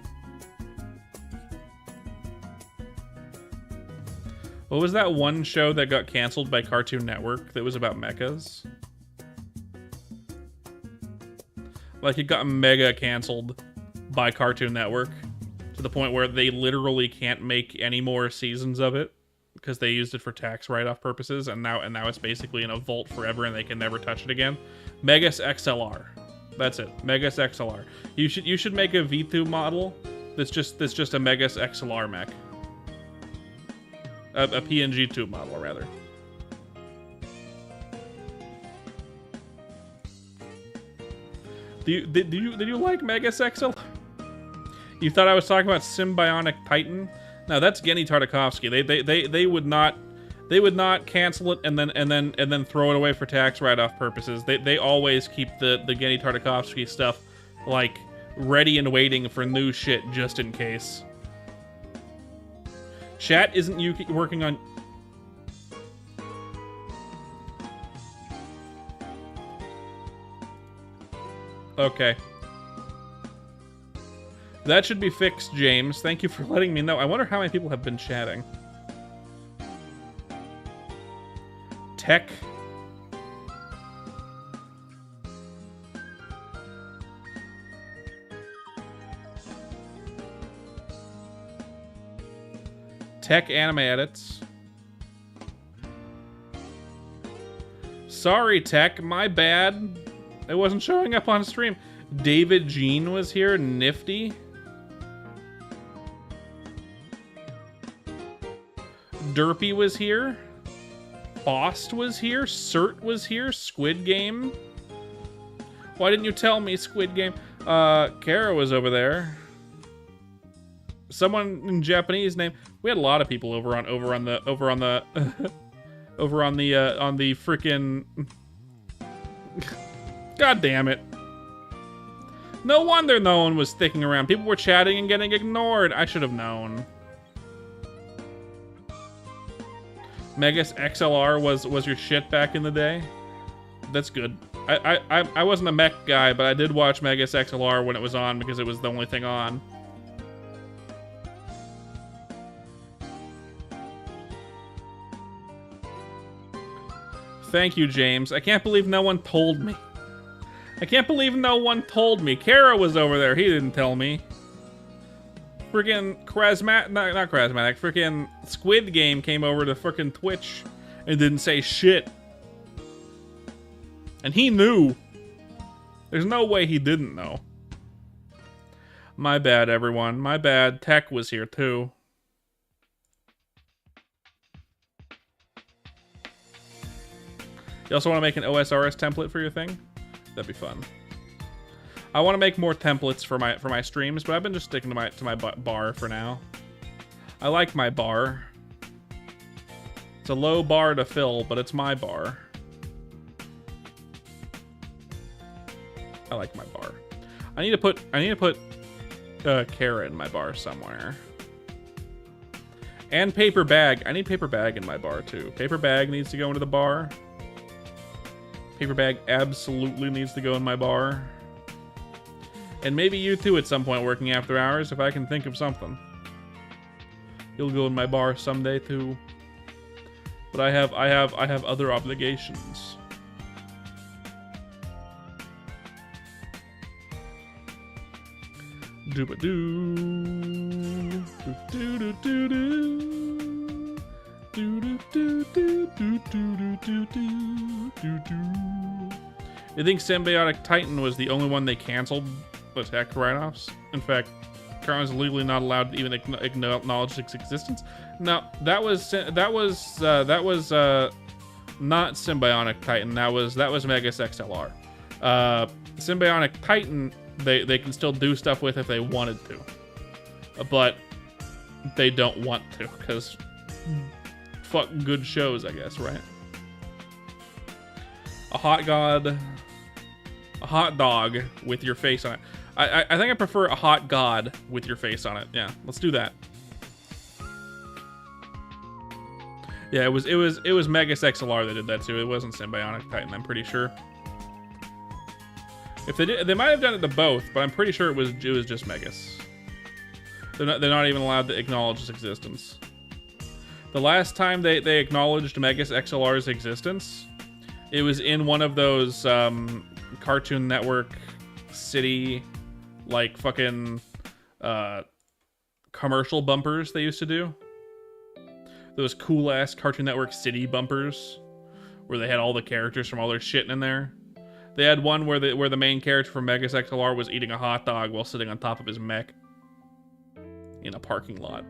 What was that one show that got canceled by Cartoon Network that was about mechas? Like, it got mega canceled by Cartoon Network to the point where they literally can't make any more seasons of it because they used it for tax write-off purposes, and now it's basically in a vault forever and they can never touch it again. Megas XLR. That's it. Megas XLR. You should make a VTube model that's just a Megas XLR mech. A PNG tube model, rather. Did you like Megas XLR? You thought I was talking about Symbionic Titan? No, that's Genny Tartakovsky. They would not cancel it and then throw it away for tax write-off purposes. They always keep the Genny Tartakovsky stuff like ready and waiting for new shit just in case. Chat, isn't you working on? Okay. That should be fixed, James. Thank you for letting me know. I wonder how many people have been chatting. Tech. Tech Anime Edits. Sorry, Tech, my bad. It wasn't showing up on stream. David Jean was here. Nifty. Derpy was here. Bost was here. Cert was here. Squid Game. Why didn't you tell me, Squid Game? Kara was over there. Someone in Japanese name. We had a lot of people over on the freaking. God damn it. No wonder no one was sticking around. People were chatting and getting ignored. I should have known. Megas XLR was your shit back in the day. That's good. I wasn't a mech guy, but I did watch Megas XLR when it was on because it was the only thing on. Thank you, James. I can't believe no one told me. I can't believe no one told me. Kara was over there. He didn't tell me. Freaking not Charismatic. Freaking Squid Game came over to freaking Twitch and didn't say shit. And he knew. There's no way he didn't know. My bad, everyone. My bad. Tech was here, too. You also want to make an OSRS template for your thing? That'd be fun. I want to make more templates for my streams, but I've been just sticking to my bar for now. I like my bar. It's a low bar to fill, but it's my bar. I like my bar. I need to put Kara in my bar somewhere. And paper bag. I need paper bag in my bar too. Paper bag needs to go into the bar. Paper bag absolutely needs to go in my bar. And maybe you too at some point working after hours if I can think of something. You'll go in my bar someday too. But I have other obligations. Dooba-doo. Doo-doo-doo-doo. You think Symbiotic Titan was the only one they canceled the tech write-offs? In fact, Karen was legally not allowed to even acknowledge its existence. No, that was not Symbiotic Titan. That was Megas XLR. Symbiotic Titan, they can still do stuff with if they wanted to, but they don't want to because fuck good shows, I guess, right? A hot dog with your face on it. I think I prefer a hot god with your face on it. Yeah, let's do that. Yeah, it was Megas XLR that did that too. It wasn't Symbiotic Titan, I'm pretty sure. If they did, they might have done it to both, but I'm pretty sure it was just Megas. They're not even allowed to acknowledge its existence. The last time they acknowledged Megas XLR's existence, it was in one of those Cartoon Network City, like fucking commercial bumpers they used to do. Those cool ass Cartoon Network City bumpers, where they had all the characters from all their shit in there. They had one where the main character from Megas XLR was eating a hot dog while sitting on top of his mech in a parking lot.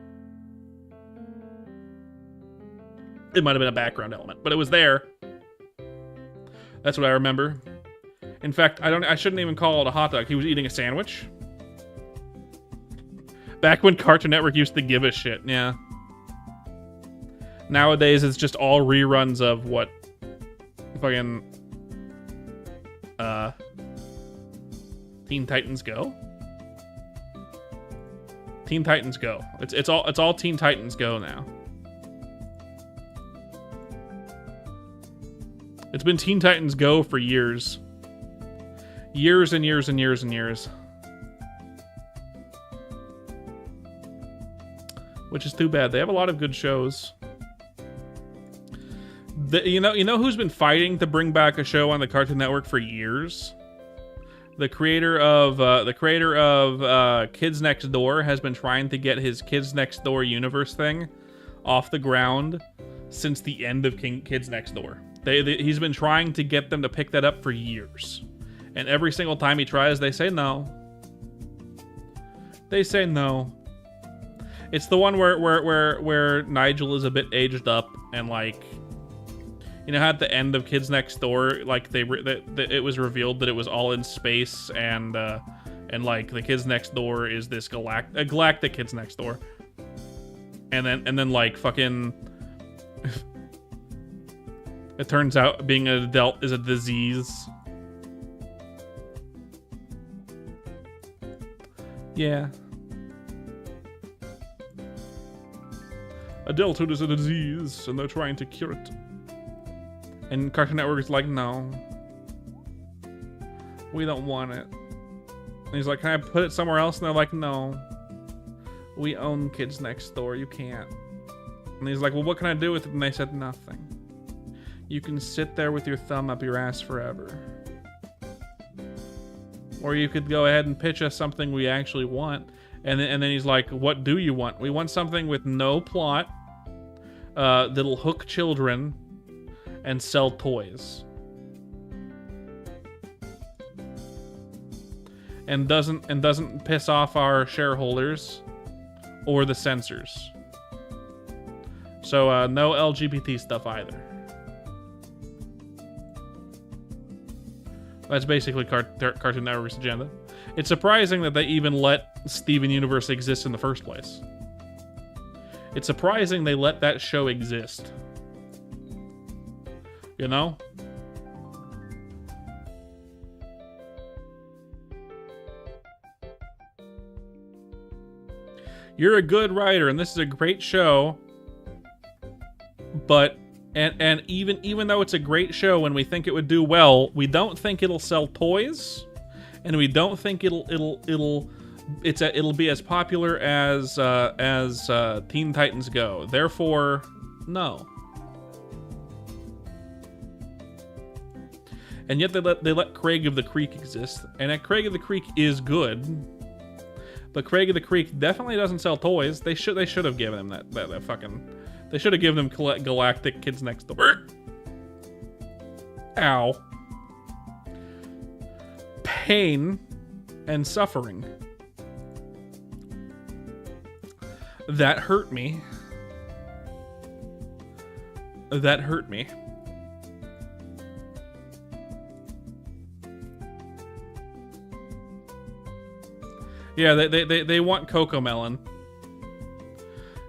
It might have been a background element, but it was there. That's what I remember. In fact, I shouldn't even call it a hot dog. He was eating a sandwich. Back when Cartoon Network used to give a shit, yeah. Nowadays, it's just all reruns of what fucking Teen Titans Go. Teen Titans Go. It's all Teen Titans Go now. It's been Teen Titans Go for years. Years and years and years and years. Which is too bad. They have a lot of good shows. You know who's been fighting to bring back a show on the Cartoon Network for years? The creator of Kids Next Door has been trying to get his Kids Next Door universe thing off the ground since the end of Kids Next Door. He's been trying to get them to pick that up for years. And every single time he tries, they say no. They say no. It's the one where Nigel is a bit aged up and like, you know how at the end of Kids Next Door, like it was revealed that it was all in space and like the Kids Next Door is this galactic Kids Next Door. And then like fucking it turns out being an adult is a disease. Yeah. Adulthood is a disease, and they're trying to cure it. And Cartoon Network is like, no. We don't want it. And he's like, can I put it somewhere else? And they're like, no. We own Kids Next Door, you can't. And he's like, well, what can I do with it? And they said, nothing. You can sit there with your thumb up your ass forever. Or you could go ahead and pitch us something we actually want. And then he's like, what do you want? We want something with no plot, that'll hook children and sell toys. And doesn't piss off our shareholders or the censors. So no LGBT stuff either. That's basically Cartoon Network's agenda. It's surprising that they even let Steven Universe exist in the first place. It's surprising they let that show exist. You know? You're a good writer, and this is a great show. But and even though it's a great show and we think it would do well, we don't think it'll sell toys, and we don't think it'll be as popular as Teen Titans Go. Therefore, no. And yet they let Craig of the Creek exist, and Craig of the Creek is good. But Craig of the Creek definitely doesn't sell toys. They should have given him that fucking. They should have given him Galactic Kids Next Door. Ow. Pain and suffering. That hurt me. That hurt me. Yeah, they want Cocomelon.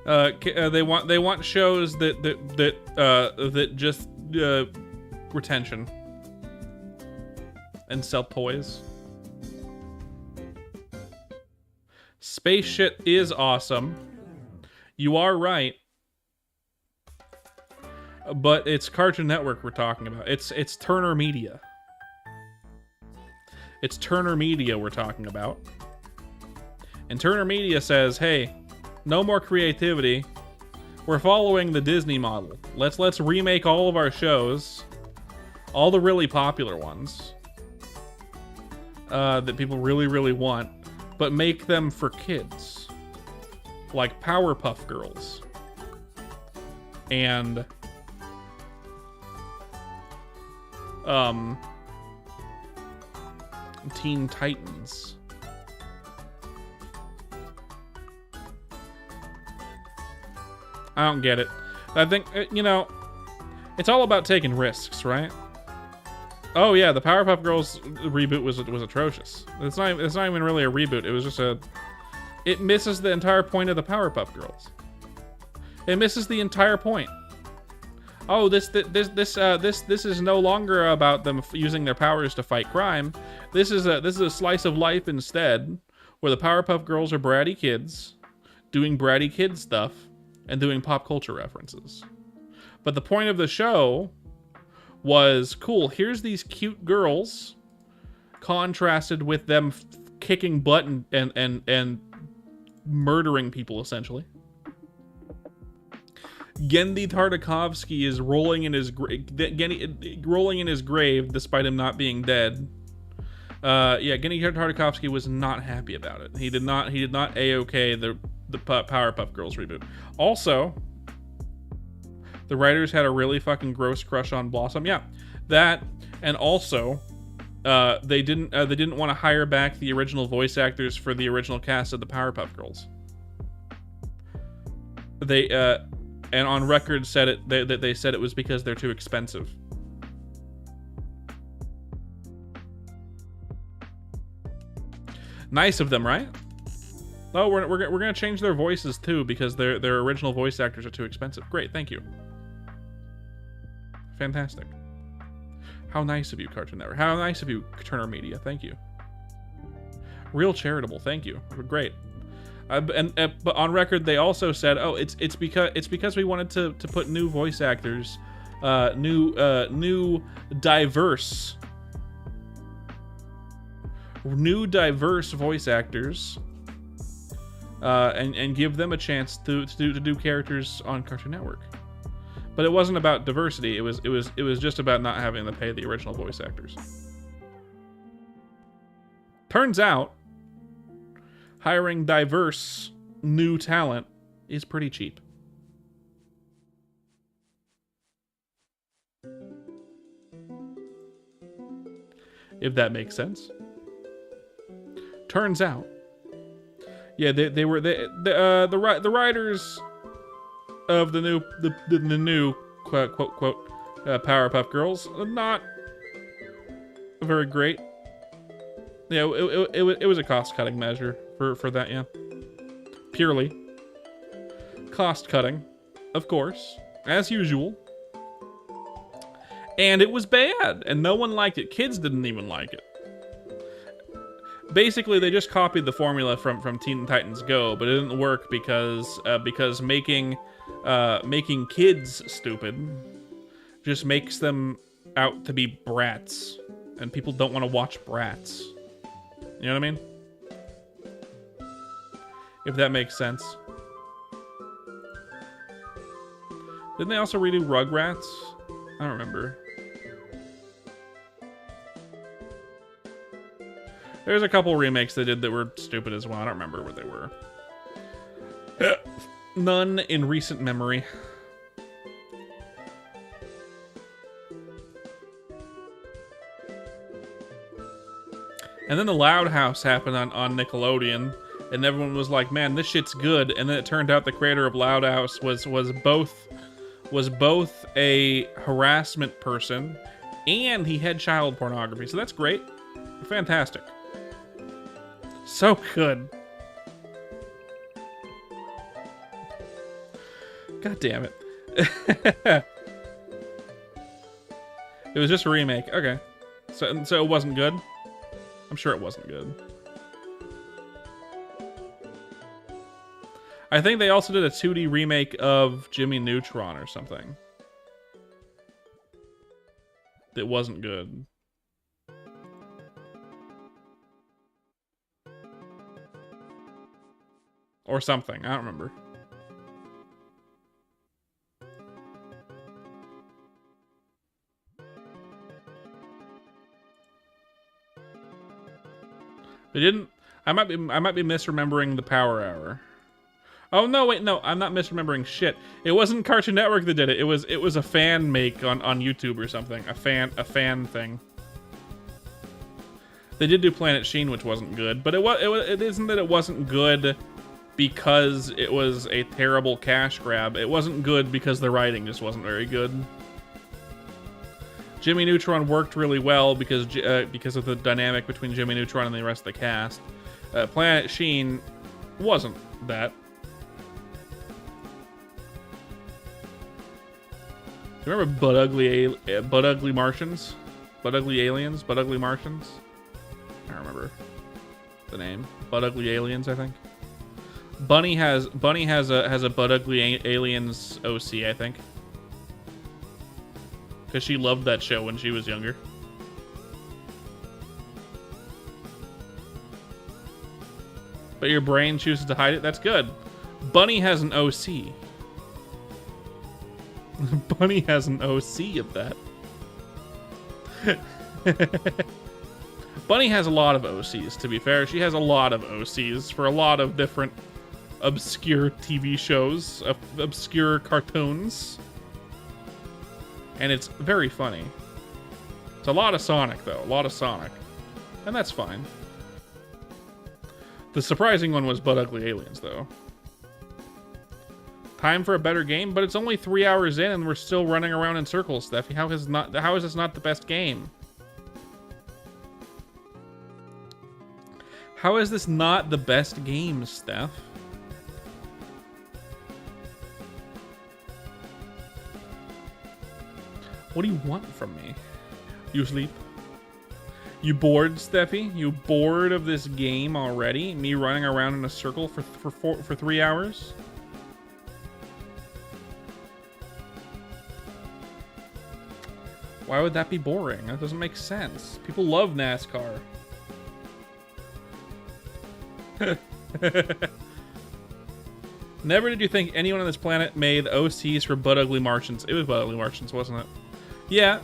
They want shows that just retention and sell toys. Space shit is awesome. You are right. But it's Cartoon Network we're talking about. It's Turner Media. It's Turner Media we're talking about. And Turner Media says, hey, no more creativity. We're following the Disney model. Let's remake all of our shows, all the really popular ones that people really, really want, but make them for kids, like Powerpuff Girls and Teen Titans. I don't get it. I think, you know, it's all about taking risks, right? Oh yeah, the Powerpuff Girls reboot was atrocious. It's not even really a reboot. It was just it misses the entire point of the Powerpuff Girls. It misses the entire point. Oh, this is no longer about them using their powers to fight crime. This is a slice of life instead, where the Powerpuff Girls are bratty kids doing bratty kid stuff and doing pop culture references. But the point of the show was, cool, here's these cute girls contrasted with them kicking butt and murdering people, essentially. Gendy Tartakovsky is rolling in his grave despite him not being dead. Yeah, Gendy Tartakovsky was not happy about it. He did not A-OK the Powerpuff Girls reboot. Also, The writers had a really fucking gross crush on Blossom. Yeah, that, and also, they didn't want to hire back the original voice actors for the original cast of the Powerpuff Girls. They and on record said it that they said it was because they're too expensive. Nice of them, right? Oh, we're gonna change their voices too because their original voice actors are too expensive. Great, thank you. Fantastic. How nice of you, Cartoon Network. How nice of you, Turner Media. Thank you. Real charitable. Thank you. Great. But on record, they also said, "Oh, it's because we wanted to put new voice actors, new diverse voice actors, and give them a chance to do characters on Cartoon Network." But it wasn't about diversity. It was just about not having to pay the original voice actors. Turns out, hiring diverse new talent is pretty cheap. If that makes sense. Turns out, yeah, the writers of the new quote Powerpuff Girls, not very great. Yeah, it was a cost cutting measure for that. Yeah, purely cost cutting, of course, as usual. And it was bad, and no one liked it. Kids didn't even like it. Basically, they just copied the formula from Teen Titans Go, but it didn't work because making kids stupid just makes them out to be brats, and people don't want to watch brats. You know what I mean? If that makes sense. Didn't they also redo Rugrats? I don't remember. There's a couple remakes they did that were stupid as well. I don't remember what they were. None in recent memory. And then the Loud House happened on Nickelodeon, and everyone was like, "Man, this shit's good." And then it turned out the creator of Loud House was both a harassment person, and he had child pornography. So that's great, fantastic. So good. God damn it. It was just a remake. Okay. So it wasn't good? I'm sure it wasn't good. I think they also did a 2D remake of Jimmy Neutron or something. That wasn't good. Or something. I don't remember. They didn't. I might be misremembering the Power Hour. Oh no, wait, no, I'm not misremembering shit. It wasn't Cartoon Network that did it. It was a fan make on YouTube or something. A fan thing. They did do Planet Sheen, which wasn't good, but it isn't that it wasn't good because it was a terrible cash grab. It wasn't good because the writing just wasn't very good. Jimmy Neutron worked really well because of the dynamic between Jimmy Neutron and the rest of the cast. Planet Sheen wasn't that. Do you remember Butt Ugly Martians? Butt Ugly Aliens? Butt Ugly Martians? I don't remember the name. Butt Ugly Aliens, I think. Bunny has a Butt Ugly Aliens OC, I think. Because she loved that show when she was younger. But your brain chooses to hide it? That's good. Bunny has an OC. Bunny has an OC of that. Bunny has a lot of OCs, to be fair. She has a lot of OCs for a lot of different obscure TV shows, obscure cartoons. and it's very funny. It's a lot of Sonic, though. A lot of Sonic. And that's fine. The surprising one was Butt Ugly Aliens, though. Time for a better game, but it's only 3 hours in and we're still running around in circles, Steffi. How is this not the best game? How is this not the best game, Steph? What do you want from me? You sleep? You bored, Steffi? You bored of this game already? Me running around in a circle for 3 hours? Why would that be boring? That doesn't make sense. People love NASCAR. Never did you think anyone on this planet made OCs for Butt Ugly Martians. It was Butt Ugly Martians, wasn't it? Yeah.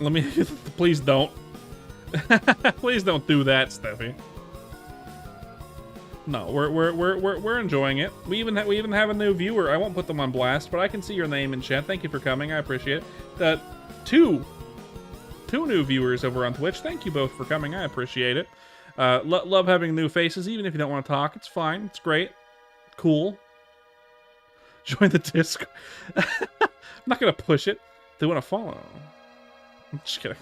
Let me... Please don't. Please don't do that, Steffi. No, we're enjoying it. We even have a new viewer. I won't put them on blast, but I can see your name in chat. Thank you for coming. I appreciate it. Two new viewers over on Twitch. Thank you both for coming. I appreciate it. Love having new faces, even if you don't want to talk. It's fine. It's great. Cool. Join the Discord. I'm not gonna push it. They want to follow. I'm just kidding.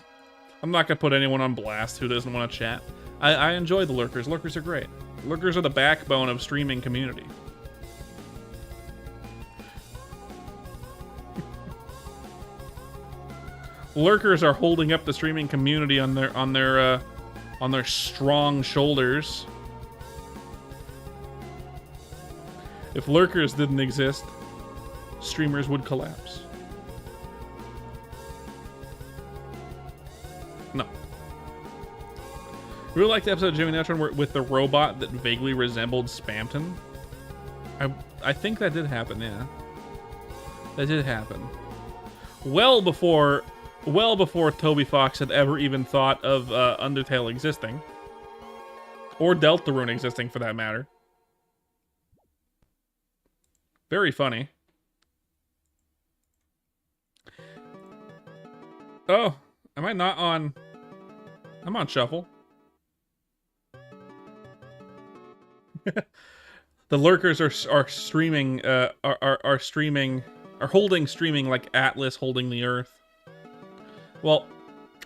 I'm not gonna put anyone on blast who doesn't want to chat. I enjoy the lurkers. Lurkers are great. Lurkers are the backbone of streaming community. Lurkers are holding up the streaming community on their strong shoulders. If lurkers didn't exist, streamers would collapse. No. Really liked the episode of Jimmy Neutron with the robot that vaguely resembled Spamton. I think that did happen, yeah. That did happen. Well before Toby Fox had ever even thought of Undertale existing. Or Deltarune existing, for that matter. Very funny. Oh, am I not on... I'm on shuffle. The lurkers are streaming, are holding streaming like Atlas holding the Earth. Well,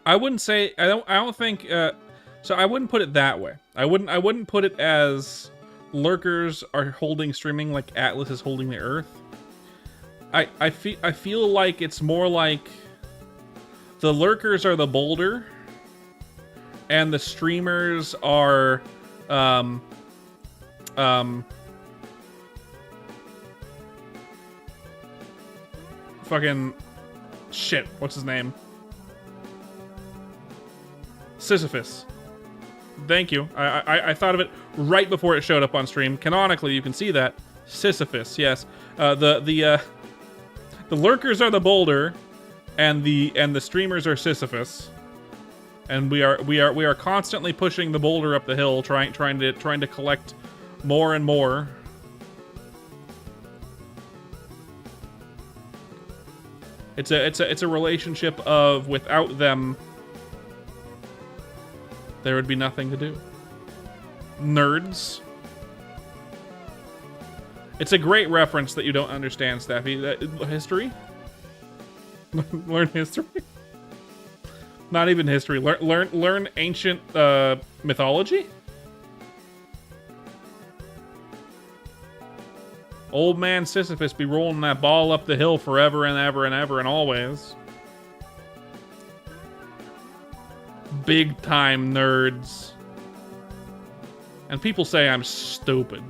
I wouldn't say, I don't think, so I wouldn't put it that way. I wouldn't put it as lurkers are holding streaming like Atlas is holding the Earth. I feel like it's more like the lurkers are the boulder and the streamers are fucking shit, what's his name? Sisyphus. Thank you. I thought of it right before it showed up on stream. Canonically, you can see that. Sisyphus, yes. The lurkers are the boulder, and the streamers are Sisyphus. And we are constantly pushing the boulder up the hill, trying to collect more and more. It's a relationship of without them, there would be nothing to do. Nerds. It's a great reference that you don't understand, Staffy. History? Learn history? Not even history. Learn ancient mythology? Old man Sisyphus be rolling that ball up the hill forever and ever and ever and always. Big time nerds. And people say I'm stupid.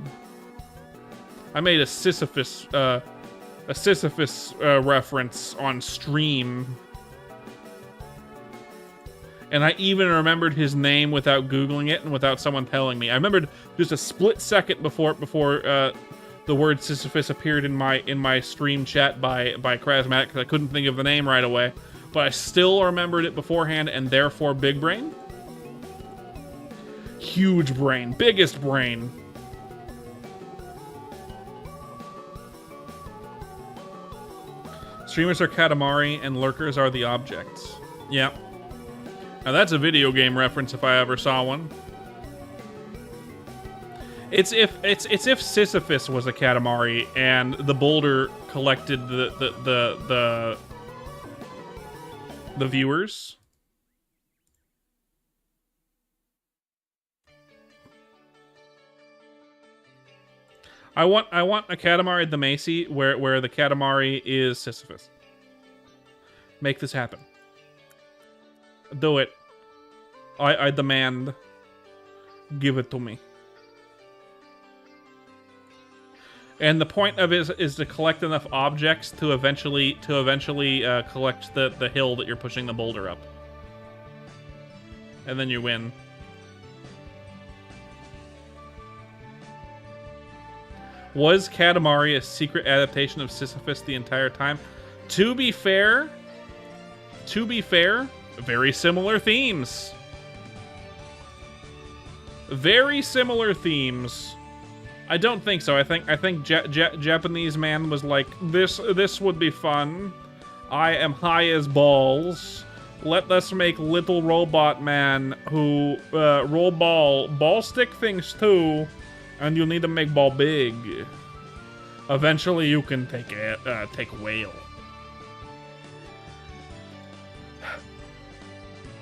I made a Sisyphus reference on stream. And I even remembered his name without Googling it and without someone telling me. I remembered just a split second before the word Sisyphus appeared in my stream chat by Krasmatic because I couldn't think of the name right away. But I still remembered it beforehand, and therefore big brain. Huge brain. Biggest brain. Streamers are Katamari and lurkers are the objects. Yeah. Now that's a video game reference if I ever saw one. It's if Sisyphus was a Katamari and the boulder collected the viewers. I want a Katamari Damacy where the Katamari is Sisyphus. Make this happen. Do it. I demand. Give it to me. And the point of it is to collect enough objects to eventually collect the hill that you're pushing the boulder up. And then you win. Was Katamari a secret adaptation of Sisyphus the entire time? To be fair, very similar themes. Very similar themes. I don't think so. I think Japanese man was like, this would be fun. I am high as balls. Let us make little robot man who roll ball stick things too, and you need to make ball big. Eventually, you can take whale.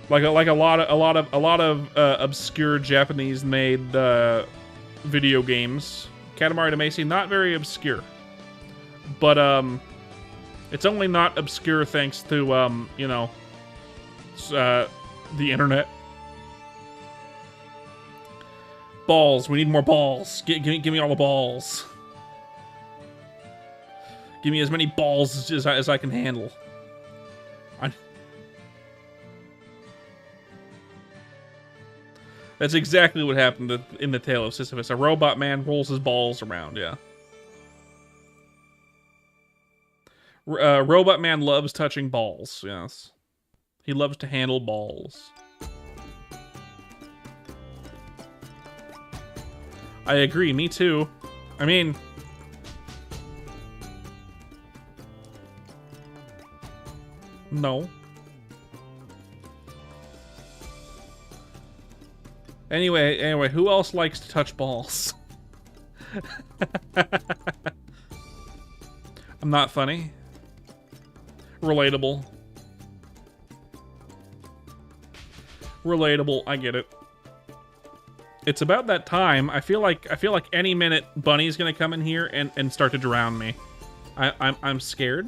Like a lot of obscure Japanese made video games. Katamari Damacy, not very obscure, but it's only not obscure thanks to you know, the internet. Balls. We need more balls. Give me all the balls. Give me as many balls as I can handle. That's exactly what happened in the Tale of Sisyphus. A robot man rolls his balls around, yeah. Robot man loves touching balls, yes. He loves to handle balls. I agree, me too. I mean... No. Anyway, who else likes to touch balls? I'm not funny. Relatable. Relatable, I get it. It's about that time. I feel like any minute Bunny's gonna come in here and start to drown me. I'm scared.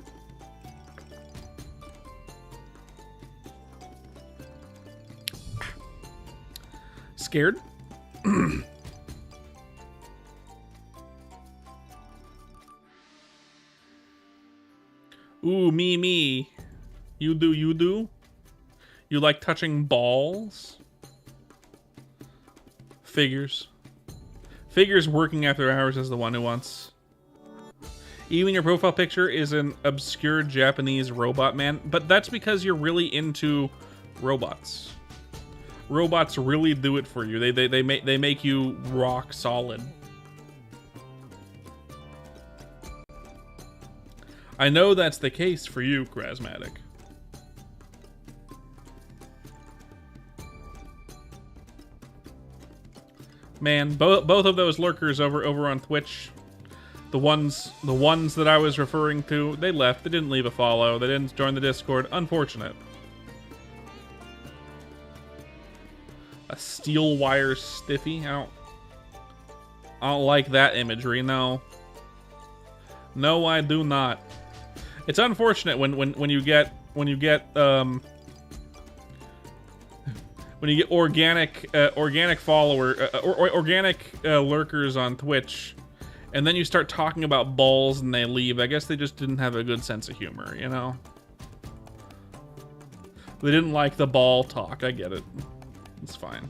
Scared? Ooh, me. You do? You like touching balls? Figures working after hours is the one who wants. Even your profile picture is an obscure Japanese robot man, but that's because you're really into robots. Robots really do it for you. They make you rock solid. I know that's the case for you, Krasmatic. Man, both of those lurkers over on Twitch, the ones that I was referring to, they left. They didn't leave a follow. They didn't join the Discord. Unfortunate. A steel wire stiffy? I don't like that imagery, no. No, I do not. It's unfortunate when you get organic lurkers on Twitch, and then you start talking about balls and they leave. I guess they just didn't have a good sense of humor, you know? They didn't like the ball talk. I get it. It's fine.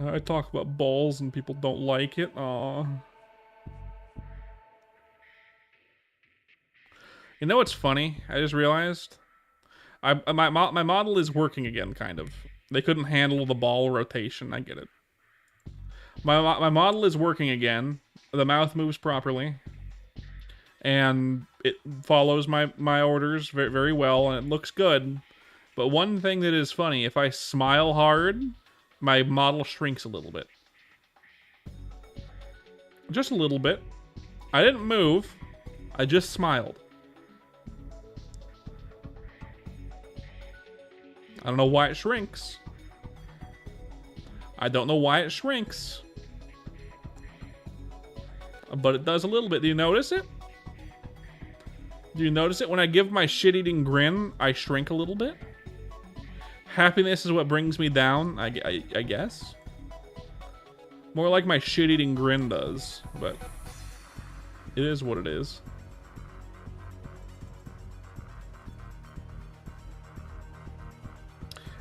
I talk about balls and people don't like it. Aw. You know what's funny? I just realized my model is working again, kind of. They couldn't handle the ball rotation. I get it. My model is working again, The mouth moves properly. And it follows my orders very, very well, and it looks good. But one thing that is funny, if I smile hard, my model shrinks a little bit. Just a little bit. I didn't move. I just smiled. I don't know why it shrinks. I don't know why it shrinks. But it does a little bit. Do you notice it? Do you notice it? When I give my shit-eating grin, I shrink a little bit. Happiness is what brings me down, I guess. More like my shit-eating grin does, but it is what it is.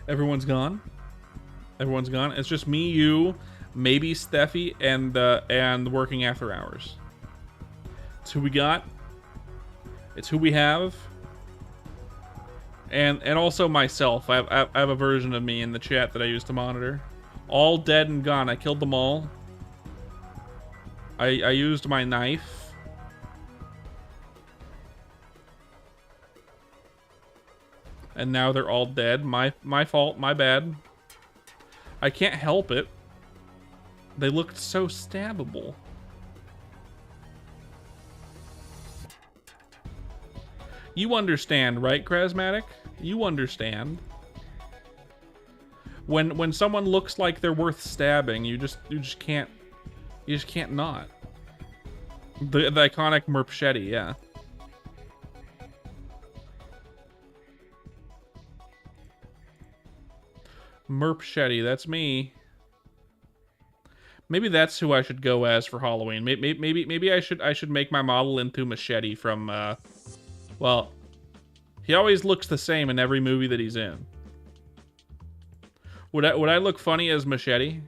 Everyone's gone. Everyone's gone. It's just me, you, maybe Steffi, and working after hours. It's who we got. It's who we have. And also myself. I have a version of me in the chat that I use to monitor. All dead and gone. I killed them all. I used my knife. And now they're all dead. My fault. My bad. I can't help it. They looked so stabbable. You understand, right, Krasmatic? You understand. When someone looks like they're worth stabbing, you just can't not. The iconic Merpchetti, yeah. Merpchetti, that's me. Maybe that's who I should go as for Halloween. Maybe I should make my model into Machete from well, he always looks the same in every movie that he's in. Would I look funny as Machete?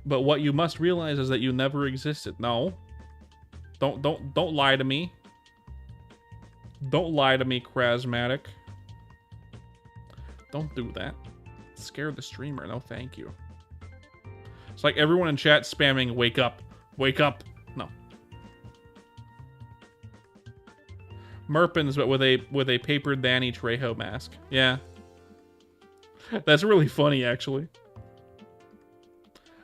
But what you must realize is that you never existed. No. Don't lie to me. Don't lie to me, Krasmatic. Don't do that. Scare the streamer. No, thank you. It's like everyone in chat spamming, wake up. Wake up. No. Merpins, but with a paper Danny Trejo mask. Yeah. That's really funny, actually.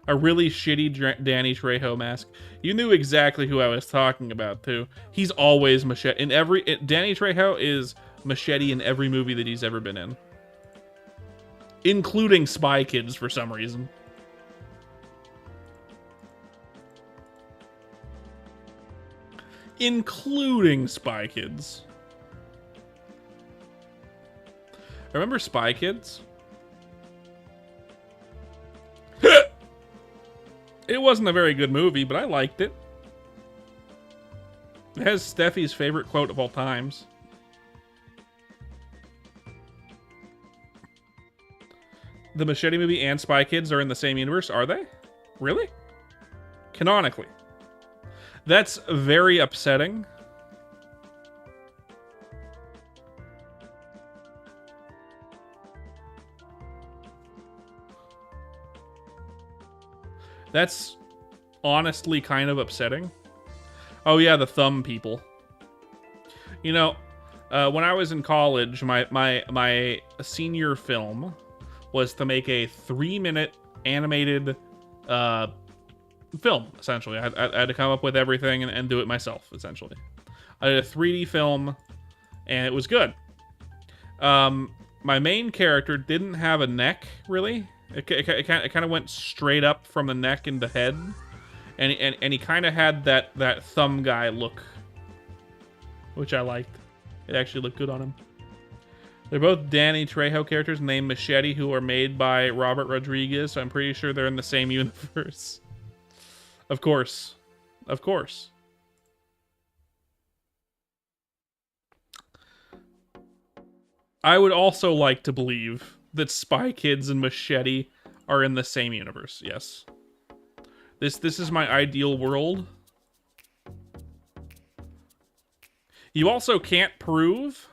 A really shitty Danny Trejo mask. You knew exactly who I was talking about, too. He's always Machete. Danny Trejo is Machete in every movie that he's ever been in. Including Spy Kids, for some reason. Including Spy Kids. Remember Spy Kids? It wasn't a very good movie, but I liked it. It has Steffi's favorite quote of all times. The Machete movie and Spy Kids are in the same universe, are they? Really? Canonically. That's very upsetting. That's honestly kind of upsetting. Oh yeah, the thumb people. You know, when I was in college, my senior film was to make a 3-minute animated film, essentially. I had to come up with everything and do it myself, essentially. I did a 3D film, and it was good. My main character didn't have a neck, really. It kind of went straight up from the neck into head, and he kind of had that thumb guy look, which I liked. It actually looked good on him. They're both Danny Trejo characters named Machete, who are made by Robert Rodriguez, so I'm pretty sure they're in the same universe. Of course. Of course. I would also like to believe that Spy Kids and Machete are in the same universe. Yes. This is my ideal world. You also can't prove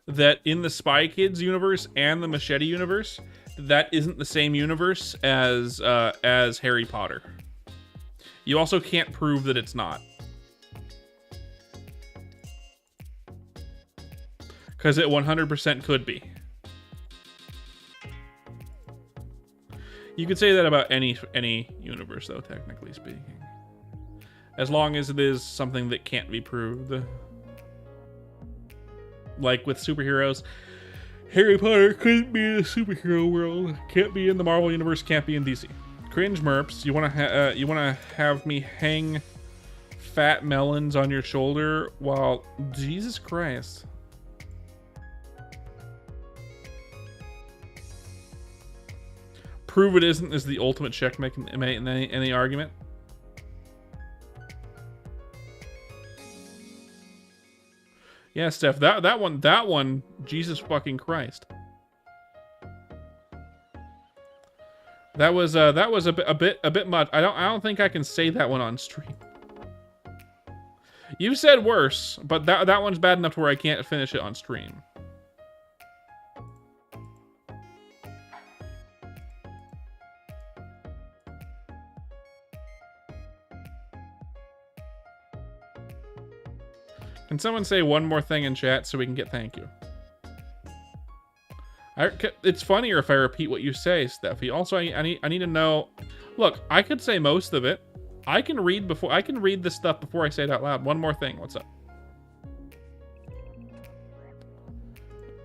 that in the Spy Kids universe and the Machete universe, that isn't the same universe as Harry Potter. You also can't prove that it's not. Because it 100% could be. You could say that about any universe, though, technically speaking. As long as it is something that can't be proved. Like with superheroes, Harry Potter couldn't be in a superhero world. Can't be in the Marvel universe. Can't be in DC. Cringe merps. You wanna have me hang fat melons on your shoulder while Jesus Christ. Prove it isn't is the ultimate checkmate in any argument. Yeah, Steph, that one, Jesus fucking Christ. That was a bit much. I don't think I can say that one on stream. You said worse, but that one's bad enough to where I can't finish it on stream. Can someone say one more thing in chat so we can get thank you? It's funnier if I repeat what you say, Steffi. Also, I need to know. Look, I could say most of it. I can read this stuff before I say it out loud. One more thing. What's up?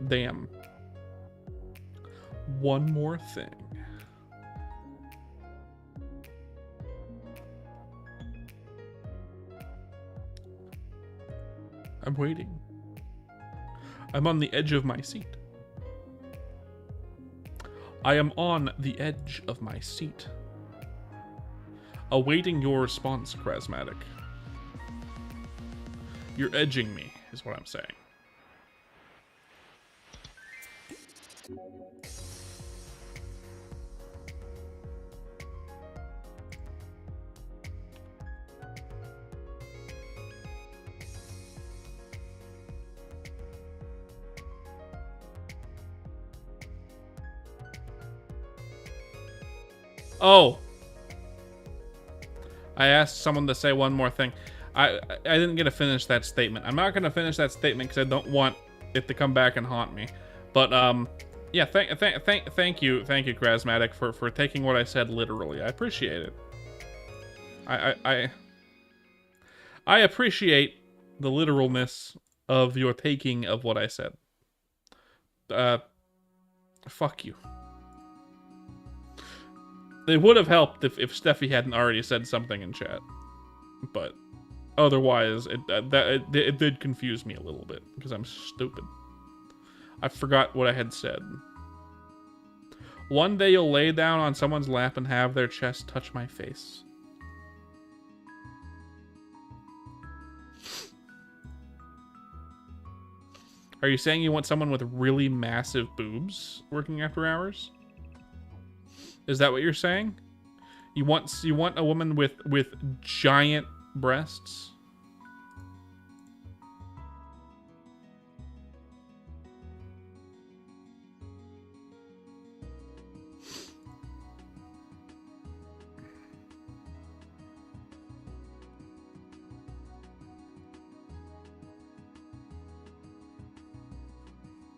Damn. One more thing. I'm waiting. I'm on the edge of my seat. I am on the edge of my seat. Awaiting your response, Krasmatic. You're edging me, is what I'm saying. Oh, I asked someone to say one more thing. I didn't get to finish that statement. I'm not going to finish that statement because I don't want it to come back and haunt me. But yeah, thank you, Krasmatic, for taking what I said literally. I appreciate it. I appreciate the literalness of your taking of what I said. Fuck you. It would have helped if Steffi hadn't already said something in chat, but otherwise, it did confuse me a little bit because I'm stupid. I forgot what I had said. One day you'll lay down on someone's lap and have their chest touch my face. Are you saying you want someone with really massive boobs working after hours? Is that what you're saying? You want a woman with giant breasts?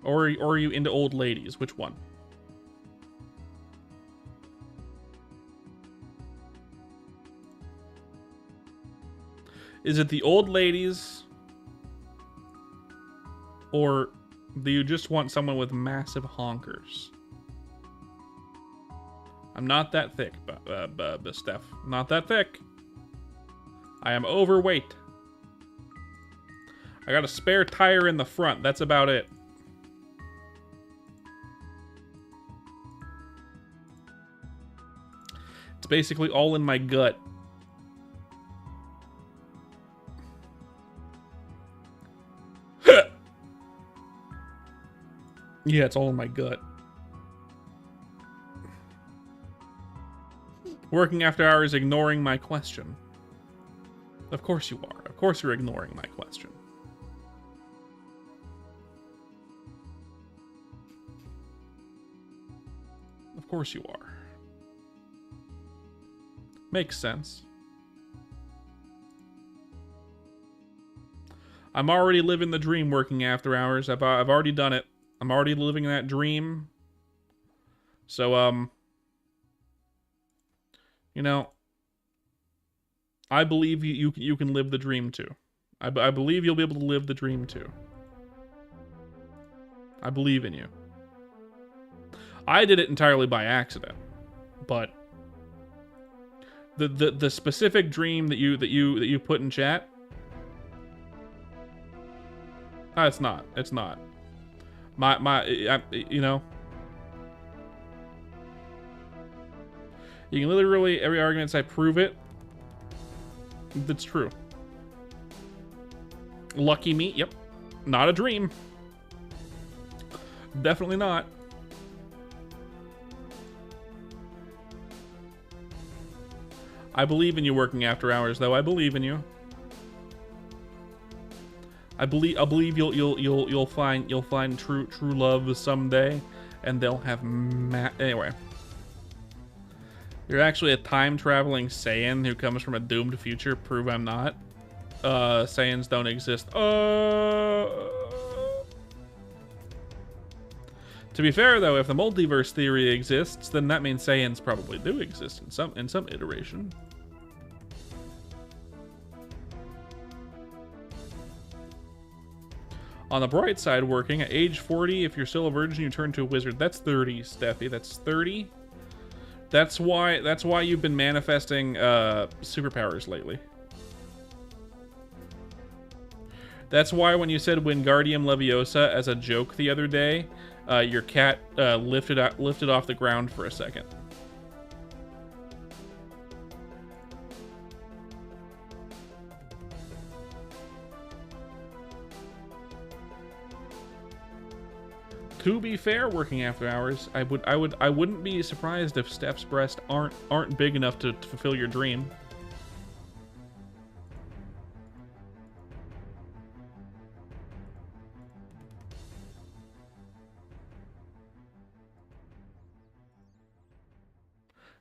Or are you into old ladies? Which one? Is it the old ladies? Or do you just want someone with massive honkers? I'm not that thick, Steph. Not that thick. I am overweight. I got a spare tire in the front. That's about it. It's basically all in my gut. Yeah, it's all in my gut. Working after hours, ignoring my question. Of course you are. Of course you're ignoring my question. Of course you are. Makes sense. I'm already living the dream working after hours. I've already done it. I'm already living that dream. So, you know, I believe you can live the dream too. I believe you'll be able to live the dream too. I believe in you. I did it entirely by accident, but the specific dream that you put in chat, it's not. It's not. You know, you can literally every argument I prove it. That's true. Lucky me. Yep. Not a dream. Definitely not. I believe in you working after hours, though. I believe in you. I believe you'll find true love someday, and they'll have anyway. You're actually a time traveling Saiyan who comes from a doomed future. Prove I'm not. Saiyans don't exist. To be fair, though, if the multiverse theory exists, then that means Saiyans probably do exist in some iteration. On the bright side, working at age 40, if you're still a virgin, you turn to a wizard. That's 30, Steffi. That's 30. That's why you've been manifesting superpowers lately. That's why when you said Wingardium Leviosa as a joke the other day, your cat lifted off the ground for a second. To be fair, working after hours, I wouldn't be surprised if Steph's breasts aren't big enough to fulfill your dream.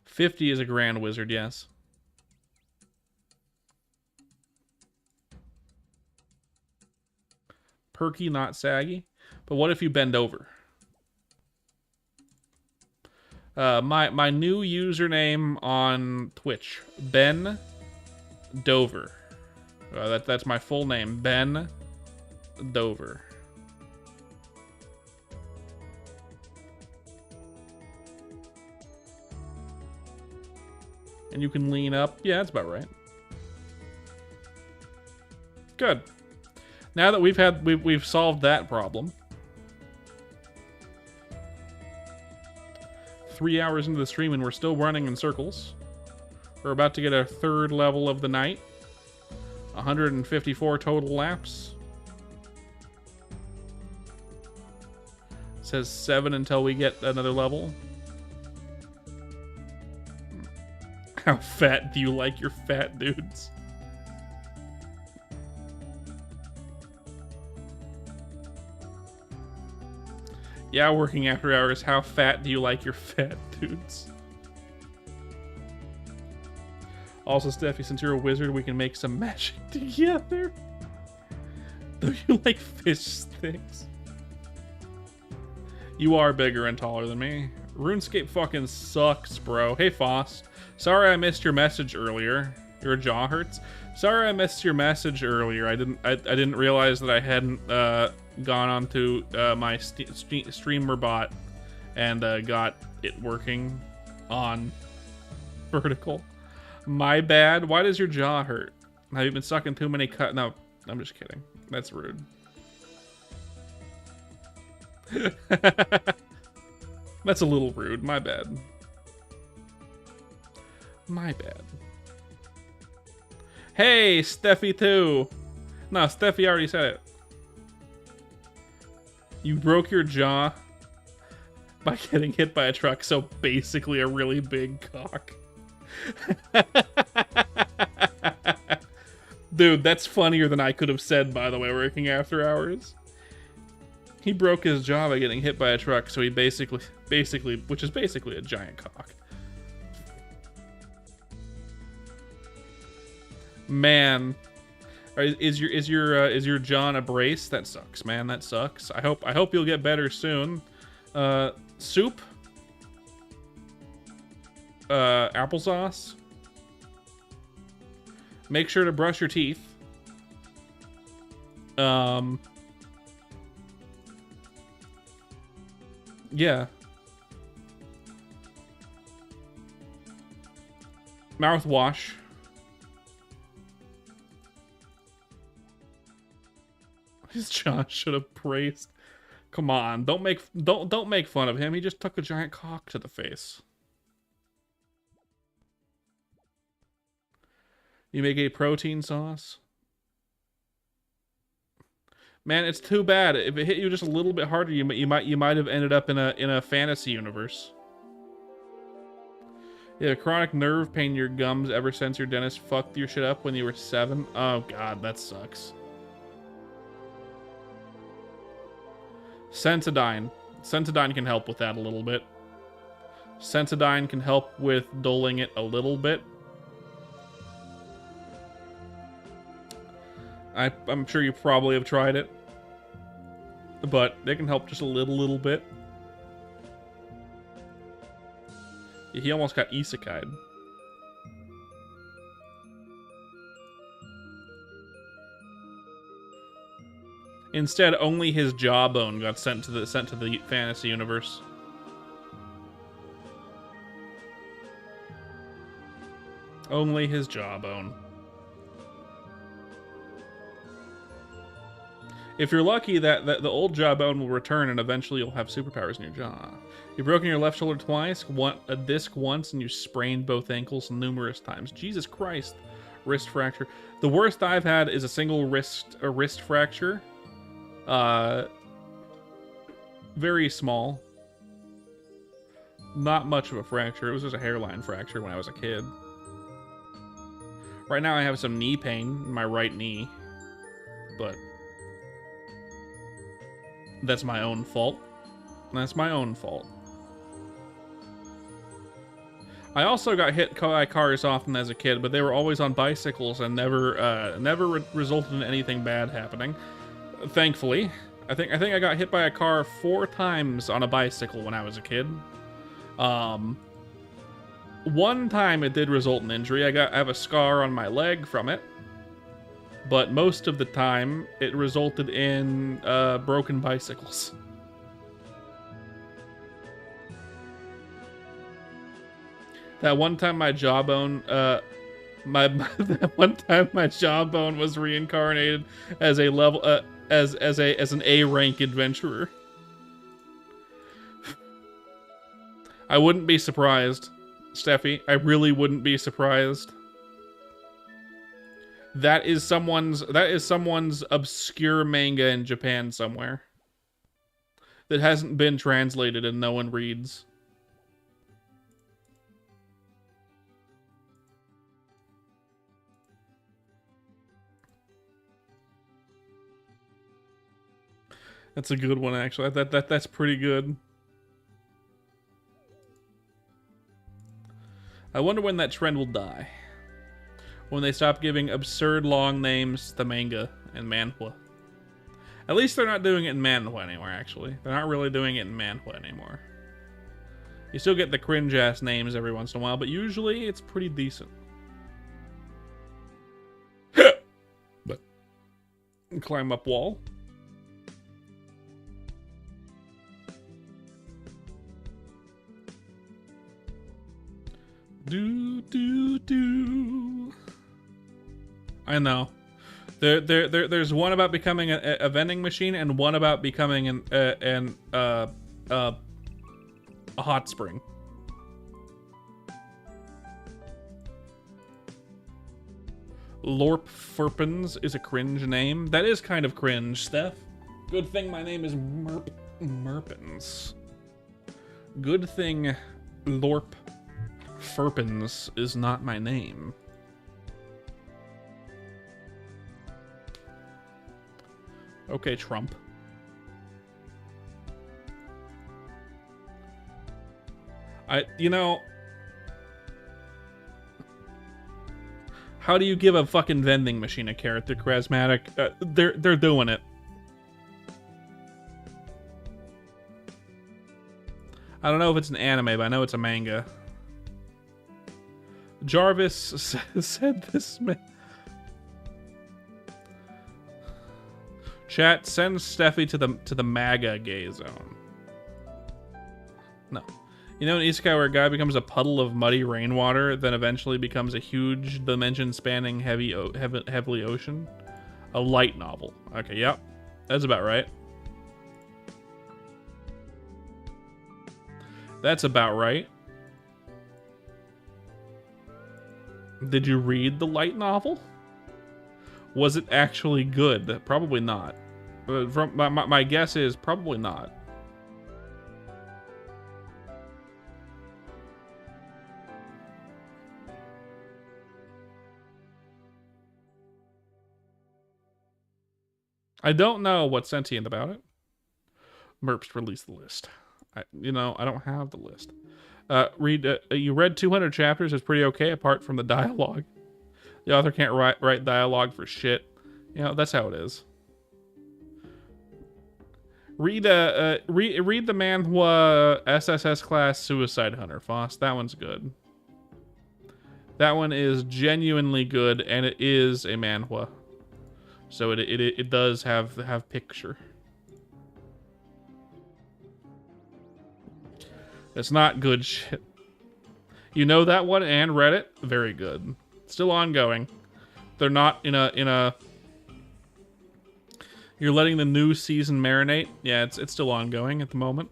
$50 is a grand wizard, yes. Perky, not saggy. But what if you bend over? My new username on Twitch, Ben Dover. That's my full name, Ben Dover. And you can lean up. Yeah, that's about right. Good. Now that we've solved that problem. 3 hours into the stream and we're still running in circles. We're about to get our third level of the night. 154 total laps. It says 7 until we get another level. How fat do you like your fat dudes? Yeah, working after hours. How fat do you like your fat dudes? Also, Steffi, since you're a wizard, we can make some magic together. Do you like fish sticks? You are bigger and taller than me. RuneScape fucking sucks, bro. Hey, Fost. Sorry I missed your message earlier. Your jaw hurts. Sorry I missed your message earlier. I didn't realize that I hadn't gone onto my streamer bot and got it working on vertical. My bad. Why does your jaw hurt? Have you been sucking too many No, I'm just kidding. That's rude. That's a little rude. My bad. My bad. Hey, Steffi too. No, Steffi already said it. You broke your jaw by getting hit by a truck, so basically a really big cock. Dude, that's funnier than I could have said, by the way, working after hours. He broke his jaw by getting hit by a truck, so he basically, which is basically a giant cock. Man, is your John a brace? That sucks, man. That sucks. I hope you'll get better soon. Soup. Applesauce. Make sure to brush your teeth. Yeah. Mouthwash. His jaw should have braced. Come on, don't make fun of him. He just took a giant cock to the face. You make a protein sauce. Man, it's too bad. If it hit you just a little bit harder, you might have ended up in a fantasy universe. You have chronic nerve pain in your gums ever since your dentist fucked your shit up when you were 7. Oh god, that sucks. Sensodyne. Sensodyne can help with that a little bit. Sensodyne can help with dulling it a little bit. I'm sure you probably have tried it, but they can help just a little bit. He almost got isekai'd. Instead, only his jawbone got sent to the fantasy universe. Only his jawbone. If you're lucky, that the old jawbone will return and eventually you'll have superpowers in your jaw. You've broken your left shoulder twice, a disc once, and you sprained both ankles numerous times. Jesus Christ. Wrist fracture. The worst I've had is a single wrist fracture. Very small. Not much of a fracture. It was just a hairline fracture when I was a kid. Right now I have some knee pain in my right knee, but that's my own fault. That's my own fault. I also got hit by cars often as a kid, but they were always on bicycles and never resulted in anything bad happening. Thankfully, I think I got hit by a car 4 times on a bicycle when I was a kid. One time it did result in injury. I have a scar on my leg from it. But most of the time, it resulted in broken bicycles. That one time my jawbone, that one time my jawbone was reincarnated as a level, as an A-rank adventurer. I wouldn't be surprised, Steffi. I really wouldn't be surprised. That is someone's obscure manga in Japan somewhere that hasn't been translated and no one reads. That's a good one, actually. That's pretty good. I wonder when that trend will die. When they stop giving absurd long names to manga and manhwa. At least they're not doing it in manhwa anymore, actually. They're not really doing it in manhwa anymore. You still get the cringe-ass names every once in a while, but usually it's pretty decent. But climb up wall. Do. I know. There's one about becoming a vending machine and one about becoming a hot spring. Lorp Furpins is a cringe name. That is kind of cringe, Steph. Good thing my name is Merpins. Good thing Lorp Furpins is not my name. Okay, Trump. You know, how do you give a fucking vending machine a character charismatic? They're doing it. I don't know if it's an anime, but I know it's a manga. Jarvis said this. Chat, send Steffi to the MAGA gay zone. No. You know an isekai where a guy becomes a puddle of muddy rainwater, then eventually becomes a huge dimension-spanning heavily ocean? A light novel. Okay, yep. That's about right. That's about right. Did you read the light novel? Was it actually good? Probably not. From my guess is probably not. I don't know what's sentient about it. Merps released the list. I don't have the list. You read 200 chapters. It's pretty okay, apart from the dialogue. The author can't write dialogue for shit. That's how it is. Read the manhwa SSS class Suicide Hunter, Foss. That one's good. That one is genuinely good, and it is a manhwa, so it does have picture. It's not good shit. You know that one and read it? Very good. Still ongoing. They're not in a. You're letting the new season marinate. Yeah, it's still ongoing at the moment.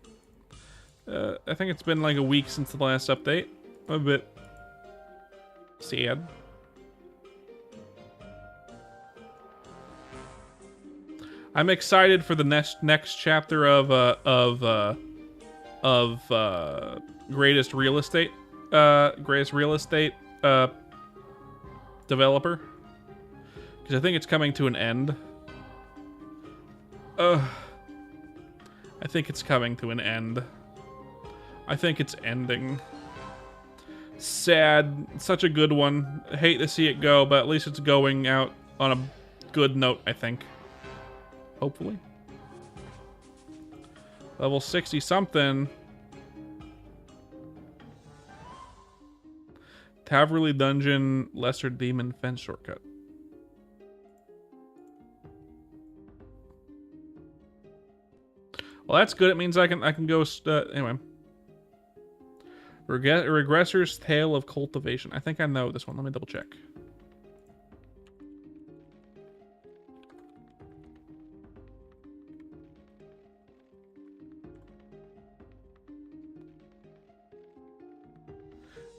I think it's been like a week since the last update. A bit sad. I'm excited for the next chapter of greatest real estate developer, because I think it's coming to an end. I think it's coming to an end. I think it's ending. Sad. Such a good one. I hate to see it go, but at least it's going out on a good note, I think. Hopefully. Level 60 something. Taverley Dungeon, Lesser Demon Fence Shortcut. Well, that's good. It means I can go. Anyway. Regressor's Tale of Cultivation. I think I know this one. Let me double check.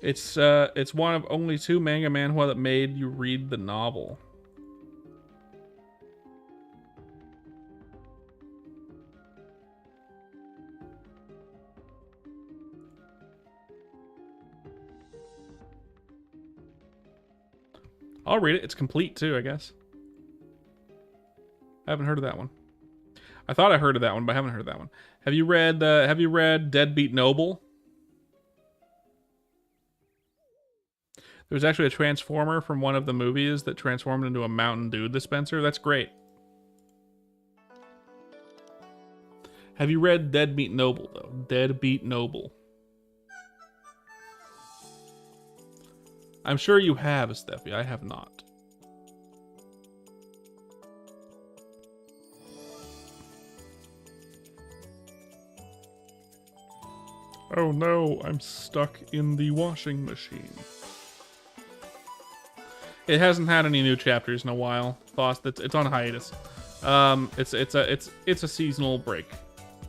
It's one of only 2 manga manhwa that made you read the novel. I'll read it. It's complete too, I guess. I haven't heard of that one. I thought I heard of that one, but I haven't heard of that one. Have you read Deadbeat Noble? There was actually a transformer from one of the movies that transformed into a Mountain Dew dispenser. That's great. Have you read Deadbeat Noble, though? Deadbeat Noble. I'm sure you have, Steffi. I have not. Oh no, I'm stuck in the washing machine. It hasn't had any new chapters in a while. Boss, it's on hiatus. It's a seasonal break,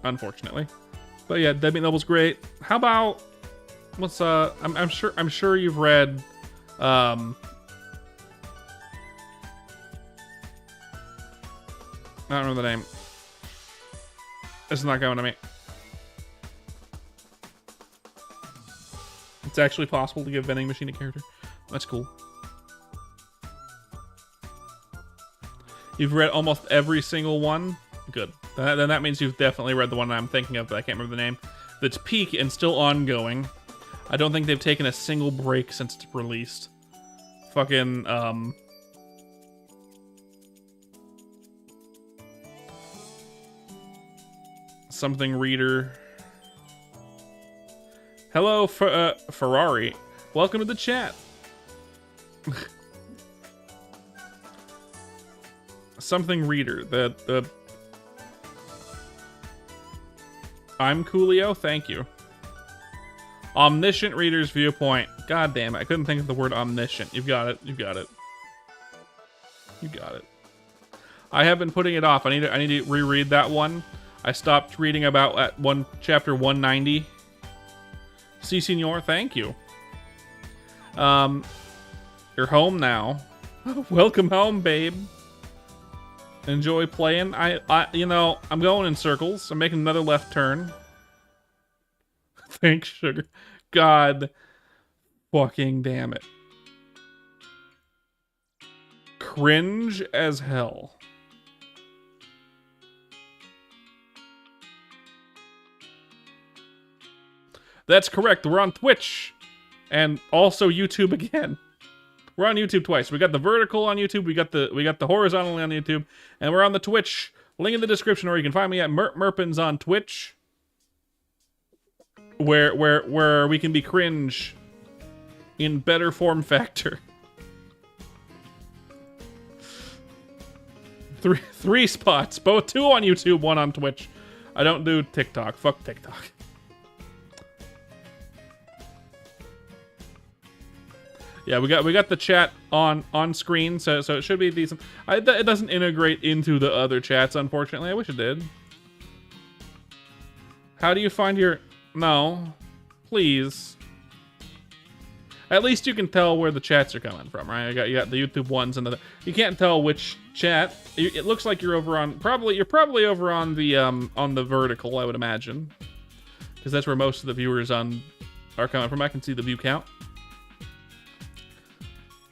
unfortunately. But yeah, Deadbeat Noble's great. How about what's I'm sure you've read I don't remember the name. It's not going to me. It's actually possible to give vending machine a character. That's cool. You've read almost every single one? Good. Then that means you've definitely read the one I'm thinking of, but I can't remember the name. That's peak and still ongoing. I don't think they've taken a single break since it's released. Fucking, something reader. Hello, Ferrari. Welcome to the chat. Something reader. The I'm Coolio. Thank you. Omniscient reader's viewpoint. God damn it. I couldn't think of the word omniscient. You've got it. You've got it. You got it. I have been putting it off. I need to reread that one. I stopped reading about at chapter 190. Si, senor. Thank you. You're home now. Welcome home, babe. Enjoy playing. You know, I'm going in circles. I'm making another left turn. Thanks, sugar. God fucking damn it. Cringe as hell. That's correct. We're on Twitch. And also YouTube again. We're on YouTube twice. We got the vertical on YouTube, we got the horizontal on YouTube, and we're on the Twitch. Link in the description, or you can find me at Merpins on Twitch. Where we can be cringe in better form factor. Three spots, both 2 on YouTube, 1 on Twitch. I don't do TikTok. Fuck TikTok. Yeah, we got the chat on screen, so it should be decent. It doesn't integrate into the other chats, unfortunately. I wish it did. How do you find your... No. Please. At least you can tell where the chats are coming from, right? You got the YouTube ones and the... You can't tell which chat. It looks like you're over on... You're probably over on the vertical, I would imagine. Because that's where most of the viewers are coming from. I can see the view count.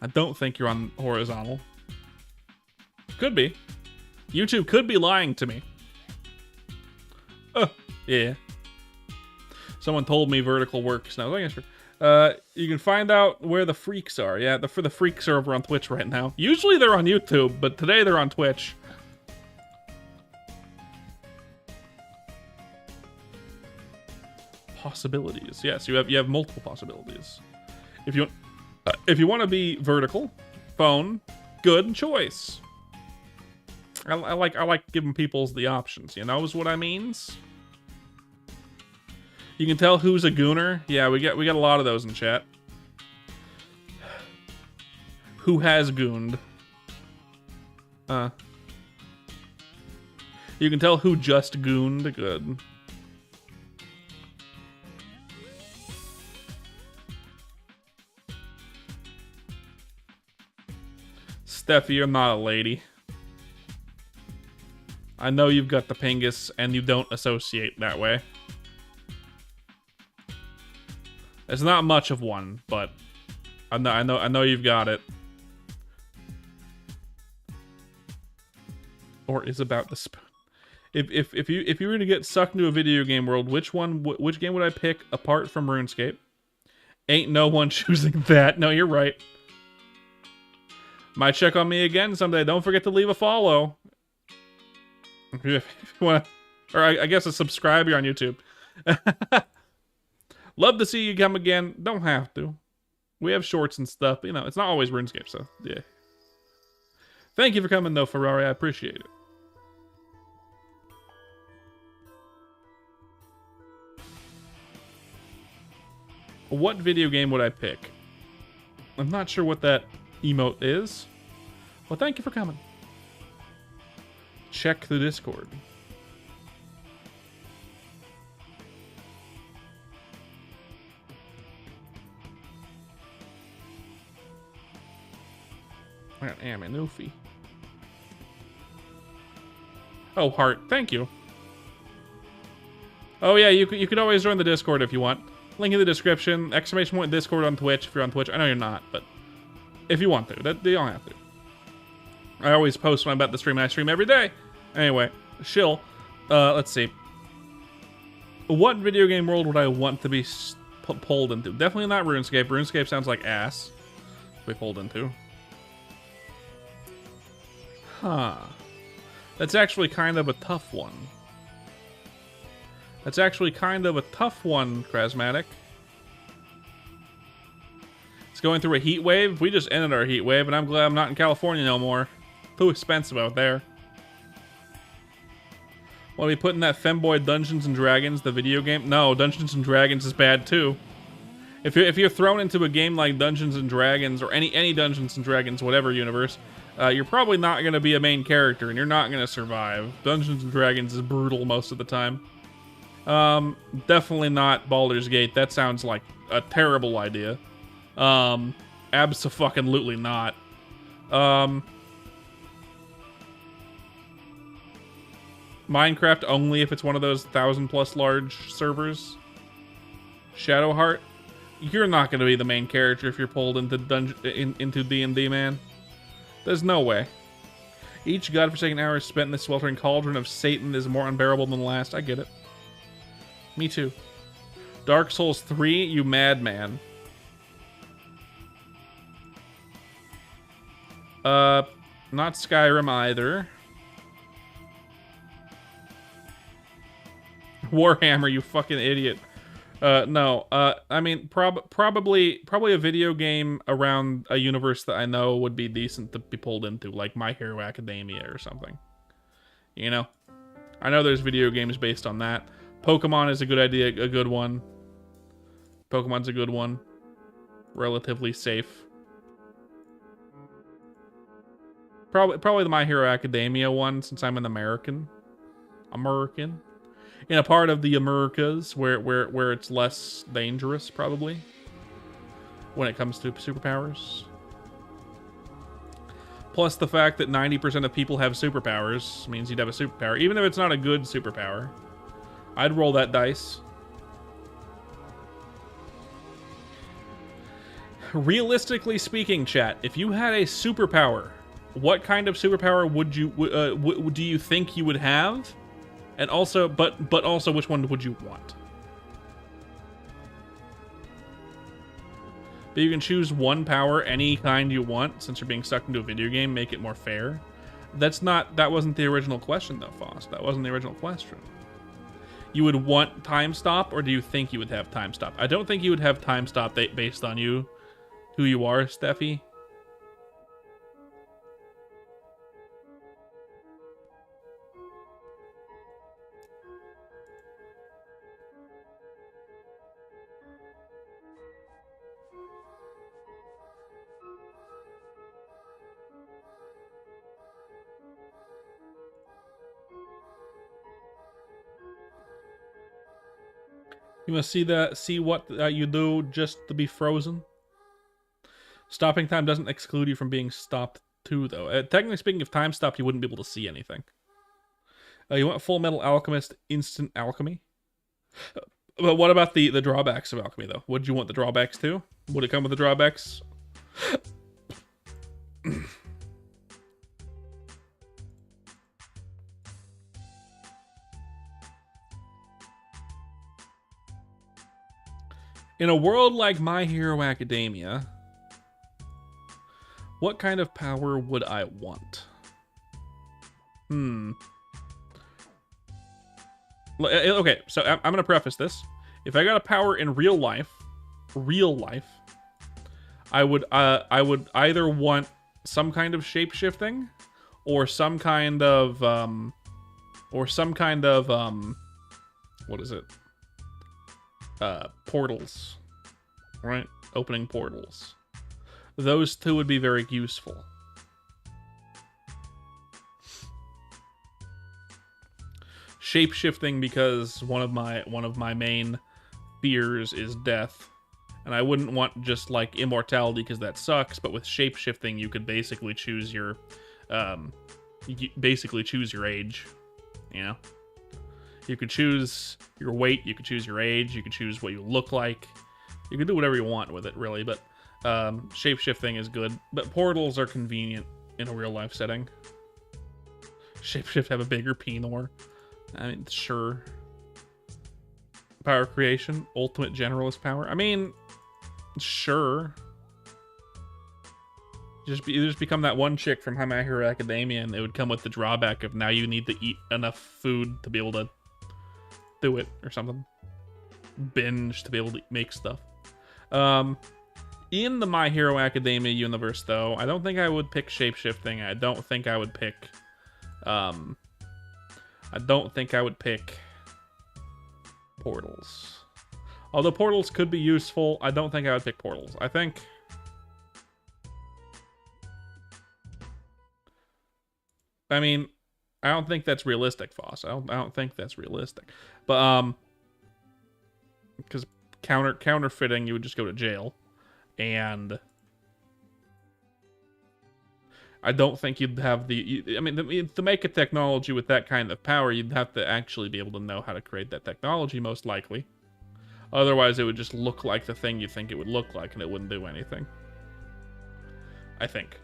I don't think you're on horizontal. Could be. YouTube could be lying to me. Oh, yeah. Someone told me vertical works. Now, you can find out where the freaks are. Yeah, the freaks are over on Twitch right now. Usually they're on YouTube, but today they're on Twitch. Possibilities. Yes, you have multiple possibilities. If you want to be vertical, phone, good choice. I like giving people the options, you know, is what I means. You can tell who's a gooner. Yeah, we got a lot of those in chat. Who has gooned? You can tell who just gooned. Good. Steffi, you're not a lady. I know you've got the pingus, and you don't associate that way. It's not much of one, but I know you've got it. Or is about the spoon. If you were to get sucked into a video game world, which game would I pick apart from RuneScape? Ain't no one choosing that. No, you're right. Might check on me again someday. Don't forget to leave a follow. If you want, or I guess a subscribe here on YouTube. Love to see you come again. Don't have to. We have shorts and stuff. But, you know, it's not always RuneScape, so yeah. Thank you for coming, though, Ferrari. I appreciate it. What video game would I pick? I'm not sure what that emote is. Well, thank you for coming. Check the Discord. I got Aminufi. Oh, heart. Thank you. Oh, yeah, you could always join the Discord if you want. Link in the description. ! Discord on Twitch if you're on Twitch. I know you're not, but if you want to. You don't have to. I always post when I'm about to stream, and I stream every day. Anyway, shill. Let's see. What video game world would I want to be pulled into. Definitely not RuneScape. RuneScape sounds like ass. We pulled into. Huh. That's actually kind of a tough one. That's actually kind of a tough one, Krasmatic. It's going through a heat wave. We just ended our heat wave, and I'm glad I'm not in California no more. Too expensive out there. Want to be putting that femboy Dungeons and Dragons, the video game? No, Dungeons and Dragons is bad too. If you're thrown into a game like Dungeons and Dragons or any Dungeons and Dragons, whatever universe, you're probably not going to be a main character, and you're not going to survive. Dungeons and Dragons is brutal most of the time. Definitely not Baldur's Gate. That sounds like a terrible idea. Abso-fucking-lutely not. Minecraft only if it's one of those 1,000+ large servers. Shadowheart, you're not going to be the main character if you're pulled into into D&D, man. There's no way. Each godforsaken hour spent in the sweltering cauldron of Satan is more unbearable than the last. I get it. Me too. Dark Souls 3, you madman. Not Skyrim either. Warhammer, you fucking idiot. No. I mean, probably a video game around a universe that I know would be decent to be pulled into, like My Hero Academia or something. You know? I know there's video games based on that. Pokemon is a good idea, a good one. Pokemon's a good one. Relatively safe. Probably the My Hero Academia one, since I'm an American. In a part of the Americas where it's less dangerous, probably, when it comes to superpowers. Plus the fact that 90% of people have superpowers means you'd have a superpower, even if it's not a good superpower. I'd roll that dice. Realistically speaking, chat, if you had a superpower, what kind of superpower would you do you think you would have? And also, but also, which one would you want? But you can choose one power, any kind you want, since you're being sucked into a video game, make it more fair. That wasn't the original question, though, Foss. That wasn't the original question. You would want time stop, or do you think you would have time stop? I don't think you would have time stop based on who you are, Steffi. You must see what you do just to be frozen. Stopping time doesn't exclude you from being stopped too, though. Technically speaking, if time stopped, you wouldn't be able to see anything. You want Full Metal Alchemist instant alchemy? But what about the drawbacks of alchemy, though? Would you want the drawbacks too? Would it come with the drawbacks? In a world like My Hero Academia, what kind of power would I want? Okay, so I'm going to preface this. If I got a power in real life, I would either want some kind of shape-shifting or some kind of what is it? Portals, right? Opening portals. Those two would be very useful. Shape-shifting because one of my main fears is death, and I wouldn't want just like immortality because that sucks. But with shape-shifting, you could basically choose your age. You know. You could choose your weight, you could choose your age, you could choose what you look like. You can do whatever you want with it, really, but shape-shifting is good. But portals are convenient in a real-life setting. Shapeshift have a bigger penor. I mean, sure. Power creation, ultimate generalist power. I mean, sure. You just become that one chick from My Hero Academia, and it would come with the drawback of now you need to eat enough food to be able to do it or something. Binge to be able to make stuff. In the My Hero Academia universe, though, I don't think I would pick shapeshifting. I don't think I would pick portals. Although portals could be useful, I don't think I would pick portals. I mean, I don't think that's realistic, Foss. I don't think that's realistic. But because counterfeiting, you would just go to jail, and I don't think you'd have to make a technology with that kind of power, you'd have to actually be able to know how to create that technology, most likely. Otherwise, it would just look like the thing you think it would look like, and it wouldn't do anything. I think.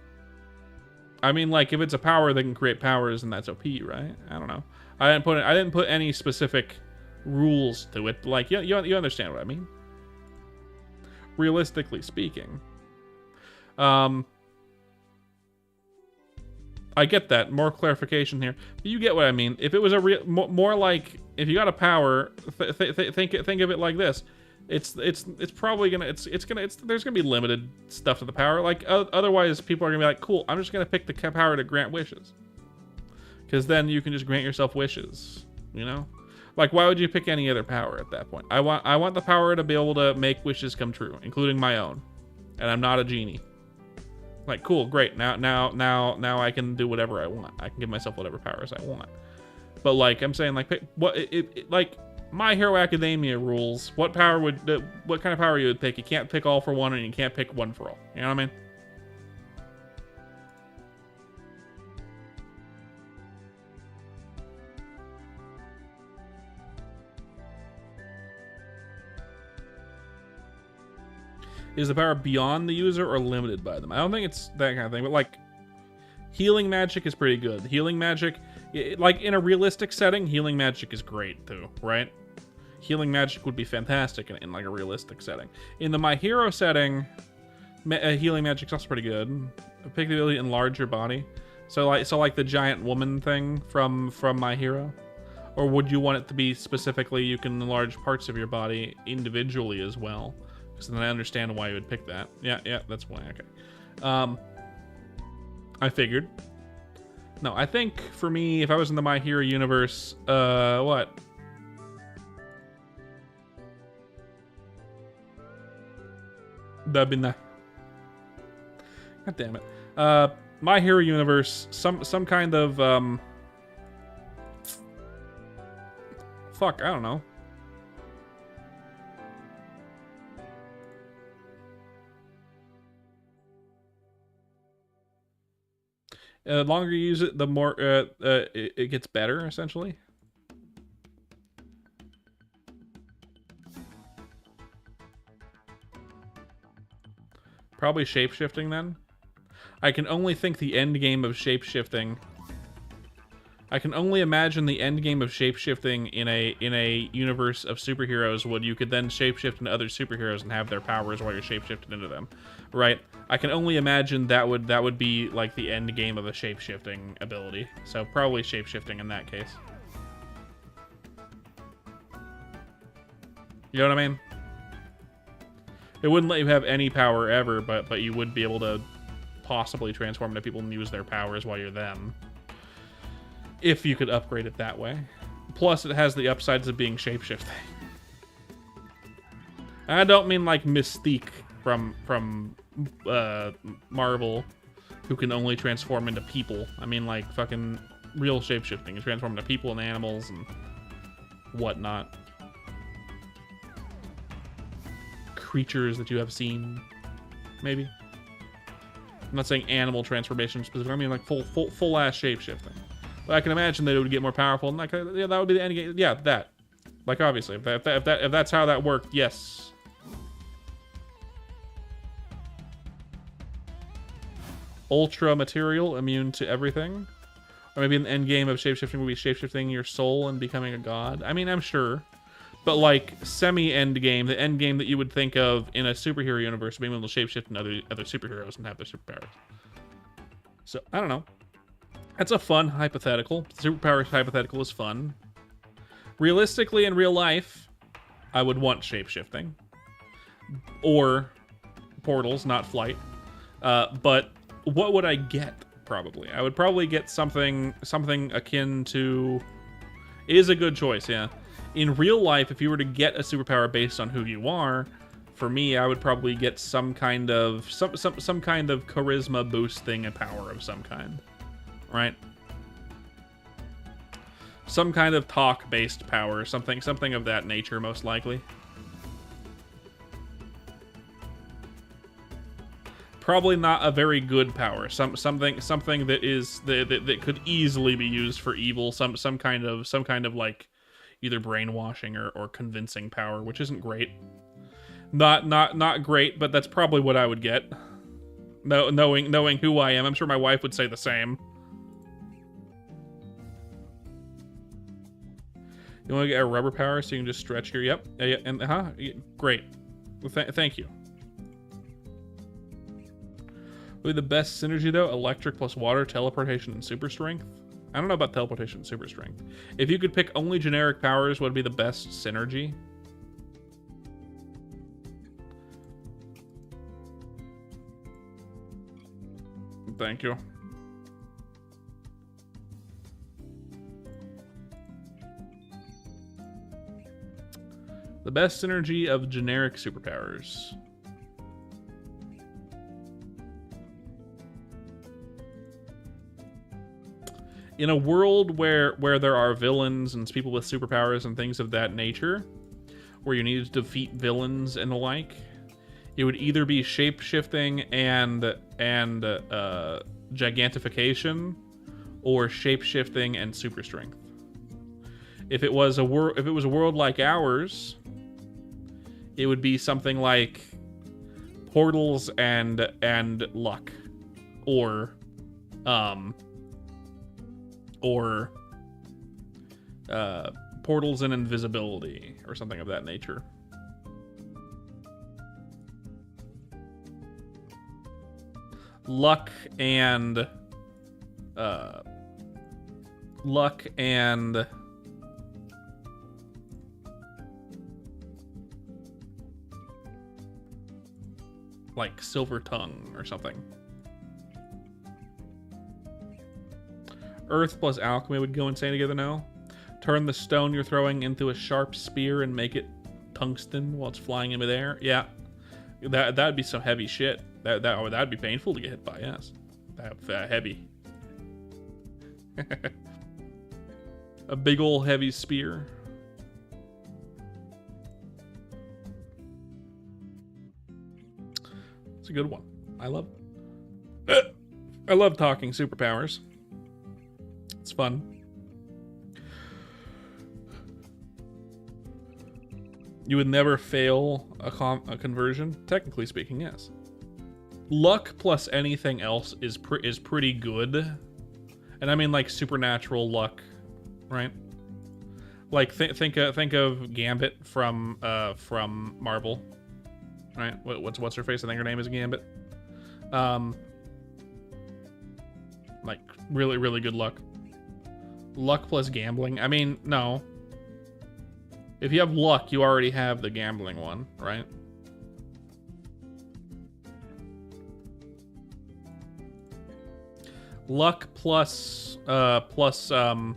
I mean, like, if it's a power that can create powers, then that's OP, right? I don't know. I didn't put any specific rules to it. Like, you understand what I mean? Realistically speaking. I get that. More clarification here. But you get what I mean. If it was a more like, if you got a power, think of it like this. It's probably gonna there's gonna be limited stuff to the power. Like otherwise, people are gonna be like, cool, I'm just gonna pick the power to grant wishes, because then you can just grant yourself wishes. You know, like why would you pick any other power at that point? I want the power to be able to make wishes come true, including my own, and I'm not a genie. Like, cool, great. Now I can do whatever I want. I can give myself whatever powers I want. But like I'm saying, like pick what like. My Hero Academia rules. What kind of power you would pick? You can't pick all for one, and you can't pick one for all. You know what I mean? Is the power beyond the user or limited by them? I don't think it's that kind of thing, but like healing magic is pretty good. Healing magic, like in a realistic setting, healing magic is great too, right? Healing magic would be fantastic in like a realistic setting. In the My Hero setting, healing magic's also pretty good. Pick the ability to enlarge your body. So like the giant woman thing from My Hero, or would you want it to be specifically you can enlarge parts of your body individually as well? Because then I understand why you would pick that. Yeah, that's why. Okay. I figured. No, I think for me, if I was in the My Hero universe, what? That'd be nice. God damn it. My Hero universe, some kind of fuck, I don't know. The longer you use it, the more it gets better, essentially. Probably shapeshifting then. I can only think the end game of shapeshifting. I can only imagine the end game of shapeshifting in a universe of superheroes would you could then shapeshift into other superheroes and have their powers while you're shapeshifted into them, right? I can only imagine that would be like the end game of a shapeshifting ability. So probably shapeshifting in that case. You know what I mean? It wouldn't let you have any power ever, but you would be able to possibly transform into people and use their powers while you're them. If you could upgrade it that way. Plus, it has the upsides of being shapeshifting. I don't mean like Mystique from Marvel, who can only transform into people. I mean like fucking real shapeshifting. You transform into people and animals and whatnot. Creatures that you have seen, maybe. I'm not saying animal transformation specifically. I mean like full ass shapeshifting. But I can imagine that it would get more powerful, and like yeah, that would be the end game. Yeah, that. Like obviously, if that's how that worked, yes. Ultra material, immune to everything, or maybe an end game of shapeshifting would be shapeshifting your soul and becoming a god. I mean, I'm sure. but like semi-end game, the end game that you would think of in a superhero universe, being able to shapeshift into other superheroes and have their superpowers. So I don't know. That's a fun hypothetical. Superpowers hypothetical is fun. Realistically, in real life, I would want shapeshifting or portals, not flight. But what would I get? Probably, I would probably get something akin to. Is a good choice, yeah. In real life, if you were to get a superpower based on who you are, for me, I would probably get some kind of charisma boosting a power of some kind, right? Some kind of talk-based power, something of that nature, most likely. Probably not a very good power. Something that is that could easily be used for evil. Some kind of like either brainwashing or convincing power, which isn't great. Not great, but that's probably what I would get. Knowing who I am, I'm sure my wife would say the same. You want to get a rubber power so you can just stretch your... Yep. Yeah, and great. Well, thank you. Would be the best synergy, though? Electric plus water, teleportation, and super strength? I don't know about teleportation and super strength. If you could pick only generic powers, what would be the best synergy? Thank you. The best synergy of generic superpowers. In a world where there are villains and people with superpowers and things of that nature, where you need to defeat villains and the like, it would either be shape-shifting and gigantification, or shape-shifting and super strength. If it was a world like ours, it would be something like portals and luck, or portals and invisibility, or something of that nature. Luck and like silver tongue or something. Earth plus alchemy would go insane together now. Turn the stone you're throwing into a sharp spear and make it tungsten while it's flying in midair. Yeah, that'd be some heavy shit. That'd be painful to get hit by. Yes, that heavy. A big ol' heavy spear. It's a good one. I love talking superpowers. It's fun. You would never fail a conversion? Technically speaking, yes. Luck plus anything else is pretty good. And I mean like supernatural luck, right? Like think of Gambit from Marvel, right? What's her face? I think her name is Gambit. Like really good luck. Luck plus gambling. I mean, no. If you have luck, you already have the gambling one, right? Luck plus can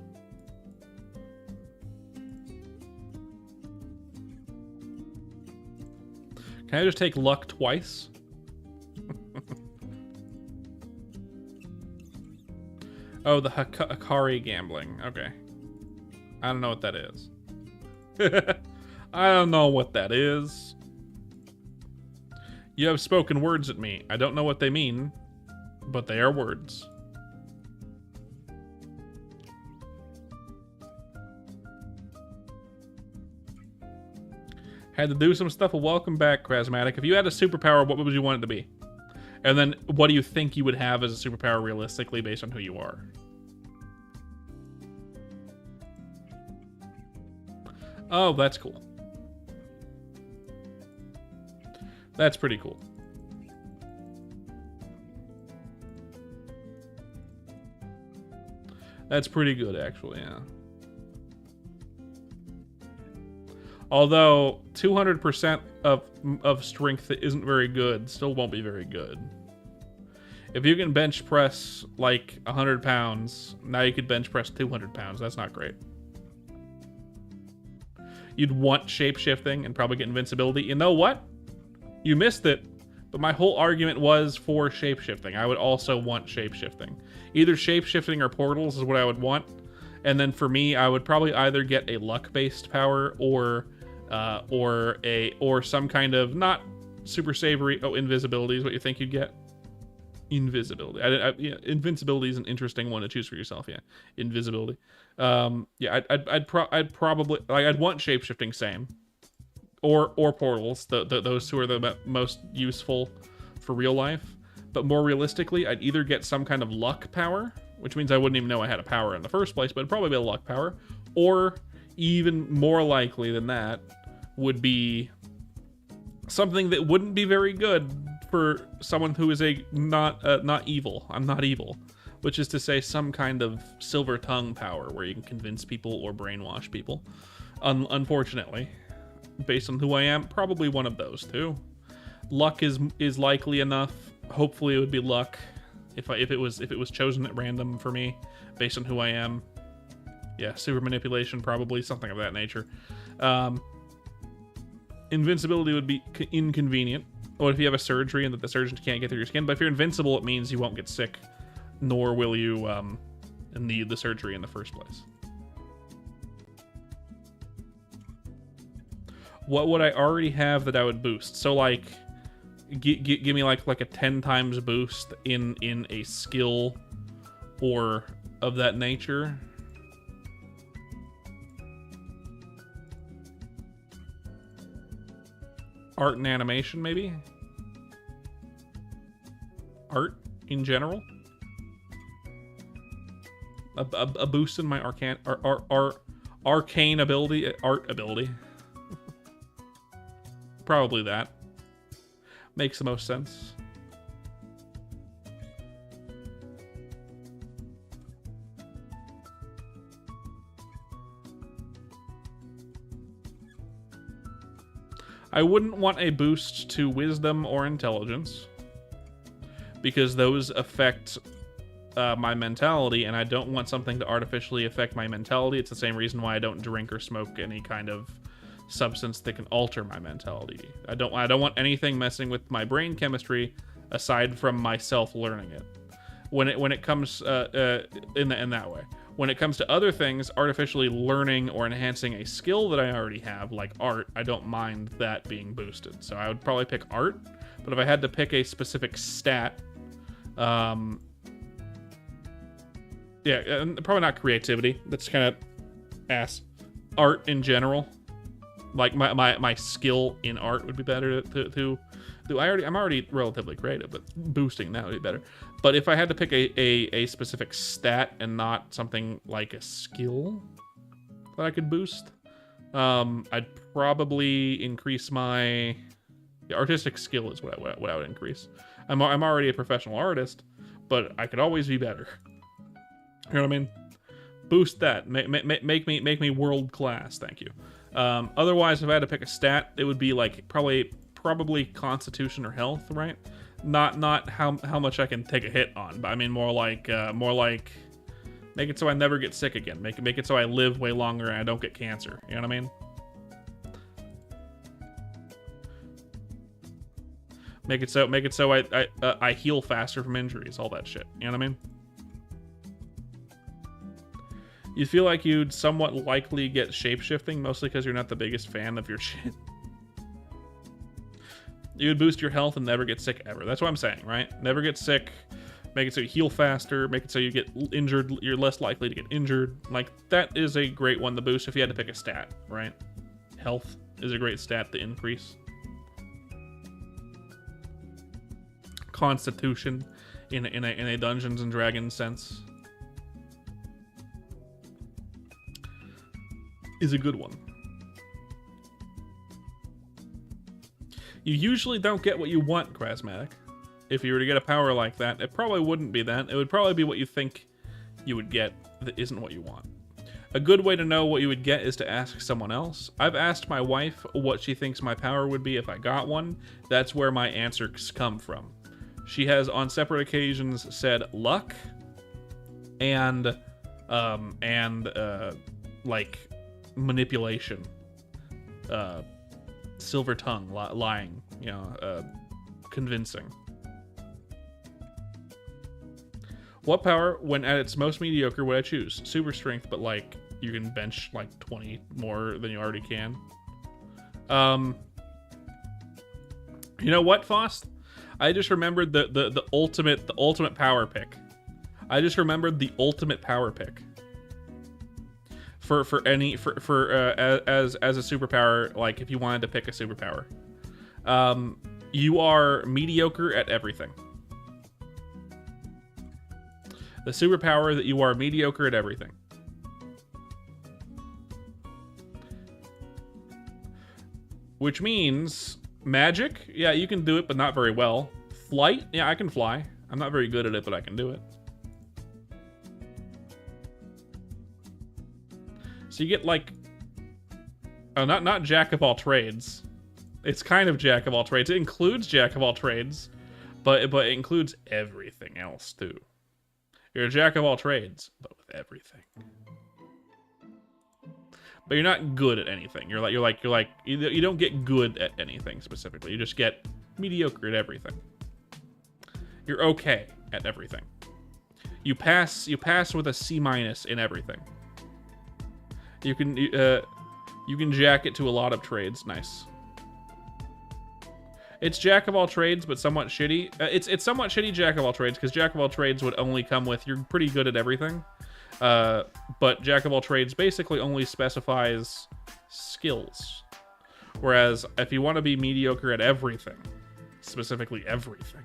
I just take luck twice? Oh, the Hikari gambling. Okay. I don't know what that is. I don't know what that is. You have spoken words at me. I don't know what they mean, but they are words. Had to do some stuff. Well, welcome back, Krasmatic. If you had a superpower, what would you want it to be? And then what do you think you would have as a superpower realistically based on who you are? Oh, that's cool. That's pretty cool. That's pretty good, actually, yeah. Although 200% of strength that isn't very good still won't be very good. If you can bench press like 100 pounds, now you could bench press 200 pounds. That's not great. You'd want shape-shifting and probably get invincibility. You know what? You missed it, but my whole argument was for shape-shifting. I would also want shape-shifting. Either shape-shifting or portals is what I would want. And then for me, I would probably either get a luck-based power or some kind of not super savory. Oh, invisibility is what you think you'd get. Invisibility. Yeah, invincibility is an interesting one to choose for yourself. Yeah, invisibility. Yeah, I'd probably like I'd want shapeshifting same, or portals. Those two are the most useful for real life. But more realistically, I'd either get some kind of luck power, which means I wouldn't even know I had a power in the first place, but it'd probably be a luck power, or even more likely than that would be something that wouldn't be very good for someone who is not evil. I'm not evil, which is to say some kind of silver tongue power where you can convince people or brainwash people. Unfortunately, based on who I am, probably one of those two. Luck is likely enough. Hopefully, it would be luck if it was chosen at random for me, based on who I am. Yeah, super manipulation, probably something of that nature. Invincibility would be inconvenient. What if you have a surgery and that the surgeon can't get through your skin? But if you're invincible, it means you won't get sick, nor will you need the surgery in the first place. What would I already have that I would boost? So like, give me like a 10 times boost in a skill or of that nature. Art and animation, maybe? Art in general? A boost in my arcane ability, art ability. Probably that. Makes the most sense. I wouldn't want a boost to wisdom or intelligence, because those affect my mentality, and I don't want something to artificially affect my mentality. It's the same reason why I don't drink or smoke any kind of substance that can alter my mentality. I don't want anything messing with my brain chemistry aside from myself learning it. When it comes in that way. When it comes to other things, artificially learning or enhancing a skill that I already have, like art, I don't mind that being boosted. So I would probably pick art, but if I had to pick a specific stat, yeah, probably not creativity. That's kind of ass. Art in general, like my skill in art would be better to do. I'm already relatively creative, but boosting that would be better. But if I had to pick a specific stat and not something like a skill that I could boost, I'd probably increase my artistic skill is what I would increase. I'm already a professional artist, but I could always be better. You know what I mean? Boost that. Make me world class. Thank you. Otherwise, if I had to pick a stat, it would be like probably constitution or health, right? Not how much I can take a hit on, but I mean more like make it so I never get sick again. Make it so I live way longer and I don't get cancer. You know what I mean? Make it so I heal faster from injuries, all that shit. You know what I mean? You feel like you'd somewhat likely get shapeshifting, mostly because you're not the biggest fan of your shit. You would boost your health and never get sick ever. That's what I'm saying, right? Never get sick. Make it so you heal faster. Make it so you get injured. You're less likely to get injured. Like, that is a great one to boost if you had to pick a stat, right? Health is a great stat to increase. Constitution in a Dungeons and Dragons sense is a good one. You usually don't get what you want, Krasmatic. If you were to get a power like that, it probably wouldn't be that. It would probably be what you think you would get that isn't what you want. A good way to know what you would get is to ask someone else. I've asked my wife what she thinks my power would be if I got one. That's where my answers come from. She has on separate occasions said luck and like manipulation, silver tongue, lying, convincing. What power, when at its most mediocre, would I choose? Super strength, but like you can bench like 20 more than you already can. You know what, Fost? I just remembered the ultimate power pick. I just remembered the ultimate power pick. As a superpower, like if you wanted to pick a superpower. You are mediocre at everything. The superpower that you are mediocre at everything. Which means magic, yeah, you can do it, but not very well. Flight, yeah, I can fly. I'm not very good at it, but I can do it. So you get like, oh, not jack of all trades. It's kind of jack of all trades. It includes jack of all trades, but it includes everything else too. You're a jack of all trades, but with everything. But you're not good at anything. You don't get good at anything specifically. You just get mediocre at everything. You're okay at everything. You pass with a C- in everything. You can jack it to a lot of trades. Nice. It's jack of all trades, but somewhat shitty. It's somewhat shitty jack of all trades, because jack of all trades would only come with you're pretty good at everything. But jack of all trades basically only specifies skills. Whereas if you want to be mediocre at everything, specifically everything,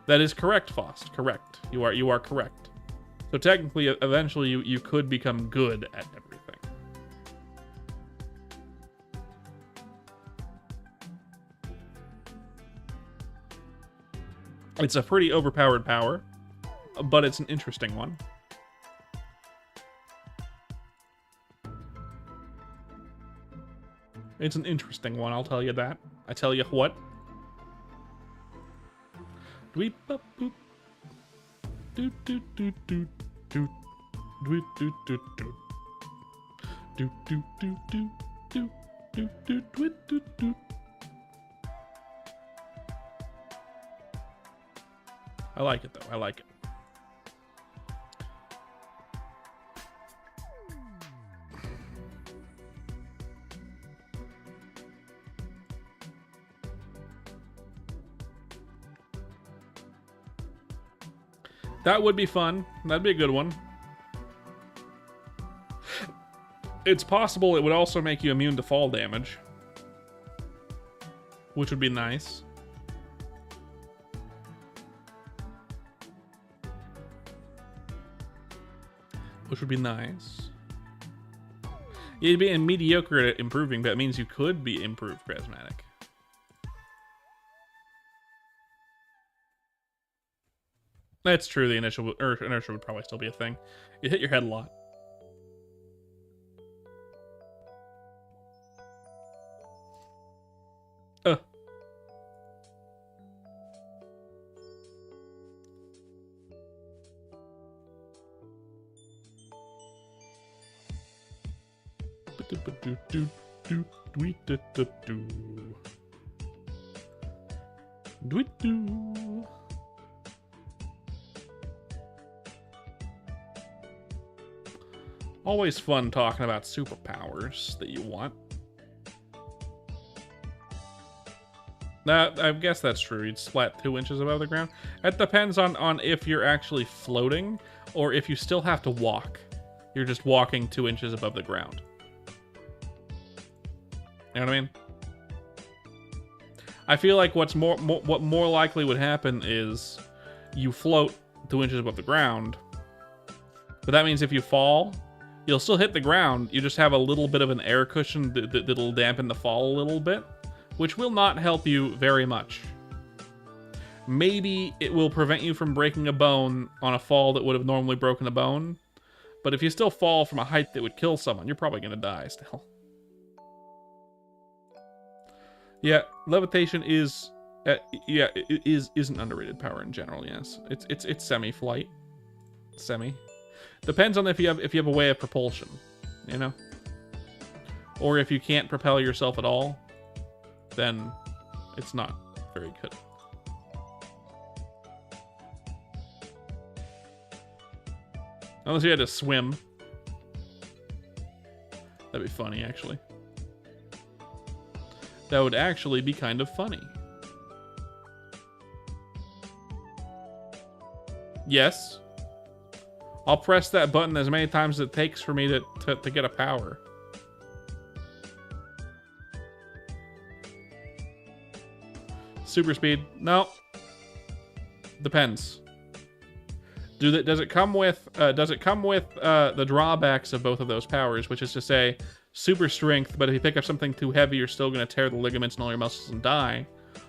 that is correct, Fost. Correct. You are correct. So technically, eventually, you could become good at everything. It's a pretty overpowered power, but it's an interesting one. It's an interesting one, I'll tell you that. I tell you what. Dweep up boop. Do do do do do. Dweep do do do. Do do do do do do do do do do. I like it though. I like it. That would be fun. That'd be a good one. It's possible it would also make you immune to fall damage, which would be nice. Which would be nice. You'd be mediocre at improving, but that means you could be improved, Prismatic. That's true. The inertia would probably still be a thing. You hit your head a lot. Always fun talking about superpowers that you want. I guess that's true. You'd splat 2 inches above the ground. It depends on if you're actually floating or if you still have to walk. You're just walking 2 inches above the ground. You know what I mean? I feel like what more likely would happen is you float 2 inches above the ground, But that means if you fall, you'll still hit the ground. You just have a little bit of an air cushion that'll dampen the fall a little bit, which will not help you very much. Maybe it will prevent you from breaking a bone on a fall that would have normally broken a bone. But if you still fall from a height that would kill someone, you're probably going to die still. Yeah, levitation is... it is an underrated power in general, yes. It's semi-flight. Semi. Depends on if you have a way of propulsion, you know? Or if you can't propel yourself at all, then it's not very good. Unless you had to swim. That'd be funny, actually. That would actually be kind of funny. Yes. I'll press that button as many times as it takes for me to get a power. Super speed? No. Depends. Does it come with the drawbacks of both of those powers, which is to say, super strength, but if you pick up something too heavy, you're still going to tear the ligaments and all your muscles and die,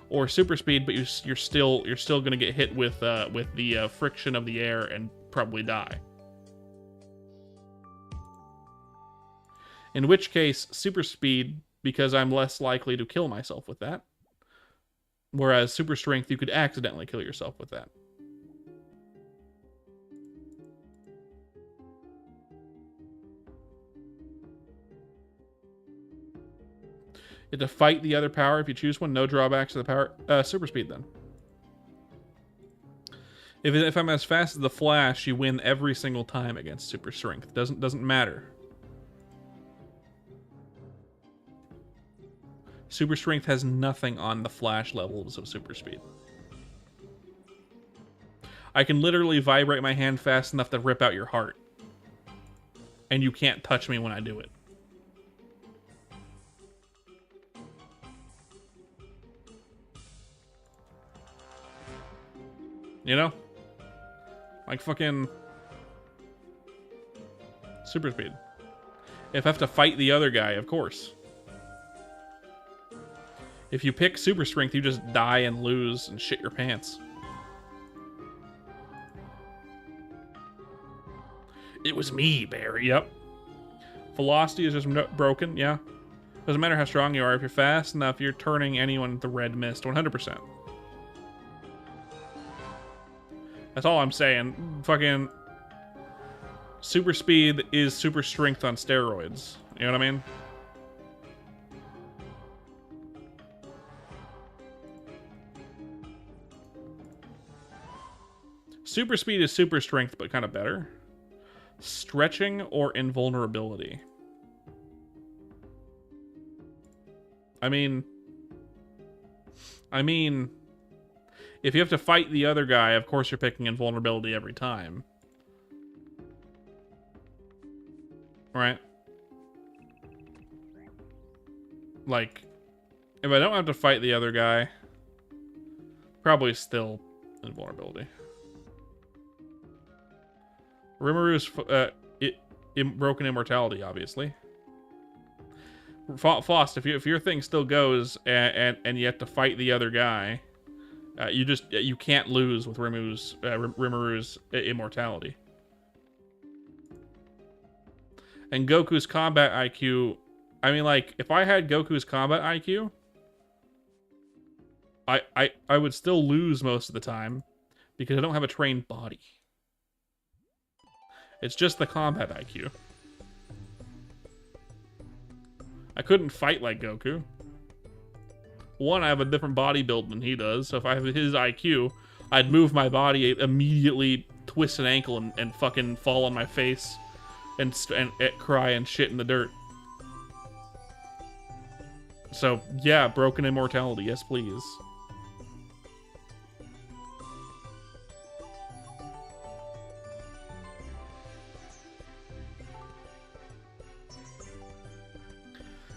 or super speed, but you're still going to get hit with the friction of the air and probably die. In which case, super speed, because I'm less likely to kill myself with that. Whereas super strength, you could accidentally kill yourself with that. You have to fight the other power if you choose one. No drawbacks to the power. Super speed, then. If I'm as fast as the Flash, you win every single time against super strength. Doesn't matter. Super strength has nothing on the Flash levels of super speed. I can literally vibrate my hand fast enough to rip out your heart. And you can't touch me when I do it. You know? Like fucking... super speed. If I have to fight the other guy, of course. If you pick super strength, you just die and lose and shit your pants. It was me, Barry. Yep. Velocity is just broken, yeah. Doesn't matter how strong you are. If you're fast enough, you're turning anyone into red mist 100%. That's all I'm saying. Fucking super speed is super strength on steroids. You know what I mean? Super speed is super strength, but kind of better. Stretching or invulnerability? I mean, if you have to fight the other guy, of course you're picking invulnerability every time. Right? Like, if I don't have to fight the other guy, probably still invulnerability. Rimaru's broken immortality, obviously. Fost, if your thing still goes and you have to fight the other guy, you can't lose with Rimaru's immortality. And Goku's combat IQ, I mean, like, if I had Goku's combat IQ, I would still lose most of the time because I don't have a trained body. It's just the combat IQ. I couldn't fight like Goku. One, I have a different body build than he does, so if I have his IQ, I'd move my body, immediately twist an ankle and fucking fall on my face and cry and shit in the dirt. So, yeah, broken immortality, yes please.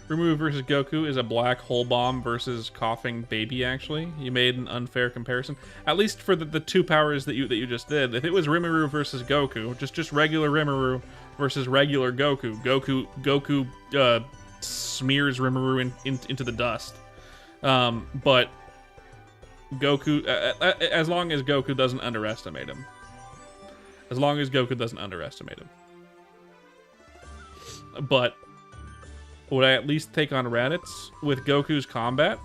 Rimuru versus Goku is a black hole bomb versus coughing baby, actually. You made an unfair comparison. At least for the two powers that you just did. If it was Rimuru versus Goku, just regular Rimuru versus regular Goku, Goku smears Rimuru into the dust. But Goku, as long as Goku doesn't underestimate him. As long as Goku doesn't underestimate him. But would I at least take on Raditz with Goku's combat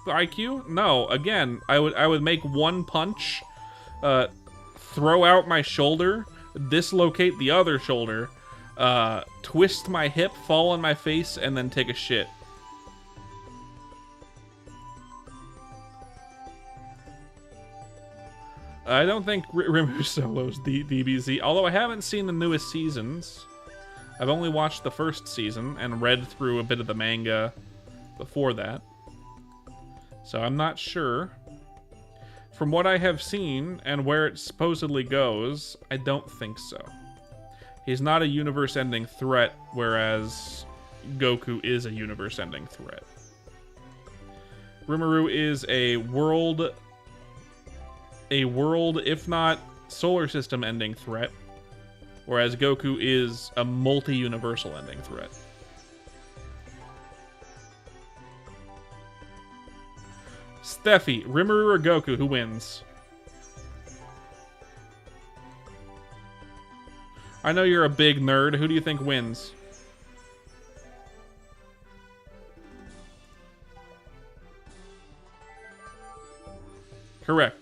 IQ? No. Again, I would make one punch, throw out my shoulder, dislocate the other shoulder, twist my hip, fall on my face, and then take a shit. I don't think Rimuru solos DBZ, although I haven't seen the newest seasons. I've only watched the first season and read through a bit of the manga before that. So I'm not sure. From what I have seen and where it supposedly goes, I don't think so. He's not a universe-ending threat, whereas Goku is a universe-ending threat. Rimuru is a world, if not solar system-ending threat, whereas Goku is a multi-universal ending threat. Steffi, Rimuru or Goku, who wins? I know you're a big nerd. Who do you think wins? Correct.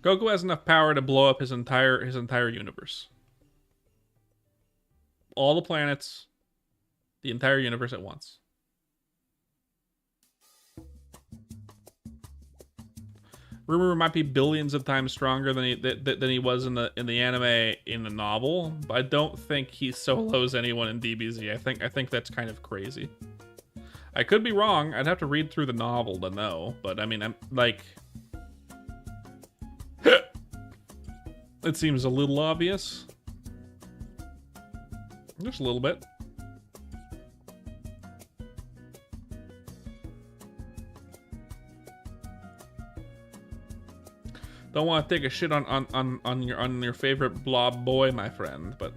Goku has enough power to blow up his entire universe. All the planets, the entire universe at once. Rimuru might be billions of times stronger than he was in the anime in the novel, but I don't think he solos anyone in DBZ. I think that's kind of crazy. I could be wrong. I'd have to read through the novel to know, but I mean, I'm like, it seems a little obvious. Just a little bit. Don't want to take a shit on your favorite blob boy, my friend, but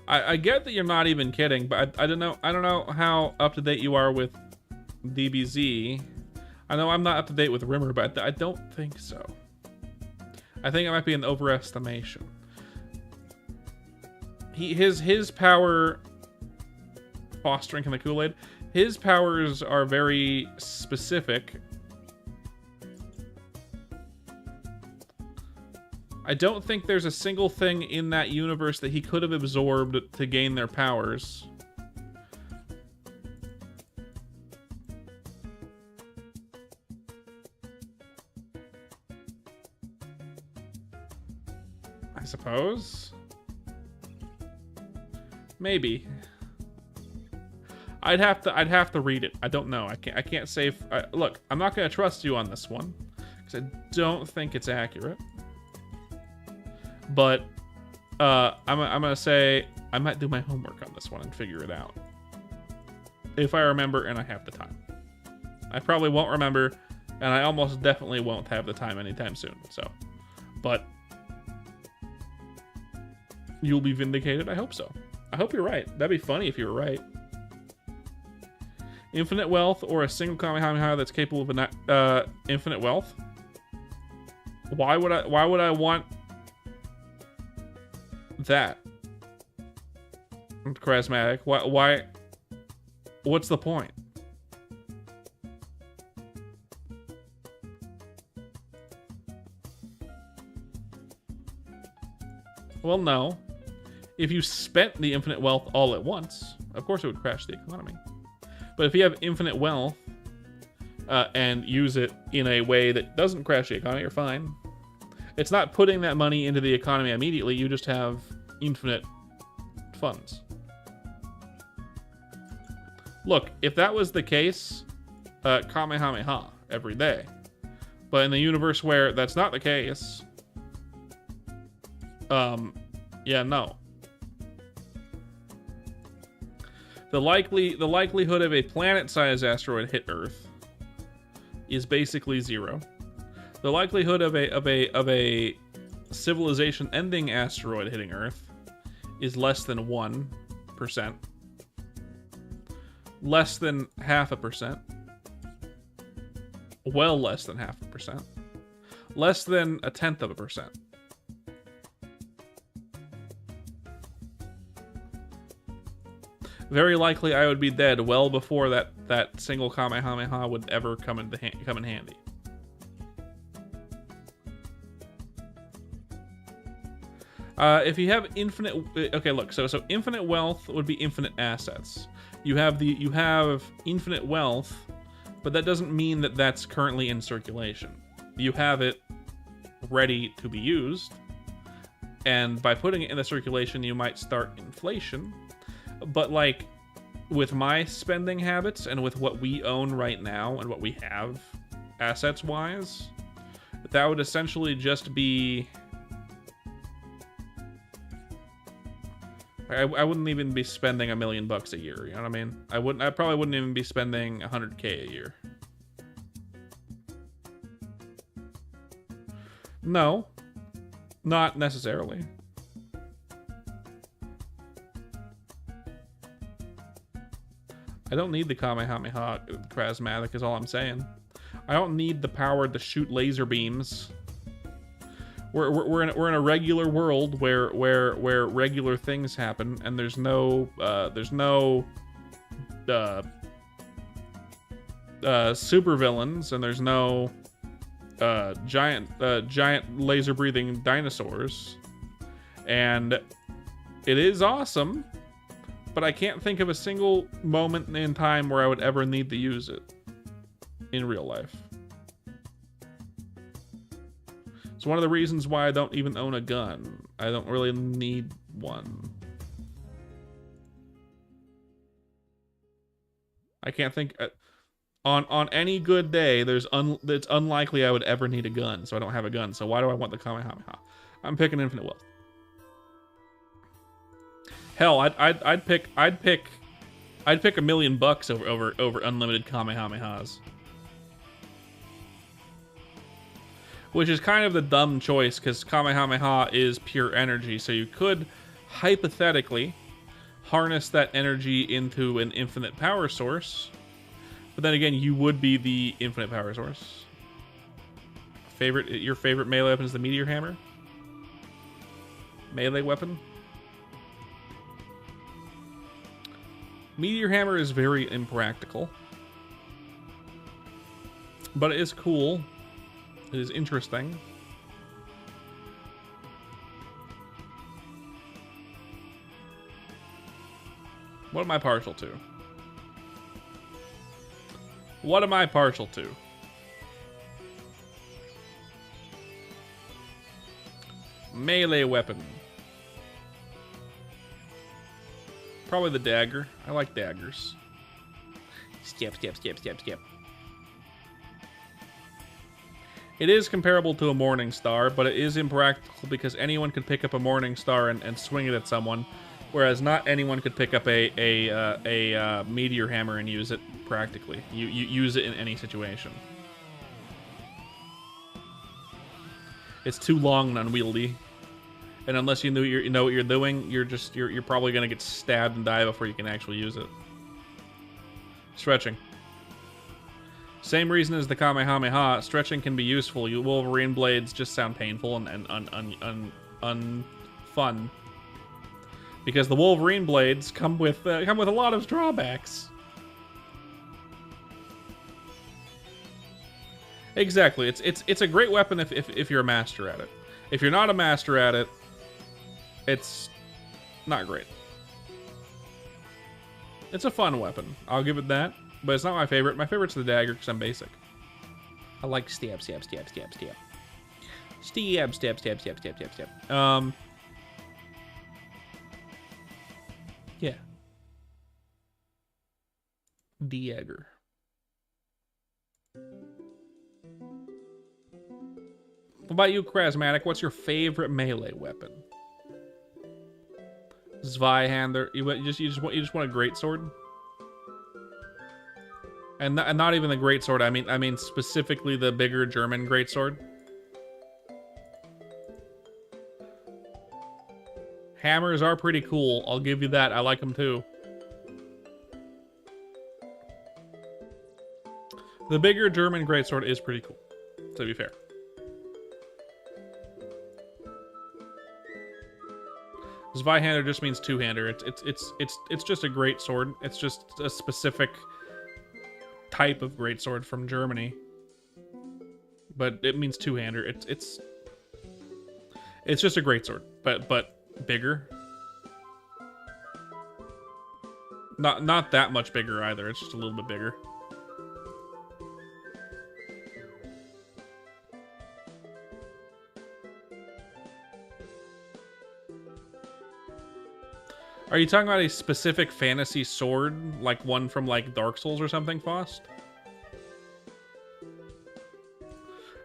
I get that you're not even kidding, but I don't know how up to date you are with DBZ. I know I'm not up to date with Rimmer, but I don't think so. I think it might be an overestimation. His power, Foster drinking the Kool-Aid, his powers are very specific. I don't think there's a single thing in that universe that he could have absorbed to gain their powers. I suppose. Maybe. I'd have to read it. I don't know. I can't say. Look, I'm not gonna trust you on this one because I don't think it's accurate. But I'm gonna say I might do my homework on this one and figure it out if I remember and I have the time. I probably won't remember, and I almost definitely won't have the time anytime soon. So, but you'll be vindicated. I hope so. I hope you're right. That'd be funny if you were right. Infinite wealth or a single Kamehameha that's capable of infinite wealth? Why would I want that? Charismatic. Why? What's the point? Well, no. If you spent the infinite wealth all at once, of course it would crash the economy. But if you have infinite wealth and use it in a way that doesn't crash the economy, you're fine. It's not putting that money into the economy immediately. You just have infinite funds. Look, if that was the case, Kamehameha every day. But in the universe where that's not the case, yeah, no. The likelihood of a planet-sized asteroid hit Earth is basically 0. The likelihood of a civilization-ending asteroid hitting Earth is less than 1%. Less than 0.5%. Well, less than 0.5%. Less than 0.1%. Very likely, I would be dead well before that single Kamehameha would ever come in handy. If you have infinite, okay, look. So infinite wealth would be infinite assets. You have infinite wealth, but that doesn't mean that that's currently in circulation. You have it ready to be used, and by putting it in the circulation, you might start inflation. But like with my spending habits and with what we own right now and what we have assets wise, that would essentially just be, I wouldn't even be spending $1 million a year, you know what I mean? I probably wouldn't even be spending 100K a year. No, not necessarily. I don't need the Kamehameha Charismatic is all I'm saying. I don't need the power to shoot laser beams. We're in a regular world where regular things happen, and there's no super villains, and there's no giant laser breathing dinosaurs, and it is awesome. But I can't think of a single moment in time where I would ever need to use it in real life. It's one of the reasons why I don't even own a gun. I don't really need one. I can't think on any good day. It's unlikely I would ever need a gun, so I don't have a gun. So why do I want the Kamehameha? I'm picking infinite wealth. Hell, I'd pick $1 million over unlimited Kamehamehas. Which is kind of the dumb choice, because Kamehameha is pure energy, so you could hypothetically harness that energy into an infinite power source. But then again, you would be the infinite power source. Your favorite melee weapon is the meteor hammer? Melee weapon? Meteor hammer is very impractical, but it is cool. It is interesting. What am I partial to? What am I partial to? Melee weapon. Probably the dagger. I like daggers. Skip. It is comparable to a morning star, but it is impractical because anyone could pick up a morning star and swing it at someone, whereas not anyone could pick up a meteor hammer and use it practically. You use it in any situation. It's too long and unwieldy. And unless you know what you're doing, you're probably gonna get stabbed and die before you can actually use it. Stretching. Same reason as the Kamehameha, stretching can be useful. You Wolverine blades just sound painful and unfun. Because the Wolverine blades come with a lot of drawbacks. Exactly. It's a great weapon if you're a master at it. If you're not a master at it, it's not great. It's a fun weapon. I'll give it that. But it's not my favorite. My favorite's the dagger because I'm basic. I like stab. Stab. Yeah. Dagger. What about you, Krasmatic? What's your favorite melee weapon? Zweihander. You just want a greatsword? And not even the greatsword. I mean specifically the bigger German greatsword. Hammers are pretty cool. I'll give you that. I like them too. The bigger German greatsword is pretty cool, to be fair. Zweihander just means two-hander. It's just a great sword. It's just a specific type of great sword from Germany, but it means two-hander. It's just a great sword, but bigger. Not that much bigger either. It's just a little bit bigger. Are you talking about a specific fantasy sword, like one from like Dark Souls or something, Faust?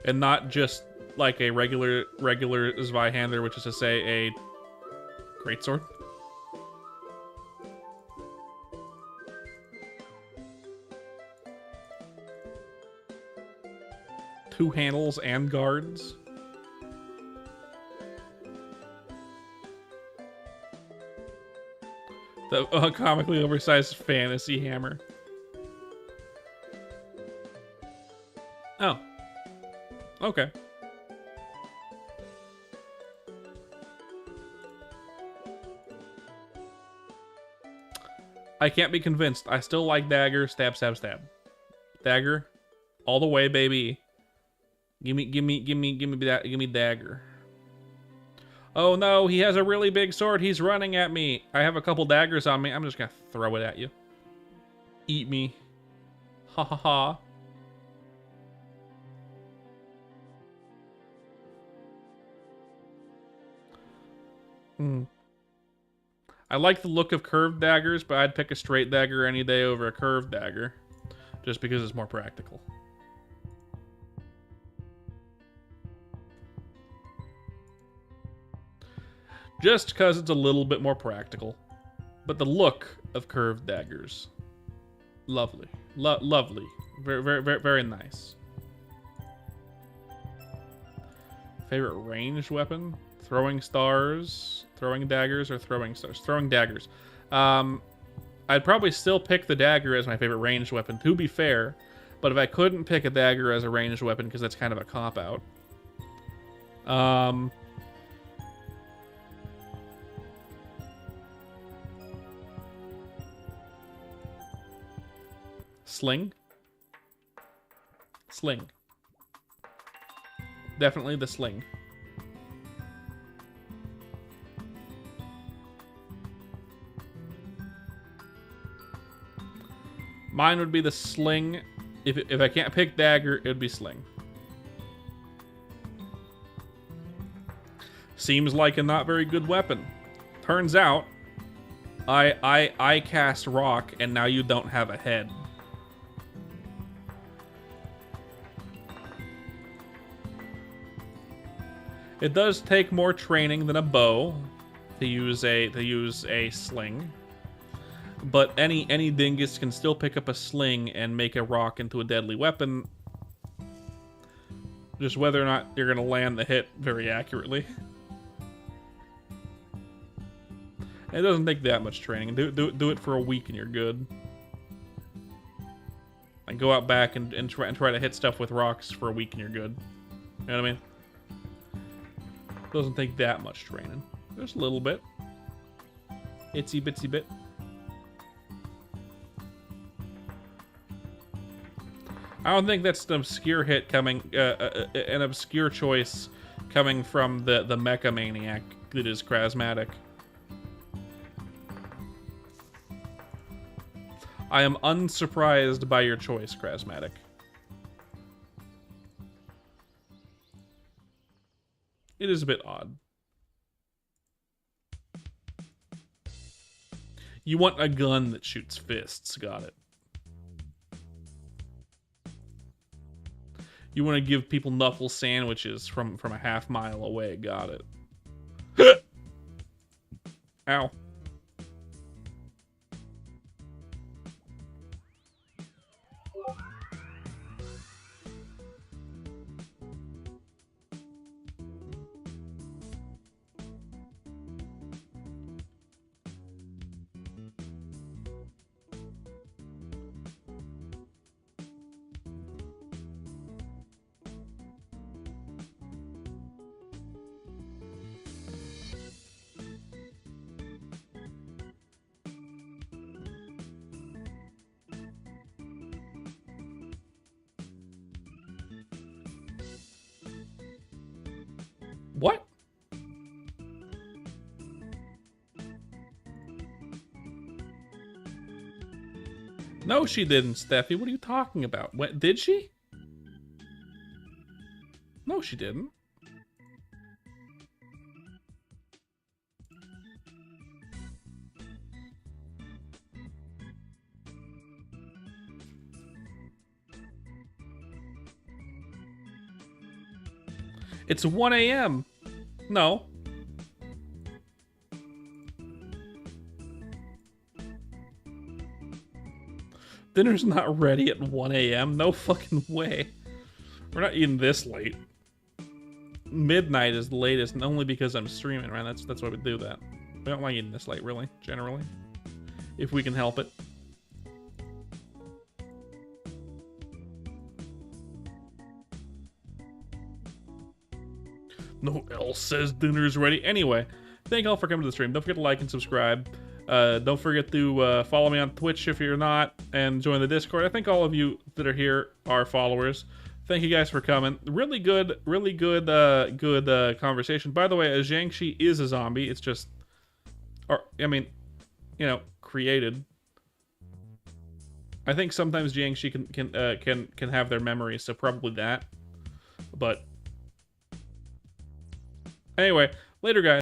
And not just like a regular Zweihander, which is to say a greatsword? Two handles and guards. The comically oversized fantasy hammer. Oh. Okay. I can't be convinced. I still like dagger. Stab, stab, stab. Dagger. All the way, baby. Give me dagger. Oh no, he has a really big sword. He's running at me. I have a couple daggers on me. I'm just gonna throw it at you. Eat me. Ha ha ha. I like the look of curved daggers, but I'd pick a straight dagger any day over a curved dagger. Just because it's more practical. Just because it's a little bit more practical. But the look of curved daggers. Lovely. Lovely. Very nice. Favorite ranged weapon? Throwing stars, throwing daggers, or throwing stars? Throwing daggers. I'd probably still pick the dagger as my favorite ranged weapon, to be fair. But if I couldn't pick a dagger as a ranged weapon, because that's kind of a cop-out. Sling? Sling. Definitely the sling. Mine would be the sling. If I can't pick dagger, it would be sling. Seems like a not very good weapon. Turns out, I cast rock, and now you don't have a head. It does take more training than a bow to use a sling. But any dingus can still pick up a sling and make a rock into a deadly weapon. Just whether or not you're going to land the hit very accurately. It doesn't take that much training. Do it for a week and you're good. And go out back and try to hit stuff with rocks for a week and you're good. You know what I mean? Doesn't take that much training. Just a little bit. Itsy bitsy bit. I don't think that's an obscure hit coming, an obscure choice coming from the mecha maniac that is Krasmatic. I am unsurprised by your choice, Krasmatic. It is a bit odd. You want a gun that shoots fists, got it. You want to give people knuckle sandwiches from a half mile away. Got it. Ow. What? No, she didn't, Steffi. What are you talking about? What, did she? No, she didn't. It's 1 a.m. No. Dinner's not ready at 1 a.m. No fucking way. We're not eating this late. Midnight is the latest, and only because I'm streaming, right? That's why we do that. We don't like eating this late, really, generally. If we can help it. No L says dinner's ready. Anyway, thank you all for coming to the stream. Don't forget to like and subscribe. Don't forget to follow me on Twitch if you're not, and join the Discord. I think all of you that are here are followers. Thank you guys for coming. Really good conversation. By the way, Jiangxi is a zombie. It's just, or I mean, you know, created. I think sometimes Jiangxi can have their memories, so probably that. But anyway, later, guys.